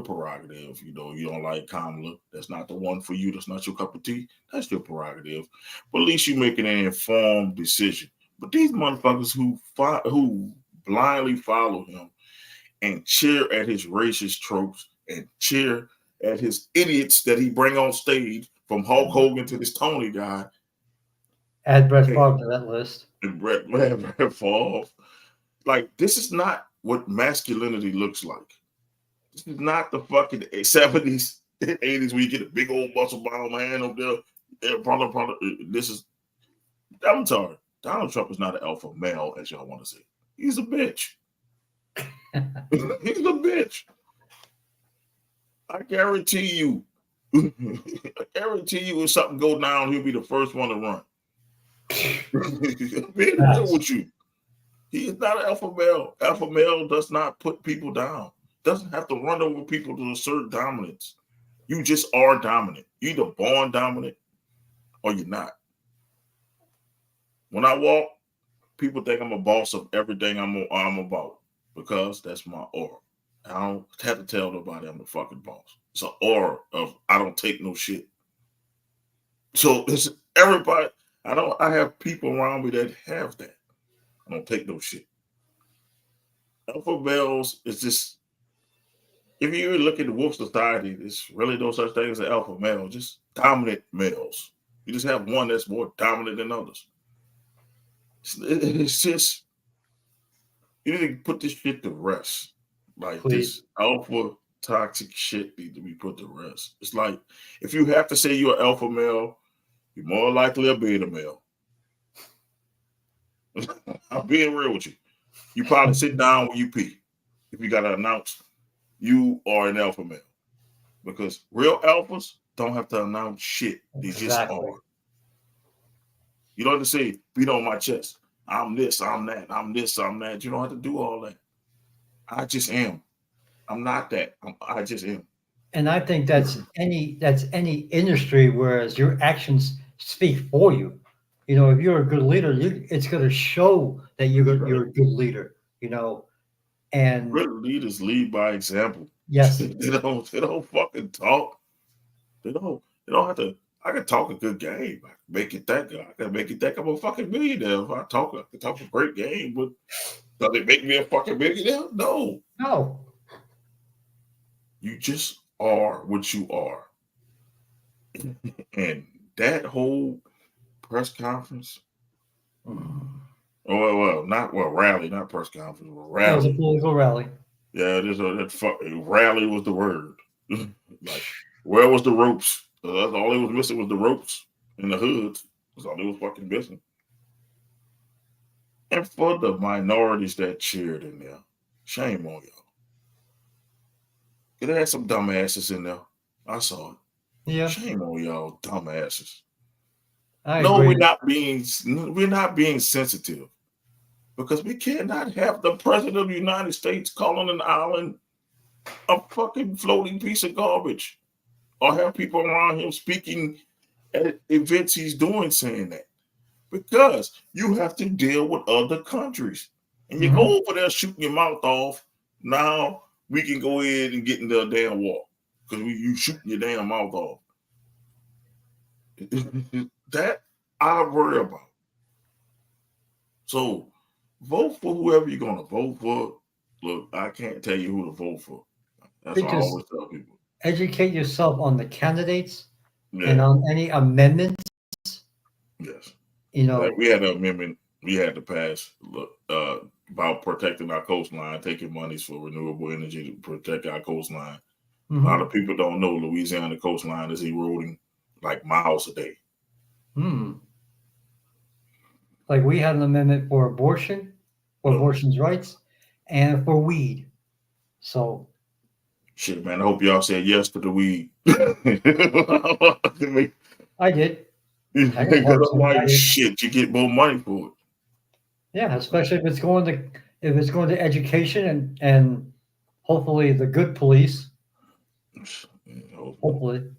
prerogative. You know, you don't like Kamala. That's not the one for you. That's not your cup of tea. That's your prerogative. But at least you're making an informed decision. But these motherfuckers who blindly follow him and cheer at his racist tropes and cheer at his idiots that he bring on stage, from Hulk Hogan to this Tony guy. Add Brett Favre to that list. And Brett Favre. Like, this is not what masculinity looks like. This is not the fucking 70s, 80s where you get a big old muscle bound man up there. This is, I'm sorry, Donald Trump is not an alpha male, as y'all want to say. He's a bitch. He's a bitch. I guarantee you. I guarantee you, if something go down, he'll be the first one to run. Being real with you, he is not an alpha male. Alpha male does not put people down. Doesn't have to run over people to assert dominance. You just are dominant. You're either born dominant or you're not. When I walk, people think I'm a boss of everything I'm about because that's my aura. I don't have to tell nobody I'm the fucking boss. It's an aura of I don't take no shit. So it's everybody. I have people around me that have that. I don't take no shit. Alpha males is just, if you look at the wolf society, there's really no such thing as an alpha male, just dominant males. You just have one that's more dominant than others. It's just, you need to put this shit to rest. Like, Please. this alpha toxic shit needs to be put to rest. It's like, if you have to say you're an alpha male, you're more likely a beta male. I'm being real with you. You probably sit down when you pee if you got to announce you are an alpha male. Because real alphas don't have to announce shit. They just are. You don't have to say, beat on my chest. I'm this, I'm that, I'm this, I'm that. You don't have to do all that. I just am. I'm not that. I just am. And I think that's any industry, whereas your actions speak for you. You know, if you're a good leader, it's going to show that you're a good leader. You know, and Good leaders lead by example. yes, They don't fucking talk. They don't have to. I can talk a good game. I can make it that good. I can make it think I'm a fucking millionaire. If I can talk a great game, but does it make me a fucking millionaire? No. no, You just are what you are. And that whole press conference, rally, not press conference, that was a rally. political rally. Yeah, rally was the word. Like, where was the ropes? That's all it was missing was the ropes and the hoods. That's all it was fucking missing. And for the minorities that cheered in there, shame on y'all. There had some dumbasses in there. I saw it. Yeah, Shame on y'all, dumbasses. I No, agree. we're not being sensitive because we cannot have the president of the United States calling an island a fucking floating piece of garbage, or have people around him speaking at events he's doing saying that, because you have to deal with other countries and you go over there shooting your mouth off. Now we can go ahead and get into a damn war because you shooting your damn mouth off. That I worry about. So vote for whoever you're gonna vote for. Look, I can't tell you who to vote for. That's what I Because always tell people. educate yourself on the candidates Yeah. and on any amendments. Yes. You know, Like we had an amendment we had to pass about protecting our coastline, taking monies for renewable energy to protect our coastline. A lot of people don't know Louisiana coastline is eroding like miles a day. Like we had an amendment for abortion, for abortion's rights, and for weed. So shit, man. I hope y'all said yes to the weed. I did. Because I'm like, shit, you get more money for it. Yeah, especially if it's going to education and hopefully the good police. Hopefully.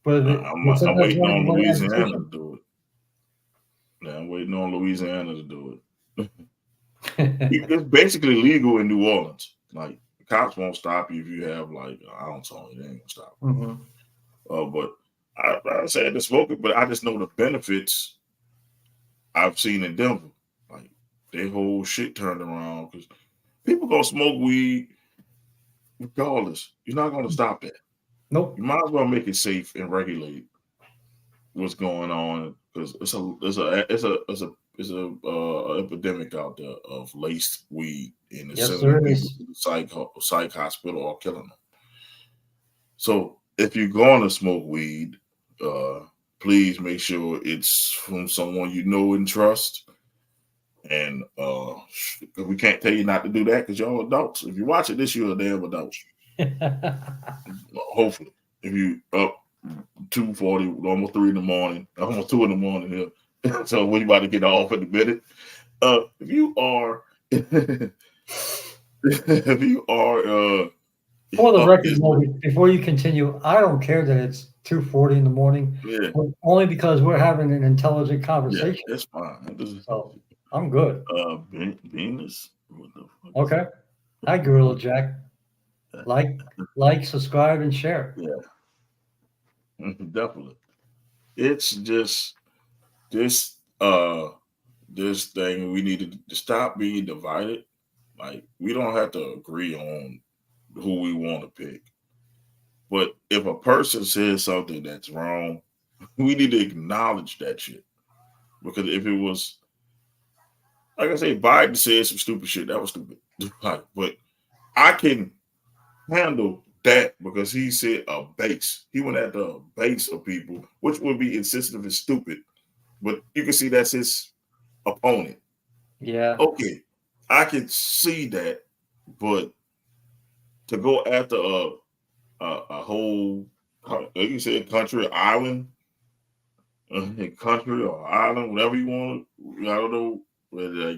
But I'm waiting on Louisiana to do it. Yeah, I'm waiting on Louisiana to do it. It's basically legal in New Orleans. Like the cops won't stop you if you have like an ounce on you. They ain't gonna stop. But I said to smoke it, but I just know the benefits I've seen in Denver. Like their whole shit turned around because people gonna smoke weed regardless. You're not gonna stop that. Nope. You might as well make it safe and regulate what's going on because it's a epidemic out there of laced weed and it's sending people to the psych hospital or killing them. So if you're going to smoke weed, please make sure it's from someone you know and trust. And we can't tell you not to do that because y'all adults. If you watch it this, you're a damn adult. Hopefully, if you up 2:40, almost 3 in the morning, almost 2 in the morning here. So we about to get off in a minute. If you are, for the record, before you continue, I don't care that it's 2:40 in the morning. Yeah. Only because we're having an intelligent conversation. Yeah, that's fine. So I'm good. Venus. Okay. Hi, Gorilla Jack. Like, subscribe, and share. Yeah. Definitely. It's just this thing we need to stop being divided. Like we don't have to agree on who we want to pick. But if a person says something that's wrong, we need to acknowledge that shit. Because if it was, like I say, Biden said some stupid shit, that was stupid. But I can handle that because he said a base. He went at the base of people, which would be insensitive and stupid. But you can see that's his opponent. Yeah. Okay, I can see that, but to go after a whole, like you said, country or island, country or island, whatever you want. I don't know whether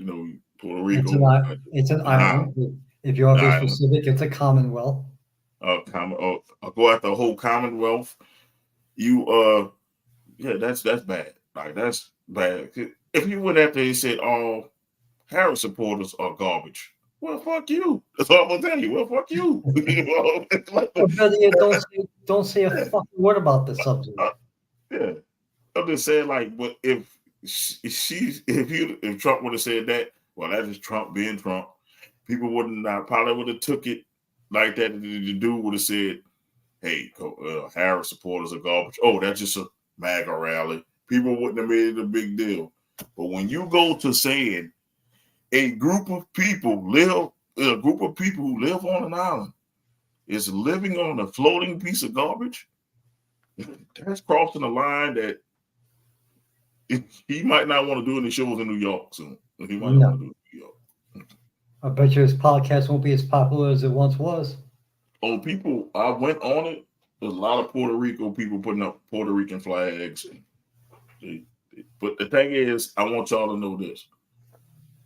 Puerto Rico. It's an island. If you want to be specific, it's a commonwealth. Go after the whole Commonwealth. That's bad. Like that's bad. If you went after, he said all Harris supporters are garbage. Well, fuck you. That's all I'm gonna tell you. Well, fuck you. Don't say a fucking word about the subject. Yeah, I'm just saying, like, but if Trump would have said that, well, that is Trump being Trump. People probably would have took it like that. The dude would have said, "Hey, Harris supporters are garbage." Oh, that's just a MAGA rally. People wouldn't have made it a big deal. But when you go to saying a group of people who live on an island is living on a floating piece of garbage, that's crossing the line that he might not want to do any shows in New York soon. He might not want to do it in New York. I bet you his podcast won't be as popular as it once was. Oh, people, I went on it. There's a lot of Puerto Rico people putting up Puerto Rican flags. But the thing is, I want y'all to know this.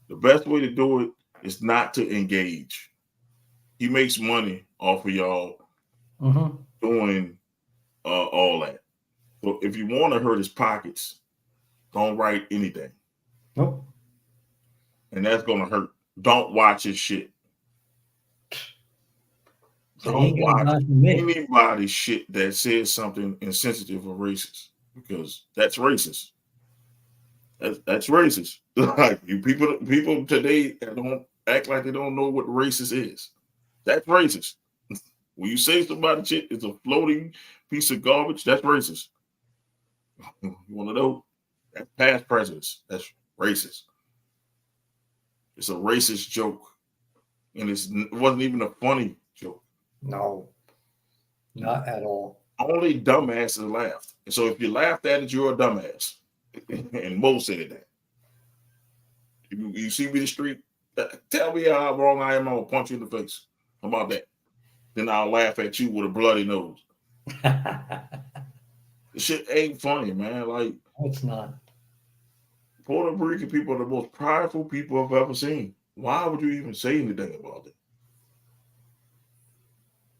The best way to do it is not to engage. He makes money off of y'all doing all that. So if you want to hurt his pockets, don't write anything. Nope. And that's going to hurt. Don't watch his shit. Don't watch anybody's shit that says something insensitive or racist because that's racist. That's racist. Like you people today don't act like they don't know what racist is. That's racist. When you say somebody shit is a floating piece of garbage, that's racist. You want to know? That's past prejudice. That's racist. It's a racist joke. And it wasn't even a funny joke. No, not at all. Only dumbasses laughed. And so if you laughed at it, you're a dumbass. And Mo said that. If you see me in the street, tell me how wrong I am, I'll punch you in the face. How about that? Then I'll laugh at you with a bloody nose. This shit ain't funny, man. Like, it's not. Puerto Rican people are the most prideful people I've ever seen. Why would you even say anything about it?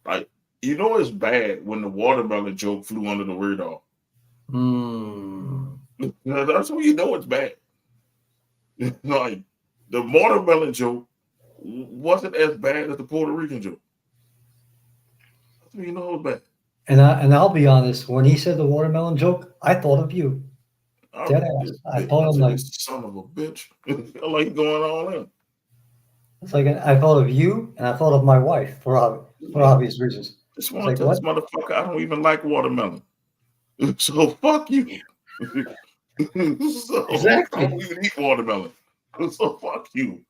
Like, you know it's bad when the watermelon joke flew under the radar. That's when you know it's bad. Like, the watermelon joke wasn't as bad as the Puerto Rican joke. That's when you know it's bad. And I'll be honest, when he said the watermelon joke, I thought of you. Dead ass. I thought him like, son of a bitch. Like going on in. It's like I thought of you, and I thought of my wife for obvious reasons. This motherfucker, I don't even like watermelon. So fuck you. So Exactly. I don't even eat watermelon. So fuck you.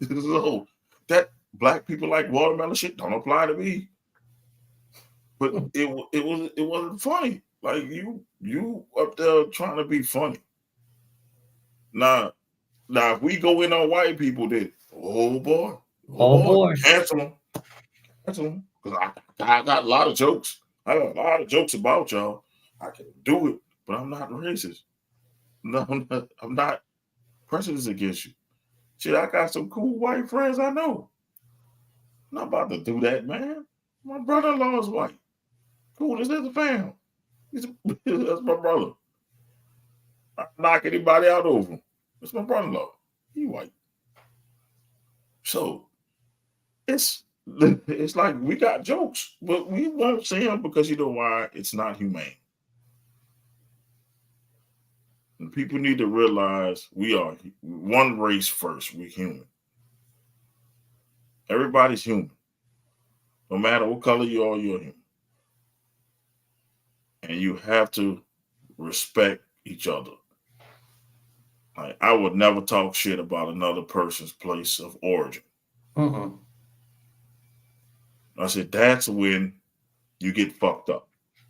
So that black people like watermelon shit don't apply to me. But it wasn't funny. Like you up there trying to be funny. Now if we go in on white people, then oh boy, cancel them. Because I got a lot of jokes. I got a lot of jokes about y'all. I can do it, but I'm not racist. No, I'm not prejudiced against you. Shit, I got some cool white friends I know. I'm not about to do that, man. My brother-in-law is white. Cool as a fam. That's my brother. I knock anybody out over him. That's my brother-in-law. He white. So it's like we got jokes, but we won't say them because you know why? It's not humane. And people need to realize we are one race first. We're human. Everybody's human. No matter what color you are, you're human. And you have to respect each other. Like, I would never talk shit about another person's place of origin. I said, that's when you get fucked up.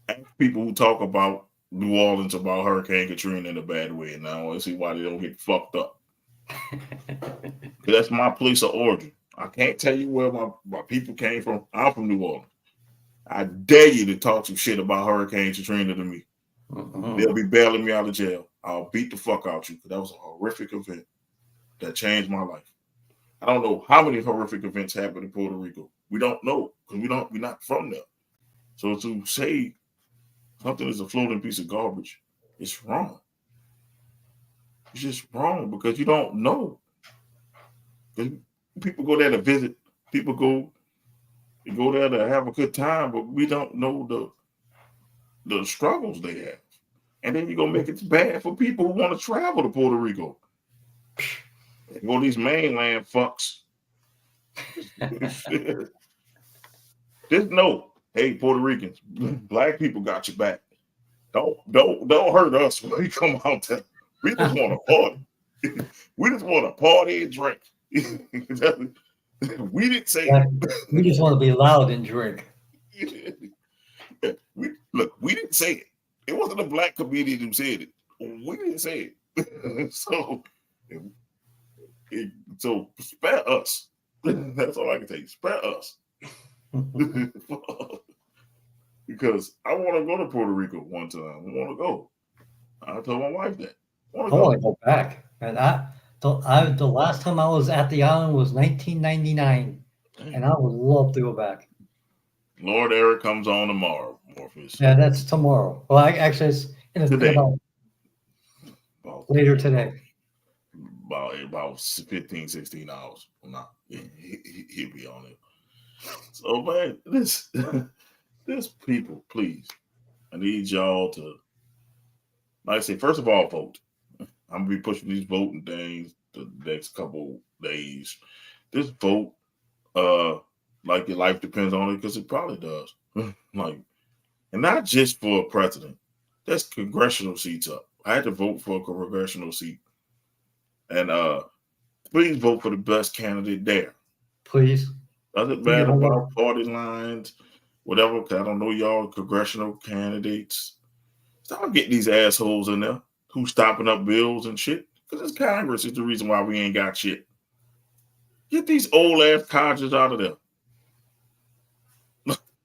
Ask people who talk about New Orleans about Hurricane Katrina in a bad way, and I want to see why they don't get fucked up. That's my place of origin. I can't tell you where my people came from. I'm from New Orleans. I dare you to talk some shit about Hurricane Katrina to me. They'll be bailing me out of jail. I'll beat the fuck out you because that was a horrific event that changed my life. I don't know how many horrific events happened in Puerto Rico. We don't know because we're not from there. So to say something is a floating piece of garbage, it's wrong. It's just wrong because you don't know. People go there to visit. People go there to have a good time, but we don't know the struggles they have. And then you're going to make it bad for people who want to travel to Puerto Rico. Well, these mainland fucks. Just know, hey, Puerto Ricans, black people got your back. Don't hurt us when we come out there. We just want to party. We just want to party and drink. We didn't say it. We just want to be loud and drink. We didn't say it. It wasn't a black comedian who said it. We didn't say it. So spare us. That's all I can tell you. Spare us. Because I want to go to Puerto Rico one time. I want to go. I told my wife that. I want to go back. And the last time I was at the island was 1999. And I would love to go back. Lord Eric comes on tomorrow, Morpheus. Yeah, that's tomorrow. Well, actually, it's later today. About 15, 16 hours. Well, he'll be on it. So, man, this people, please, I need y'all to, like I say, first of all, vote. I'm going to be pushing these voting things the next couple days. Just vote. like your life depends on it, because it probably does. Like, and not just for a president. That's congressional seats up. I had to vote for a congressional seat. And please vote for the best candidate there. Please. Doesn't matter about party lines, whatever, because I don't know y'all congressional candidates. Stop getting these assholes in there who's stopping up bills and shit. Because this Congress is the reason why we ain't got shit. Get these old ass codgers out of there.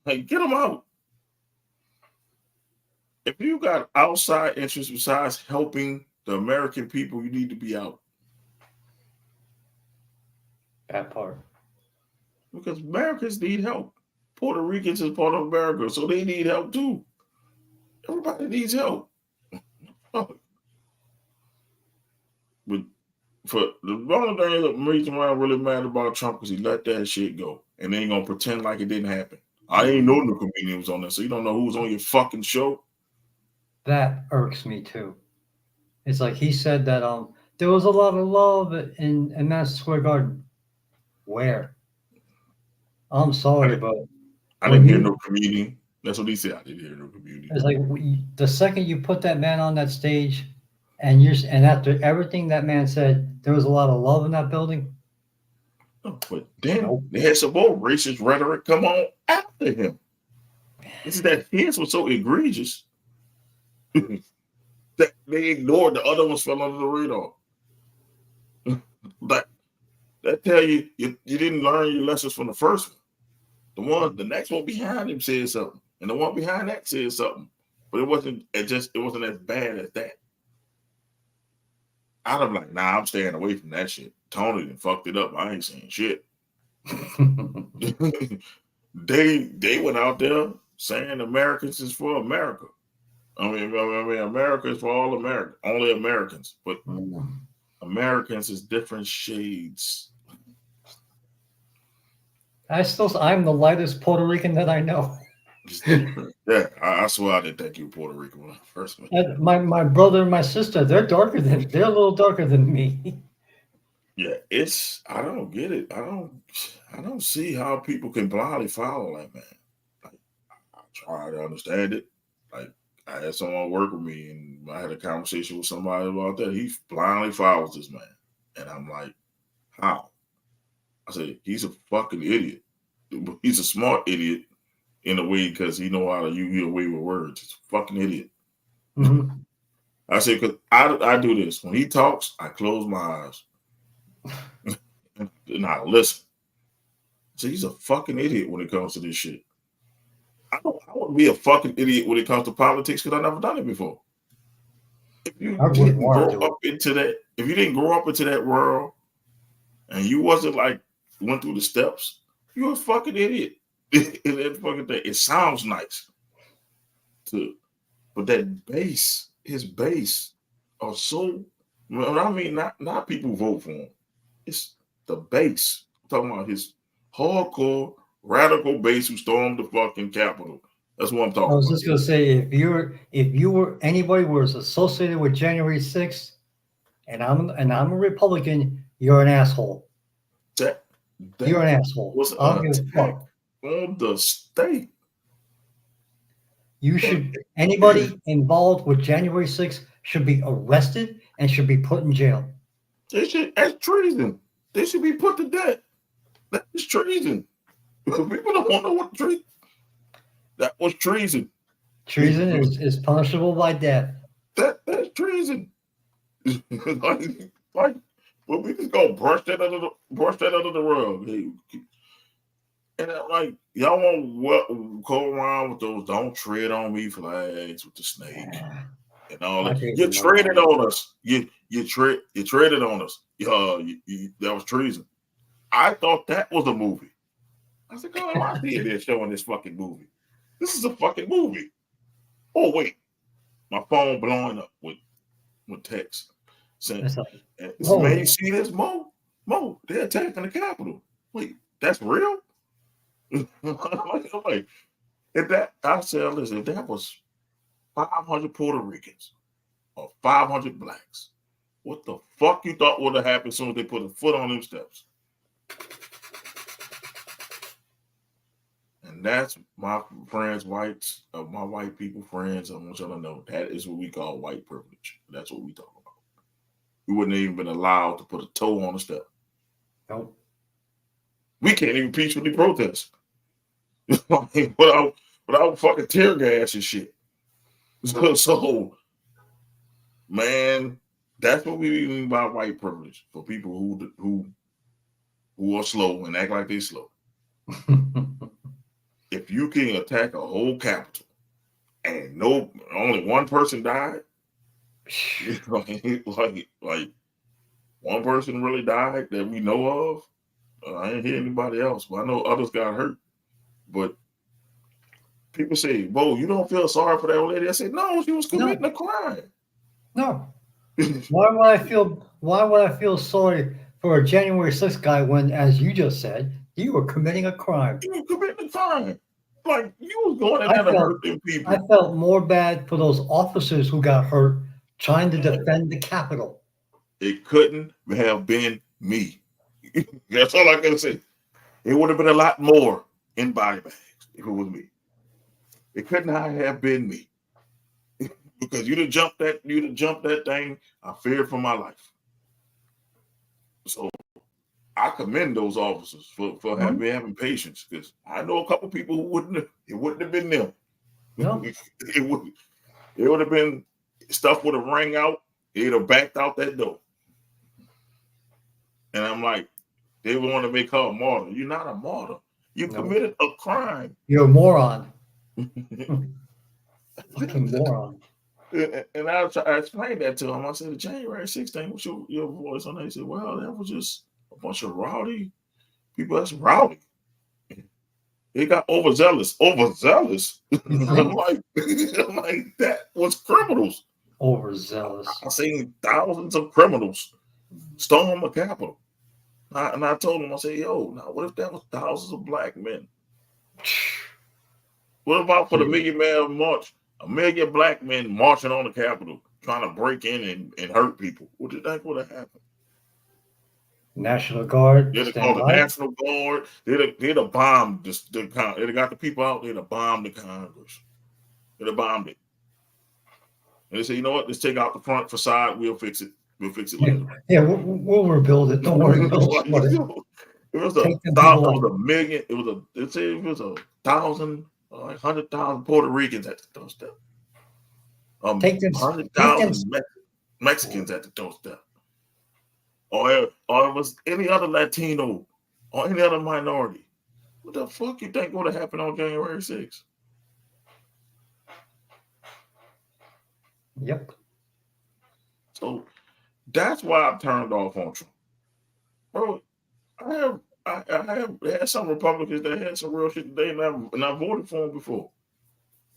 Like, get them out. If you got outside interests besides helping the American people, you need to be out. That part. Because Americans need help. Puerto Ricans is part of America, so they need help too. Everybody needs help. But for the only reason why I'm really mad about Trump is he let that shit go. And they ain't gonna pretend like it didn't happen. I ain't know no comedian was on there, so you don't know who's on your fucking show. That irks me too. It's like he said that there was a lot of love in Madison Square Garden. Where? I'm sorry, but I didn't hear no comedian. That's what he said. I didn't hear no comedian. It's like the second you put that man on that stage, and after everything that man said, there was a lot of love in that building. Oh, but then they had some more racist rhetoric come on after him. This is that his was so egregious that they ignored the other ones fell under the radar. That tell you didn't learn your lessons from the first one. The next one behind him said something, and the one behind that said something, but it wasn't as bad as that. I'm like, nah, I'm staying away from that shit. Tony done fucked it up. I ain't saying shit. They went out there saying Americans is for America. I mean, America is for all Americans, only Americans, but Americans is different shades. I'm the lightest Puerto Rican that I know. Yeah, I swear I didn't think you were Puerto Rican when I first met you. My brother and my sister, they're a little darker than me. Yeah, I don't get it. I don't see how people can blindly follow that man. Like, I try to understand it. Like, I had someone work with me, and I had a conversation with somebody about that. He blindly follows this man, and I'm like, how? I said, he's a fucking idiot. He's a smart idiot in a way because he know how to use away with words. He's a fucking idiot. Mm-hmm. I said, because I do this. When he talks, I close my eyes. And I listen. So he's a fucking idiot when it comes to this shit. I wouldn't be a fucking idiot when it comes to politics because I've never done it before. If you didn't grow up into that world and you wasn't like went through the steps, you're a fucking idiot. That fucking thing. It sounds nice. But that base, his base are so, I mean, not people vote for him. It's the base. I'm talking about his hardcore, radical base who stormed the fucking Capitol. That's what I'm talking about. I was just gonna say, if you were anybody was associated with January 6th, and I'm a Republican, you're an asshole. That you're an asshole. Was I'll an give a fuck. On the state. You should anybody involved with January 6th should be arrested and should be put in jail. That's treason. They should be put to death. That is treason. People don't want to know what treason. That was treason. Treason is punishable by death. That's treason. like, well, we just go brush that under the rug. And like, y'all won't go around with those "Don't tread on me" flags with the snake and all that. You treaded on us. You treaded on us. That was treason. I thought that was a movie. I said, "God, why is they're showing this fucking movie? This is a fucking movie." Oh wait, my phone blowing up with text saying, "Man, you see this, Mo? They're attacking the Capitol. Wait, that's real?" Like, I said, listen, if that was 500 Puerto Ricans or 500 blacks, what the fuck you thought would have happened as soon as they put a foot on them steps? And that's my friends, whites, my white people friends. I want y'all to know that is what we call white privilege. That's what we talk about. We wouldn't even been allowed to put a toe on the step. Nope. We can't even peacefully protest without fucking tear gas and shit. So, man, that's what we mean by white privilege for people who are slow and act like they slow. If you can attack a whole capital and only one person died, like one person really died that we know of. I ain't hear anybody else, but I know others got hurt. But people say, "Whoa, you don't feel sorry for that old lady?" I said, "No, she was committing a crime." No. Why would I feel sorry for a January 6th guy when, as you just said, you were committing a crime? You were committing a crime. Like you was going in there to hurt them people. I felt more bad for those officers who got hurt trying to defend the Capitol. It couldn't have been me. That's all I can say. It would have been a lot more in body bags if it was me. It couldn't have been me. Because you'd have jumped that thing. I feared for my life. So I commend those officers for having patience, because I know a couple people who it wouldn't have been them. No. It would have been, stuff would have rang out, it'd have backed out that door. And I'm like, they want to make her a martyr. You're not a martyr. You committed a crime. You're a moron. Fucking moron. And I explained that to him. I said, the January 16th, what's your voice on that? He said, well, that was just a bunch of rowdy people. That's rowdy. They got overzealous. Overzealous? I'm like, that was criminals. Overzealous. I've seen thousands of criminals storm a Capitol. And I told him, I said, yo, now what if that was thousands of black men? What about for the Million Man March? 1 million black men marching on the Capitol, trying to break in and hurt people. What do you think would have happened? National Guard. They'd have called the National Guard. They'd have bombed they'd have got the people out. They'd have bombed the Congress. They'd have bombed it. And they say, you know what? Let's take out the front facade. We'll fix it. We'll fix it later. Yeah, we'll rebuild it. Don't worry. It was a million. It was 1,000. 100,000 Puerto Ricans at the doorstep. 100,000 Mexicans at the doorstep. Or it was any other Latino or any other minority. What the fuck you think would have happened on January 6th? Yep. So that's why I turned off on Trump. Bro, I have had some Republicans that had some real shit today, and I voted for them before.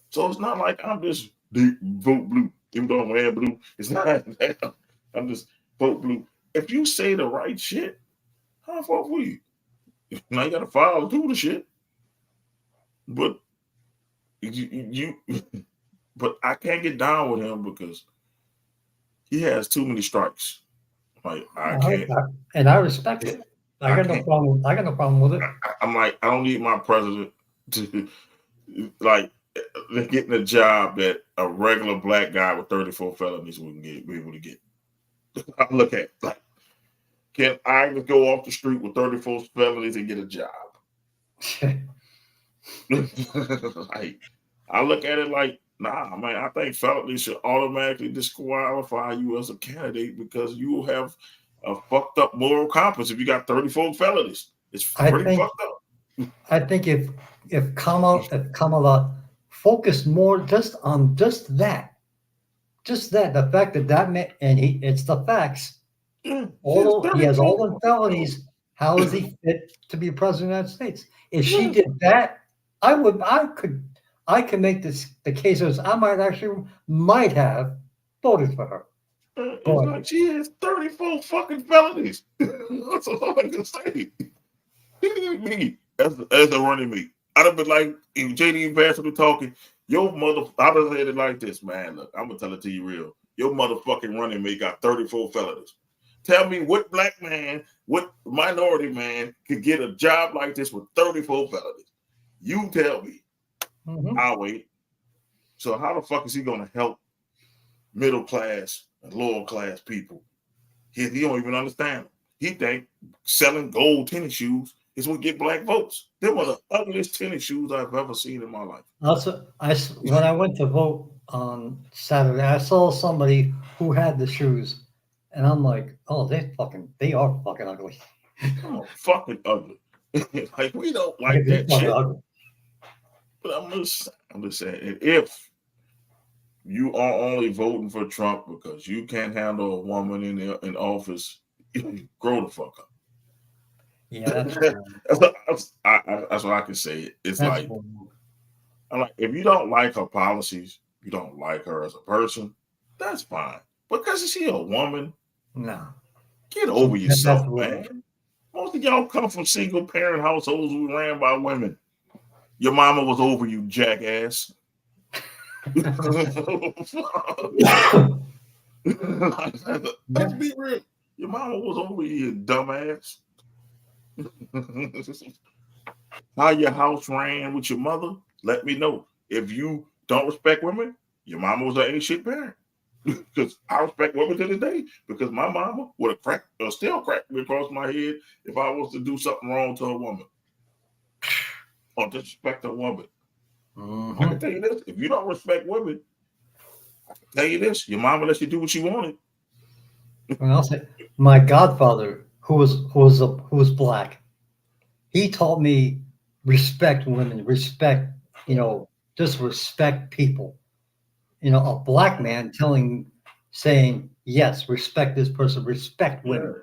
So it's not like I'm just vote blue, even though I'm wearing blue. It's not that. I'm just vote blue. If you say the right shit, I'll vote for you. Now you got to follow through the shit. But but I can't get down with him because he has too many strikes. Like I can't. And I respect it. I got no problem with it. I'm like, I don't need my president to like getting a job that a regular black guy with 34 felonies wouldn't be able to get. I look at like, can I just go off the street with 34 felonies and get a job? Like, I look at it like, nah, man, I think felonies should automatically disqualify you as a candidate because you will have a fucked up moral compass if you got 34 felonies. It's pretty fucked up. I think if Kamala focused more just on that, the fact that man, and it's the facts. Although he has all the felonies, how is he fit to be president of the United States? If she did that, I could make the case as I might have voted for her. It's like she has 34 fucking felonies. That's all I can say. Me as a running mate, I'd have been like, if JD and Bass were talking, your mother, I'd have said it like this, man. Look, I'm gonna tell it to you real. Your motherfucking running mate got 34 felonies. Tell me what black man, what minority man could get a job like this with 34 felonies. You tell me. Mhm. I'll wait. So how the fuck is he gonna help middle class and lower class people? He don't even understand. He think selling gold tennis shoes is what get black votes. Them are the ugliest tennis shoes I've ever seen in my life. Also, when I went to vote on Saturday, I saw somebody who had the shoes, and I'm like, oh, they are fucking ugly. Oh, fucking ugly. Like we don't They're like that fucking shit. ugly. But I'm just saying, if you are only voting for Trump because you can't handle a woman in office, grow the fuck up. Yeah, that's That's what I can say. It's that's like, I'm like, if you don't like her policies, you don't like her as a person, that's fine. Because she a woman, no. get over That's yourself, wrong. man. Most of y'all come from single parent households who ran by women. Your mama was over you, jackass. Let's be real. Your mama was over you, dumbass. How your house ran with your mother? Let me know. If you don't respect women, your mama was an ain't shit parent. Because I respect women to this day. Because my mama would have cracked or still cracked me across my head if I was to do something wrong to a woman or disrespect a woman. Mhm. I can tell you this: if you don't respect women, I can tell you this: your mama lets you do what she wanted. And I'll say, my godfather, who was black, he taught me respect women, respect, just respect people. A black man saying, yes, respect this person, respect women.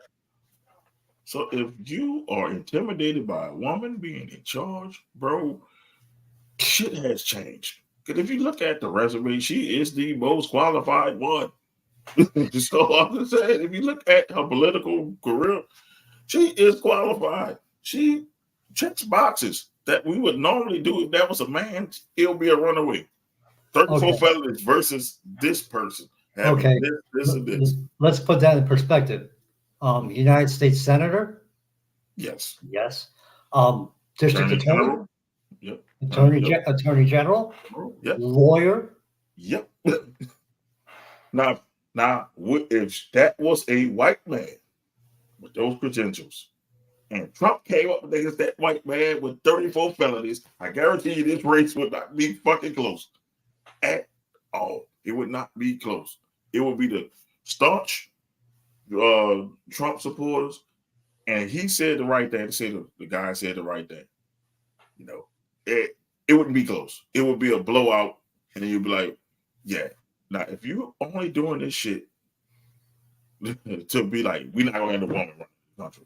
So if you are intimidated by a woman being in charge, bro, shit has changed. Because if you look at the resume, she is the most qualified one. So I'm just saying, if you look at her political career, she is qualified. She checks boxes that we would normally do if that was a man. He'll be a runaway. 34 Okay. felonies versus this person having Okay. this, and this. Let's put that in perspective. United States Senator, Yes. yes. District Attorney Attorney, General. Yep. Yep. Attorney General, Yep. lawyer. Yep. Now, if that was a white man with those credentials, and Trump came up against that white man with 34 felonies, I guarantee you this race would not be fucking close at all. It would not be close. It would be the staunch Trump supporters, and he said the right thing. The guy said the right thing. It wouldn't be close. It would be a blowout, and then you'd be like, yeah. Now, if you only doing this shit to be like, we're not gonna have a woman running the country,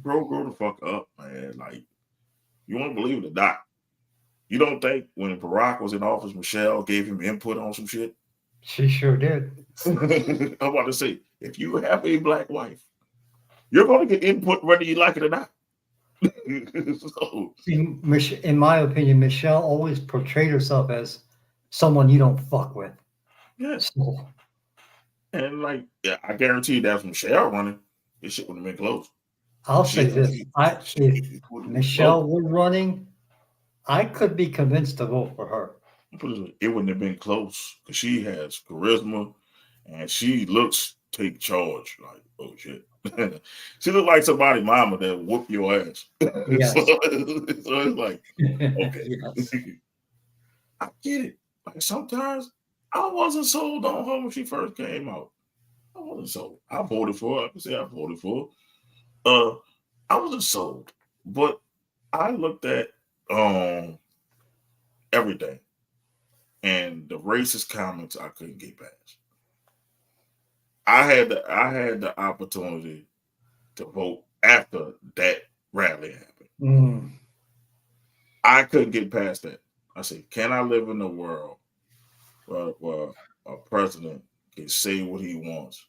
bro, grow the fuck up, man. Like, you want to believe it or not? You don't think when Barack was in office, Michelle gave him input on some shit? She sure did. I'm about to say, if you have a black wife, you're going to get input whether you like it or not. So, In my opinion, Michelle always portrayed herself as someone you don't fuck with. yes. So, And like, yeah, I guarantee that if Michelle running, this shit would have been close. I'll say this: if Michelle were running, I could be convinced to vote for her. It wouldn't have been close because she has charisma and she looks take charge. Like, oh shit. She looked like somebody mama that whoop your ass. Yes. So it's like, okay. Yes. I get it. Like sometimes I wasn't sold on her when she first came out. I wasn't sold. I voted for her. I can say I voted for her. I wasn't sold. But I looked at everything. And the racist comments I couldn't get past. I had the opportunity to vote after that rally happened. Mm. I couldn't get past that. I said, can I live in a world where a president can say what he wants,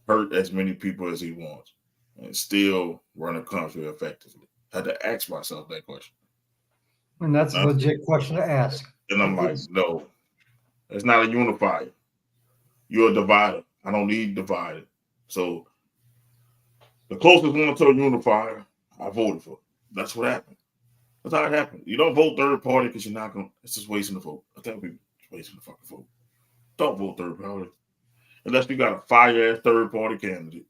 hurt as many people as he wants, and still run a country effectively? I had to ask myself that question. And that's a legit question to ask. And I'm like, no, it's not a unifier. You're a divider. I don't need divided. So the closest one to a unifier, I voted for. That's what happened. That's how it happens. You don't vote third party because you're not going. It's just wasting the vote. I tell people, it's wasting the fucking vote. Don't vote third party unless you got a fire ass third party candidate.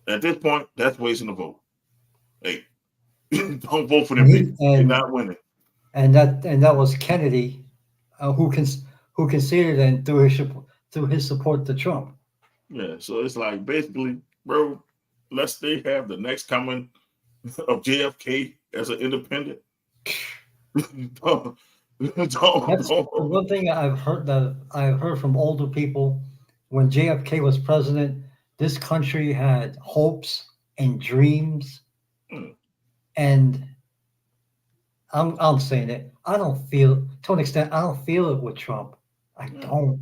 At this point, that's wasting the vote. Hey, don't vote for them people. You're not winning. And that was Kennedy, who conceded and through his support to Trump. Yeah, so it's like basically, bro, let's they have the next coming of JFK as an independent. don't. That's one thing I've heard from older people. When JFK was president, this country had hopes and dreams, and I'm saying it. I don't feel, to an extent, I don't feel it with Trump. I don't.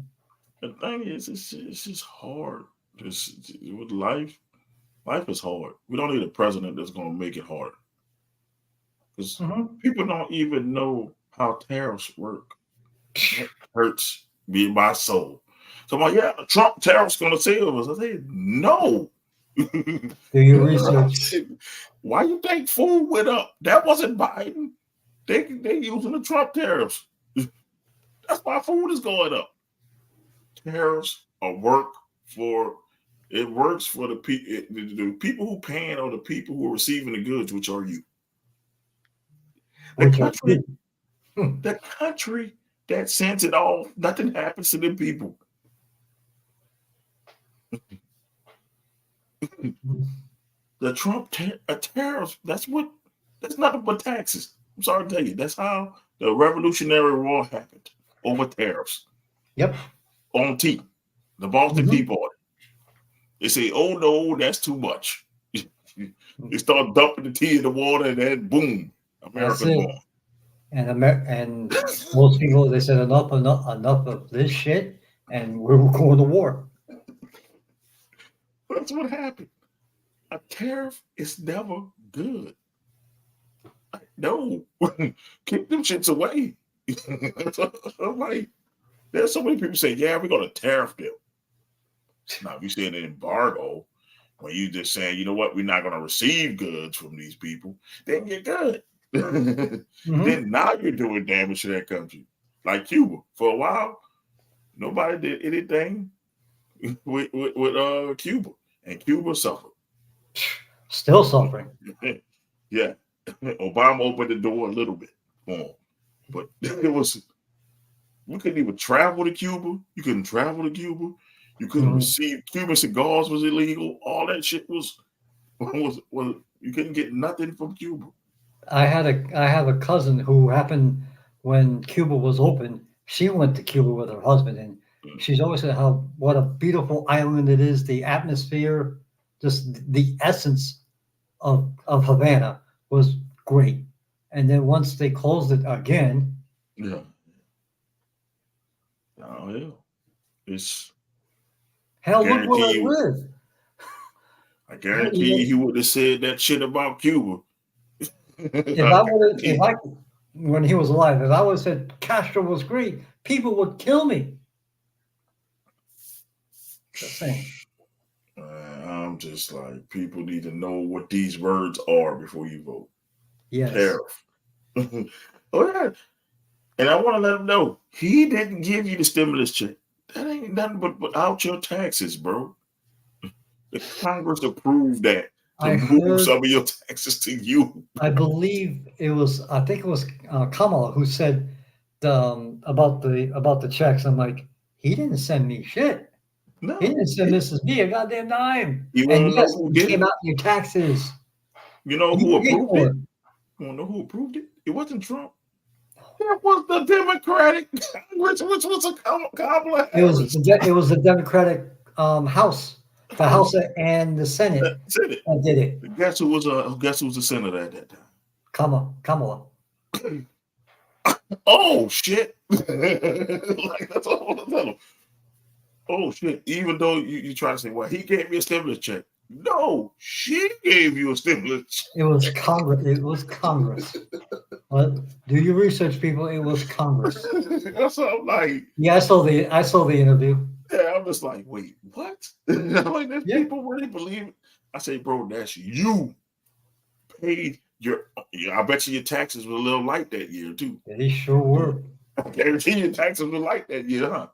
The thing is, it's just hard. With life is hard. We don't need a president that's going to make it hard. Because people don't even know how tariffs work. It hurts me in my soul. So I'm like, yeah, Trump tariffs going to save us. I say, no. Do your research. Why you think food went up? That wasn't Biden. They using the Trump tariffs. That's why food is going up. Tariffs works for the people who paying or the people who are receiving the goods, which are you. The country that sends it off, nothing happens to the people. The Trump tariffs, that's nothing but taxes. I'm sorry to tell you, that's how the Revolutionary War happened, over tariffs. Yep. On tea, the Boston Tea Party. They say, oh no, that's too much. They start dumping the tea in the water, and then boom, America's born. And most people, they said enough of this shit, and we're going to war. That's what happened. A tariff is never good. No, keep them shits away. I'm like, there's so many people say, yeah, we're going to tariff them. Now, if you say an embargo, when you just saying, you know what, we're not going to receive goods from these people, then you're good. Then now you're doing damage to that country. Like Cuba. For a while, nobody did anything with Cuba. And Cuba suffered. Still suffering. Yeah. Obama opened the door a little bit for him. But we couldn't even travel to Cuba. You couldn't travel to Cuba. You couldn't receive Cuban cigars was illegal. All that shit was you couldn't get nothing from Cuba. I have a cousin who happened when Cuba was open. She went to Cuba with her husband, and she's always said what a beautiful island it is. The atmosphere, just the essence of Havana was great. And then once they closed it again, it's hell. Look where I live. I guarantee you, he would have said that shit about Cuba. When he was alive, if I would have said Castro was great, people would kill me. Just saying. I'm just like, people need to know what these words are before you vote. Yes. Tariff. Oh yeah. And I want to let him know he didn't give you the stimulus check. That ain't nothing but out your taxes, bro. The Congress approved that to move some of your taxes to you. I think it was Kamala who said about the checks. I'm like, he didn't send me shit. No, he didn't send Mrs. B a goddamn dime. You want to know who did came out in your taxes. You know who approved it? You want to know who approved it? It wasn't Trump. It was the Democratic Congress, which was a Kamala Harris. It was the Democratic House. The House and the Senate that did it. Guess who was the senator at that time? Kamala. Oh shit! Like that's all I tell him. Oh shit! Even though you try to say, well, he gave me a stimulus check. No, she gave you a stimulus check. It was Congress. It was Congress. Do your research, people. It was Congress. That's what I'm like. Yeah, I saw the interview. Yeah, I'm just like, wait, what? Like, people really believe it? I say, bro, that's you paid I bet you your taxes were a little light that year too. They sure were. I guarantee your taxes were light that year, huh?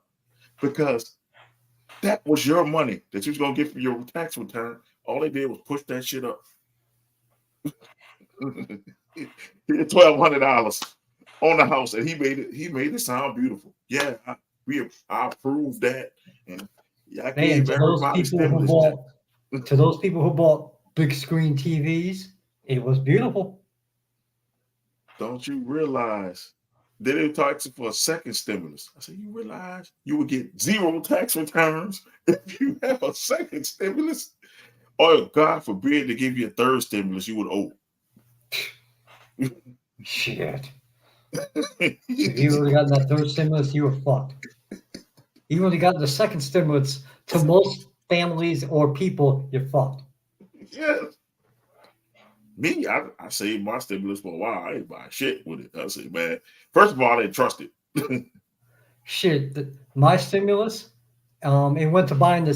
Because that was your money that you was gonna get for your tax return. All they did was push that shit up. $1,200 on the house, and he made it sound beautiful. Yeah, I approved that, and I Man, gave everybody stimulus. to those people who bought big screen TVs, it was beautiful. Don't you realize they didn't tax it for a second stimulus? I said, you realize you would get 0 tax returns if you have a second stimulus? Or God forbid they give you a third stimulus, you would owe. Shit. If you would have gotten that third stimulus, you were fucked. You would have gotten the second stimulus. To most families or people, you're fucked. Yes. Me, I saved my stimulus for a while. I ain't buy shit with it. I said, man, first of all, I didn't trust it. Shit, my stimulus, it went to buying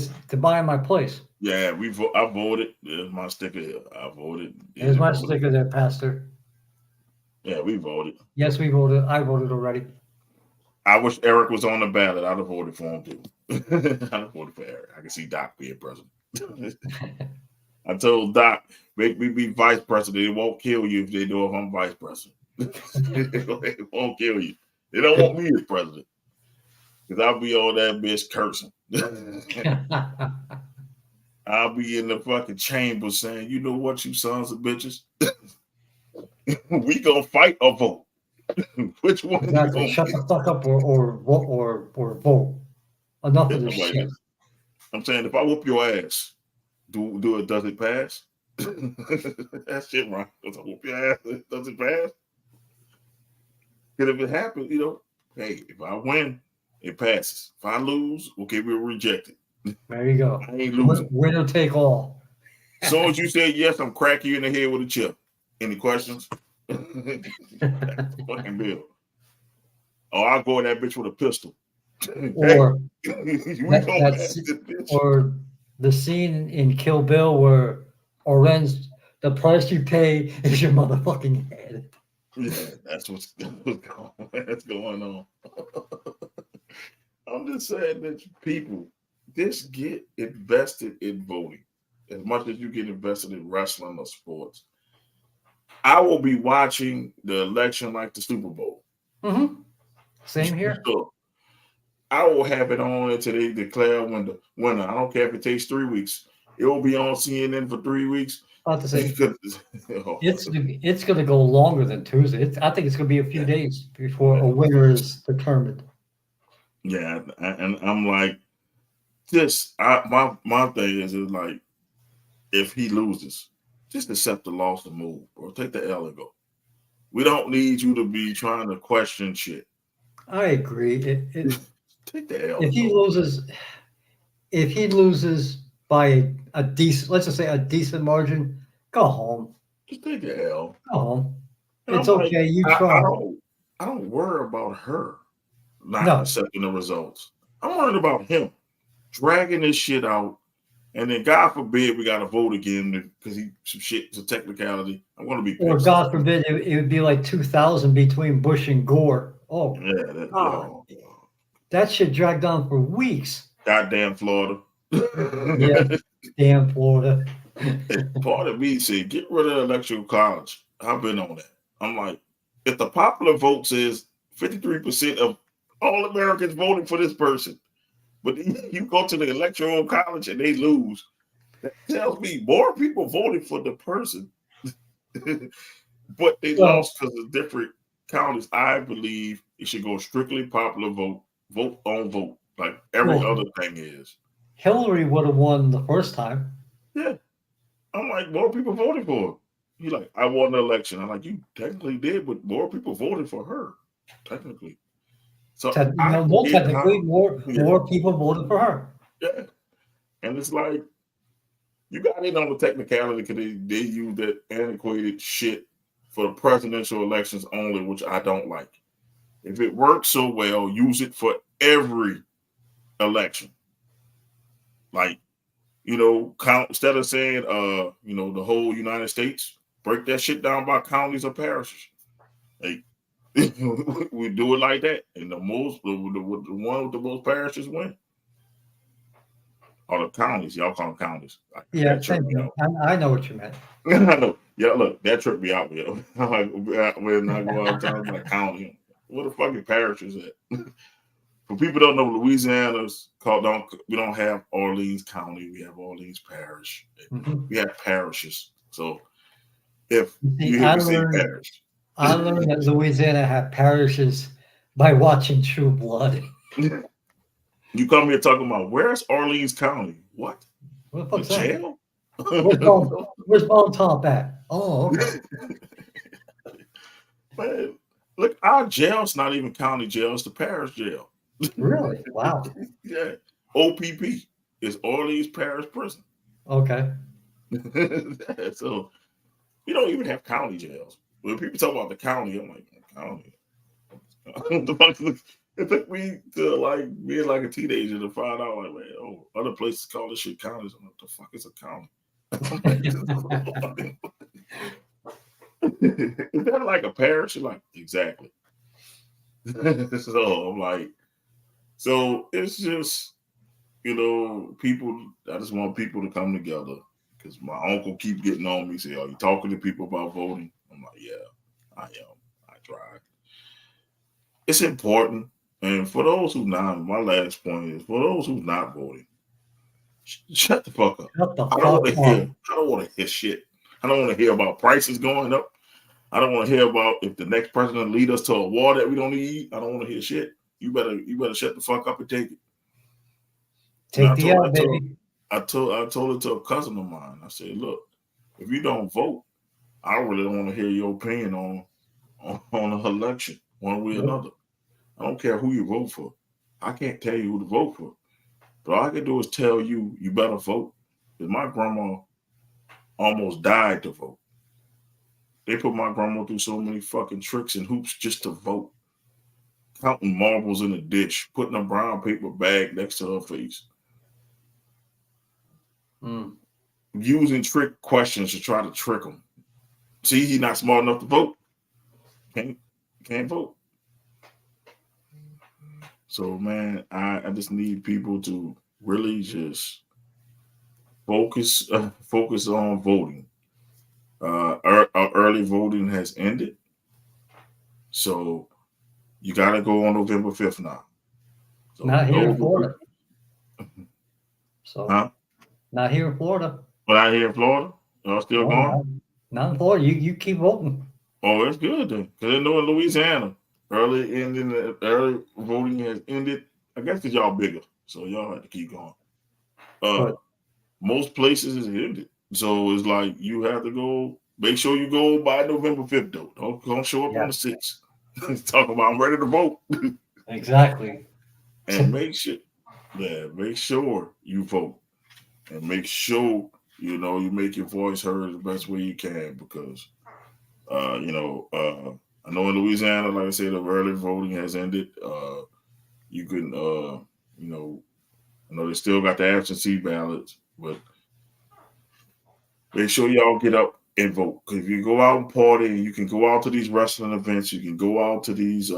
my place. Yeah, I voted. There's my sticker here. I voted. There's my sticker there, Pastor. Yeah, we voted. Yes, we voted. I voted already. I wish Eric was on the ballot. I'd have voted for him too. I'd have voted for Eric. I can see Doc being president. I told Doc, make me be vice president. It won't kill you if they know if I'm vice president. It won't kill you. They don't want me as president. Because I'll be on that bitch cursing. I'll be in the fucking chamber saying, you know what, you sons of bitches? We gonna fight or vote. Which one? Exactly. Shut the fuck up or vote. Enough of this shit. I'm saying, if I whoop your ass, does it pass? That shit right. Does I whoop your ass? Does it pass? Because if it happens, hey, if I win, it passes. If I lose, okay, we'll reject it. There you go. I ain't losing. Winner take all. As soon as you say yes, I'm cracking you in the head with a chip. Any questions? Fucking bill. Oh, I'll go in that bitch with a pistol. Or or the scene in Kill Bill where Oren's the price you pay is your motherfucking head. Yeah, that's what's going on. I'm just saying that people just get invested in voting as much as you get invested in wrestling or sports. I will be watching the election like the Super Bowl. Mm-hmm. Same here. So I will have it on until they declare winner. I don't care if it takes 3 weeks. It will be on CNN for 3 weeks. About to say, it's going to go longer than Tuesday. I think it's going to be a few days before a winner is determined. Yeah, and I'm like, my thing is like, if he loses, just accept the loss and move, or take the L and go. We don't need you to be trying to question shit. I agree. Take the L. If he loses by a decent, let's just say a decent margin, go home. Just take the L. Go home. And it's okay. You try. I don't worry about her not accepting the results. I'm worried about him dragging this shit out. And then, God forbid, we got to vote again because some shit's a technicality. I'm going to be pissed. Or God forbid, it would be like 2000 between Bush and Gore. Oh, yeah, that shit dragged on for weeks. Goddamn Florida. Yeah, damn Florida. Part of me said, get rid of electoral college. I've been on that. I'm like, if the popular vote says 53% of all Americans voted for this person, but you go to the electoral college and they lose, that tells me more people voted for the person, but they lost because of different counties. I believe it should go strictly popular vote on vote, like every other thing is. Hillary would have won the first time. Yeah. I'm like, more people voted for her. You're like, I won the election. I'm like, you technically did, but more people voted for her, technically. So technically, more people voted for her. Yeah. And it's like, you got in on the technicality because they use that antiquated shit for presidential elections only, which I don't like. If it works so well, use it for every election. Like, count instead of saying the whole United States, break that shit down by counties or parishes. Like, we do it like that, and the one with the most parishes win. Or the counties, y'all call them counties. Like, Yeah, that same tripped me thing. out. I know what you meant. I know. Yeah, look, that tripped me out. Yo. I'm like, when I go out of town, I'm like, county. What the fucking parish is that? For people who don't know, Louisiana's called. We don't have Orleans County. We have Orleans Parish. Mhm. We have parishes. So if See, you hear me say parish, I learned that Louisiana had parishes by watching True Blood. you come here talking about where's Orleans County? What? What the The fuck's that? jail? Where's Bone Top at? Oh, okay. Man, look, our jail's not even county jail, it's the parish jail. Really? Wow. Yeah. OPP is Orleans Parish Prison. Okay. So we don't even have county jails. When people talk about the county, I'm like, county. It took me to like being like a teenager to find out like, man, oh, other places call this shit counties. I'm like, what the fuck is a county? Is that like a parish? You're like, exactly. So I'm like, so it's just, people. I just want people to come together because my uncle keeps getting on me. Say, "Are you talking to people about voting?" I'm like, "Yeah, I am. I tried." It's important, and for those who not, my last point is for those who's not voting, shut the fuck up. Shut the I don't want to fuck hear. up. I don't want to hear shit. I don't want to hear about prices going up. I don't want to hear about if the next president lead us to a war that we don't need. I don't want to hear shit. You better shut the fuck up and take it. Take the L, baby. I told it to a cousin of mine. I said, look, if you don't vote, I really don't want to hear your opinion on the election, one way or another. I don't care who you vote for. I can't tell you who to vote for. But all I can do is tell you, you better vote. Because my grandma almost died to vote. They put my grandma through so many fucking tricks and hoops just to vote. Counting marbles in a dish, putting a brown paper bag next to her face. Using trick questions to try to trick them. See, he's not smart enough to vote. Can't vote. So, man, I just need people to really just focus on voting. Early voting has ended, so you got to go on November 5th now. So Not here in Florida. Huh? Not here in Florida. But out here in Florida, y'all still going? Not in Florida. You keep voting. Oh, that's good then. Because I know in Louisiana, early voting has ended. I guess because y'all bigger, so y'all have to keep going. Most places is ended, so it's like you have to go. Make sure you go by November 5th, though. Don't show up on the 6th. Talk about I'm ready to vote. Exactly. And make sure you vote, and make sure you make your voice heard the best way you can because. I know in Louisiana, like I said, the early voting has ended. You can, I know they still got the absentee ballots, but make sure y'all get up and vote. Because if you go out and party, and you can go out to these wrestling events, you can go out to these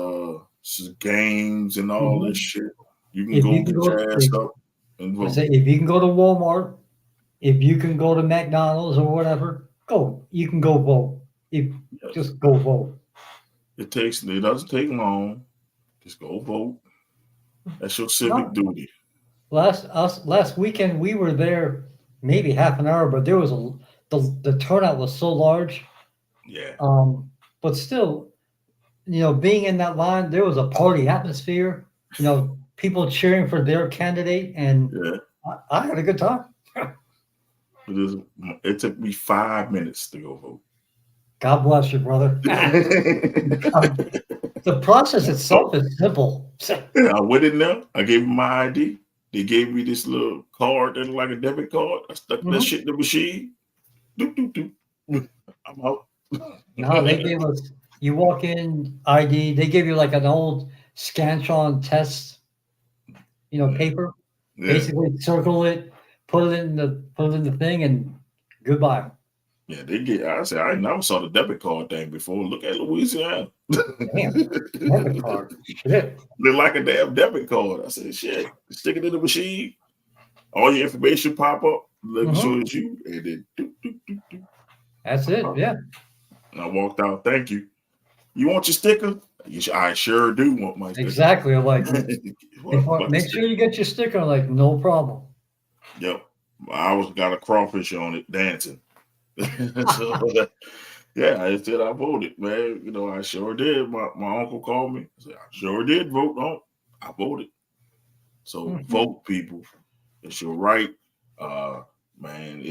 games and all this shit. You can get your ass up and vote. If you can go to Walmart, if you can go to McDonald's or whatever, go. You can go vote. Just go vote. It doesn't take long. Just go vote. That's your civic duty. Last weekend we were there maybe half an hour, but there was the turnout was so large. Yeah. But still, being in that line, there was a party atmosphere. People cheering for their candidate, and I had a good time. It took me 5 minutes to go vote. God bless you, brother. The process itself is simple. I went in there. I gave them my ID. They gave me this little card that looked like a debit card. I stuck that shit in the machine. Doop, doop, doop. I'm out. No, they gave us. You walk in, ID. They give you like an old Scantron test, paper. Yeah. Basically, circle it, put it in the thing, and goodbye. Yeah, they get. I said I never saw the debit card thing before. Look at Louisiana. Damn, debit card. Shit. Look like a damn debit card. I said, shit. Stick it in the machine. All your information pop up. Let me show it's you. And then That's it. Yeah. And I walked out. Thank you. You want your sticker? I sure do want my sticker. Exactly. I'm like, Well, make sure you get your sticker. I'm like, no problem. Yep. I got a crawfish on it dancing. So, yeah, I said I voted, man. You know, I sure did. My uncle called me. I said, I sure did vote. No, I voted. So vote, people. It's your right. Man,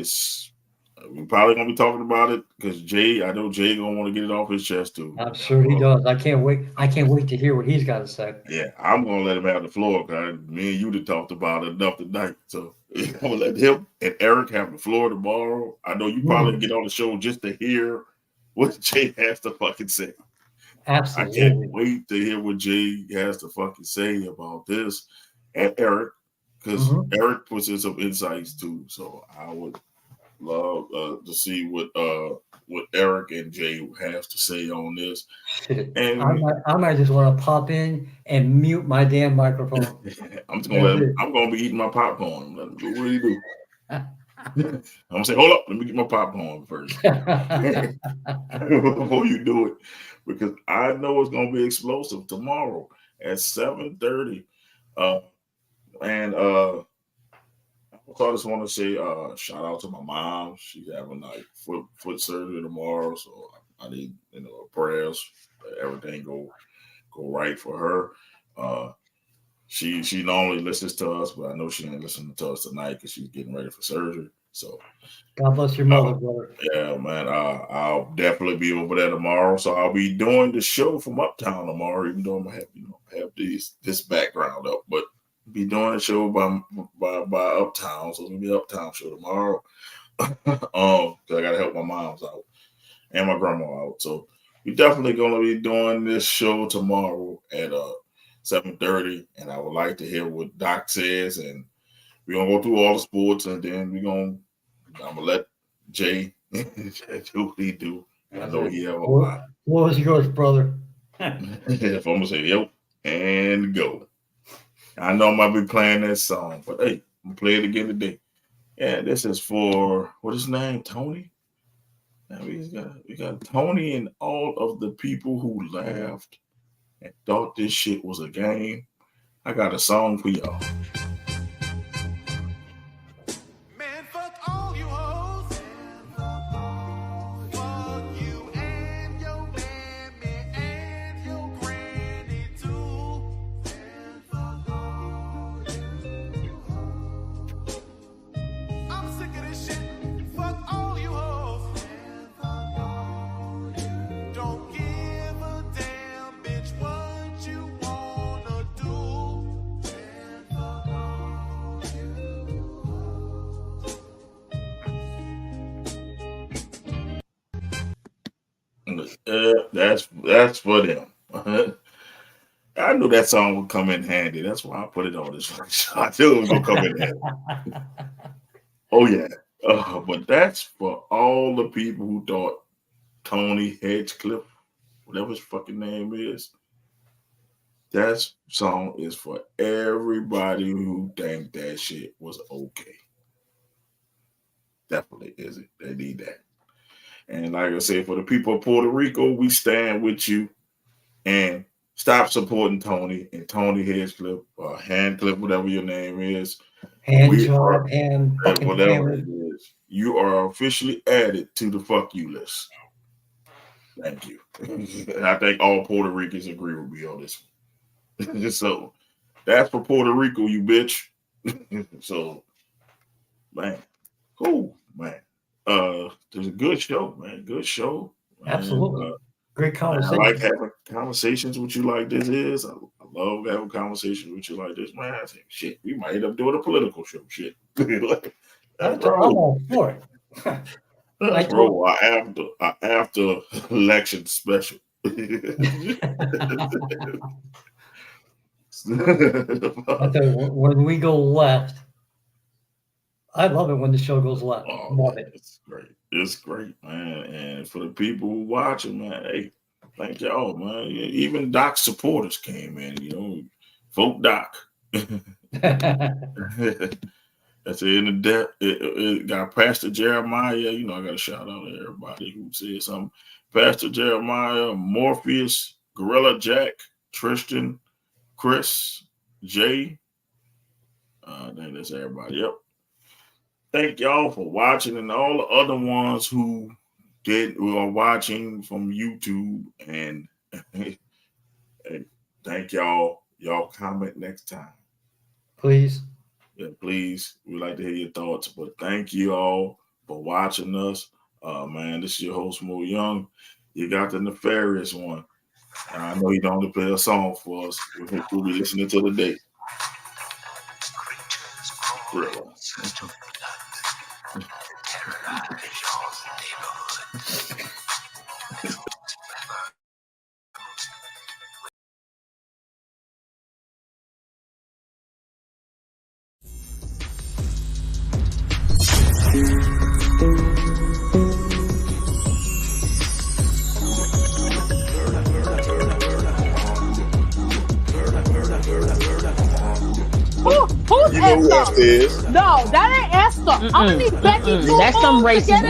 we're probably gonna be talking about it because I know Jay gonna want to get it off his chest too. I'm sure he does. I can't wait to hear what he's got to say. Yeah, I'm gonna let him have the floor because me and you talked about it enough tonight. So I'm gonna let him and Eric have the floor tomorrow. I know you probably get on the show just to hear what Jay has to fucking say. Absolutely. I can't wait to hear what Jay has to fucking say about this and Eric, because Eric puts in some insights too. So I would love to see what Eric and Jay have to say on this. And I might just want to pop in and mute my damn microphone. I'm just gonna I'm gonna be eating my popcorn. Let him do what he do. I'm gonna say, hold up, let me get my popcorn first before you do it, because I know it's gonna be explosive tomorrow at 7:30. And I just want to say shout out to my mom. She's having like foot surgery tomorrow, so I need prayers that everything go right for her. She normally listens to us, but I know she ain't listening to us tonight because she's getting ready for surgery. So God bless your mother, brother. Yeah, man. I'll definitely be over there tomorrow. So I'll be doing the show from Uptown tomorrow, even though I'm gonna have this background up, but be doing a show by Uptown. So it's gonna be an Uptown show tomorrow. Because I gotta help my moms out and my grandma out. So we're definitely gonna be doing this show tomorrow at 7:30, and I would like to hear what Doc says, and we're gonna go through all the sports, and then I'm gonna let Jay do what he do. I know he have a lot. What was yours, brother? If I'm gonna say yep and go. I know I might be playing that song, but hey, I'm gonna play it again today. Yeah, this is for what is his name? Tony. And we got Tony and all of the people who laughed and thought this shit was a game. I got a song for y'all. Man, fuck all you hoes. Fuck you and your mammy and your granny too. I'm sick of this shit. Fuck all you hoes. Don't give a damn, bitch, what you wanna do. That's for them. I knew that song would come in handy. That's why I put it on this one. I knew it was gonna come in handy. Oh yeah. But that's for all the people who thought Tony Hedgecliffe, whatever his fucking name is, that song is for everybody who think that shit was okay. Definitely is it. They need that. And like I said, for the people of Puerto Rico, we stand with you, and stop supporting Tony and Tony Hedgecliffe or Handcliffe, whatever your name is. Whatever it is. You are officially added to the fuck you list. Thank you. And I think all Puerto Ricans agree with me on this one. So that's for Puerto Rico, you bitch. So, man, cool, man. There's a good show, man. Good show. Man. Absolutely. Great conversation. I like having conversations with you like this. I love having conversations with you like this, man. I think shit, we might end up doing a political show. Shit. I'm all for it. Bro, after election special. When we go left, I love it when the show goes live. Oh, Love man, it. it's great. It's great, man. And for the people who watching, man, hey, thank y'all, man. Even Doc supporters came in, you know, vote Doc. That's in the depth. It got Pastor Jeremiah. You know, I got to shout out to everybody who said something. Pastor Jeremiah, Morpheus, Gorilla Jack, Tristan, Chris, Jay. I think that's everybody. Yep. Thank y'all for watching, and all the other ones who are watching from YouTube. And hey, thank y'all. Y'all comment next time. Please. Yeah, please. We'd like to hear your thoughts. But thank you all for watching us. Man, this is your host, Mo Young. You got the Nefarious one. And I know you don't only play a song for us. We'll be listening to the day. Who's You know who Esther? is? No, that ain't Esther. I'm gonna need Becky. That's some racist.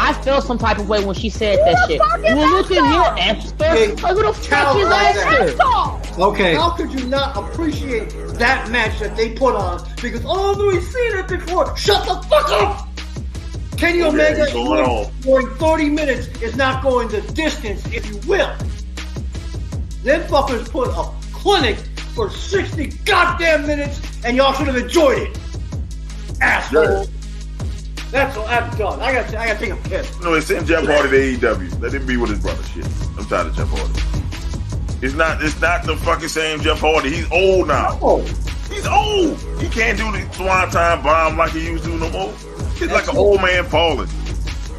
I feel some type of way when she said that shit. Well, look at here, Esther. Hey, Who the fuck is Esther? Okay. How could you not appreciate that match that they put on? Because, oh, no, we've seen it before. Shut the fuck up! Kenny Omega going 30 minutes is not going the distance, if you will. Them fuckers put a clinic for 60 goddamn minutes, and y'all should have enjoyed it. Asshole. That's all. I'm done. I gotta take a piss. No, it's send Jeff Hardy to AEW. Let him be with his brother. Shit. I'm tired of Jeff Hardy. It's not the fucking same Jeff Hardy. He's old now. Oh. He's old. He can't do the swanton bomb like he used to no more. He's like an old man falling.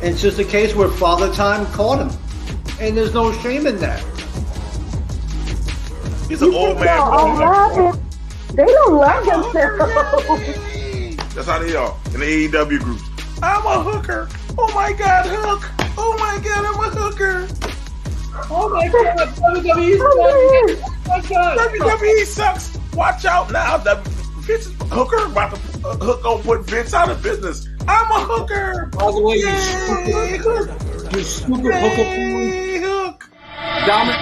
It's just a case where Father Time caught him. And there's no shame in that. He's an old man falling. They don't love themselves. That's how they are in the AEW groups. I'm a hooker. Oh my God, hook. Oh my God, I'm a hooker. Oh my God, WWE sucks. WWE sucks. Watch out now. The Vince hooker about to hook on put Vince out of business. I'm a hooker. By the way, you stupid hooker. Hook. Dominic.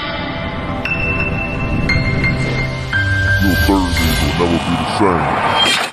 Your Thursdays will never be the same.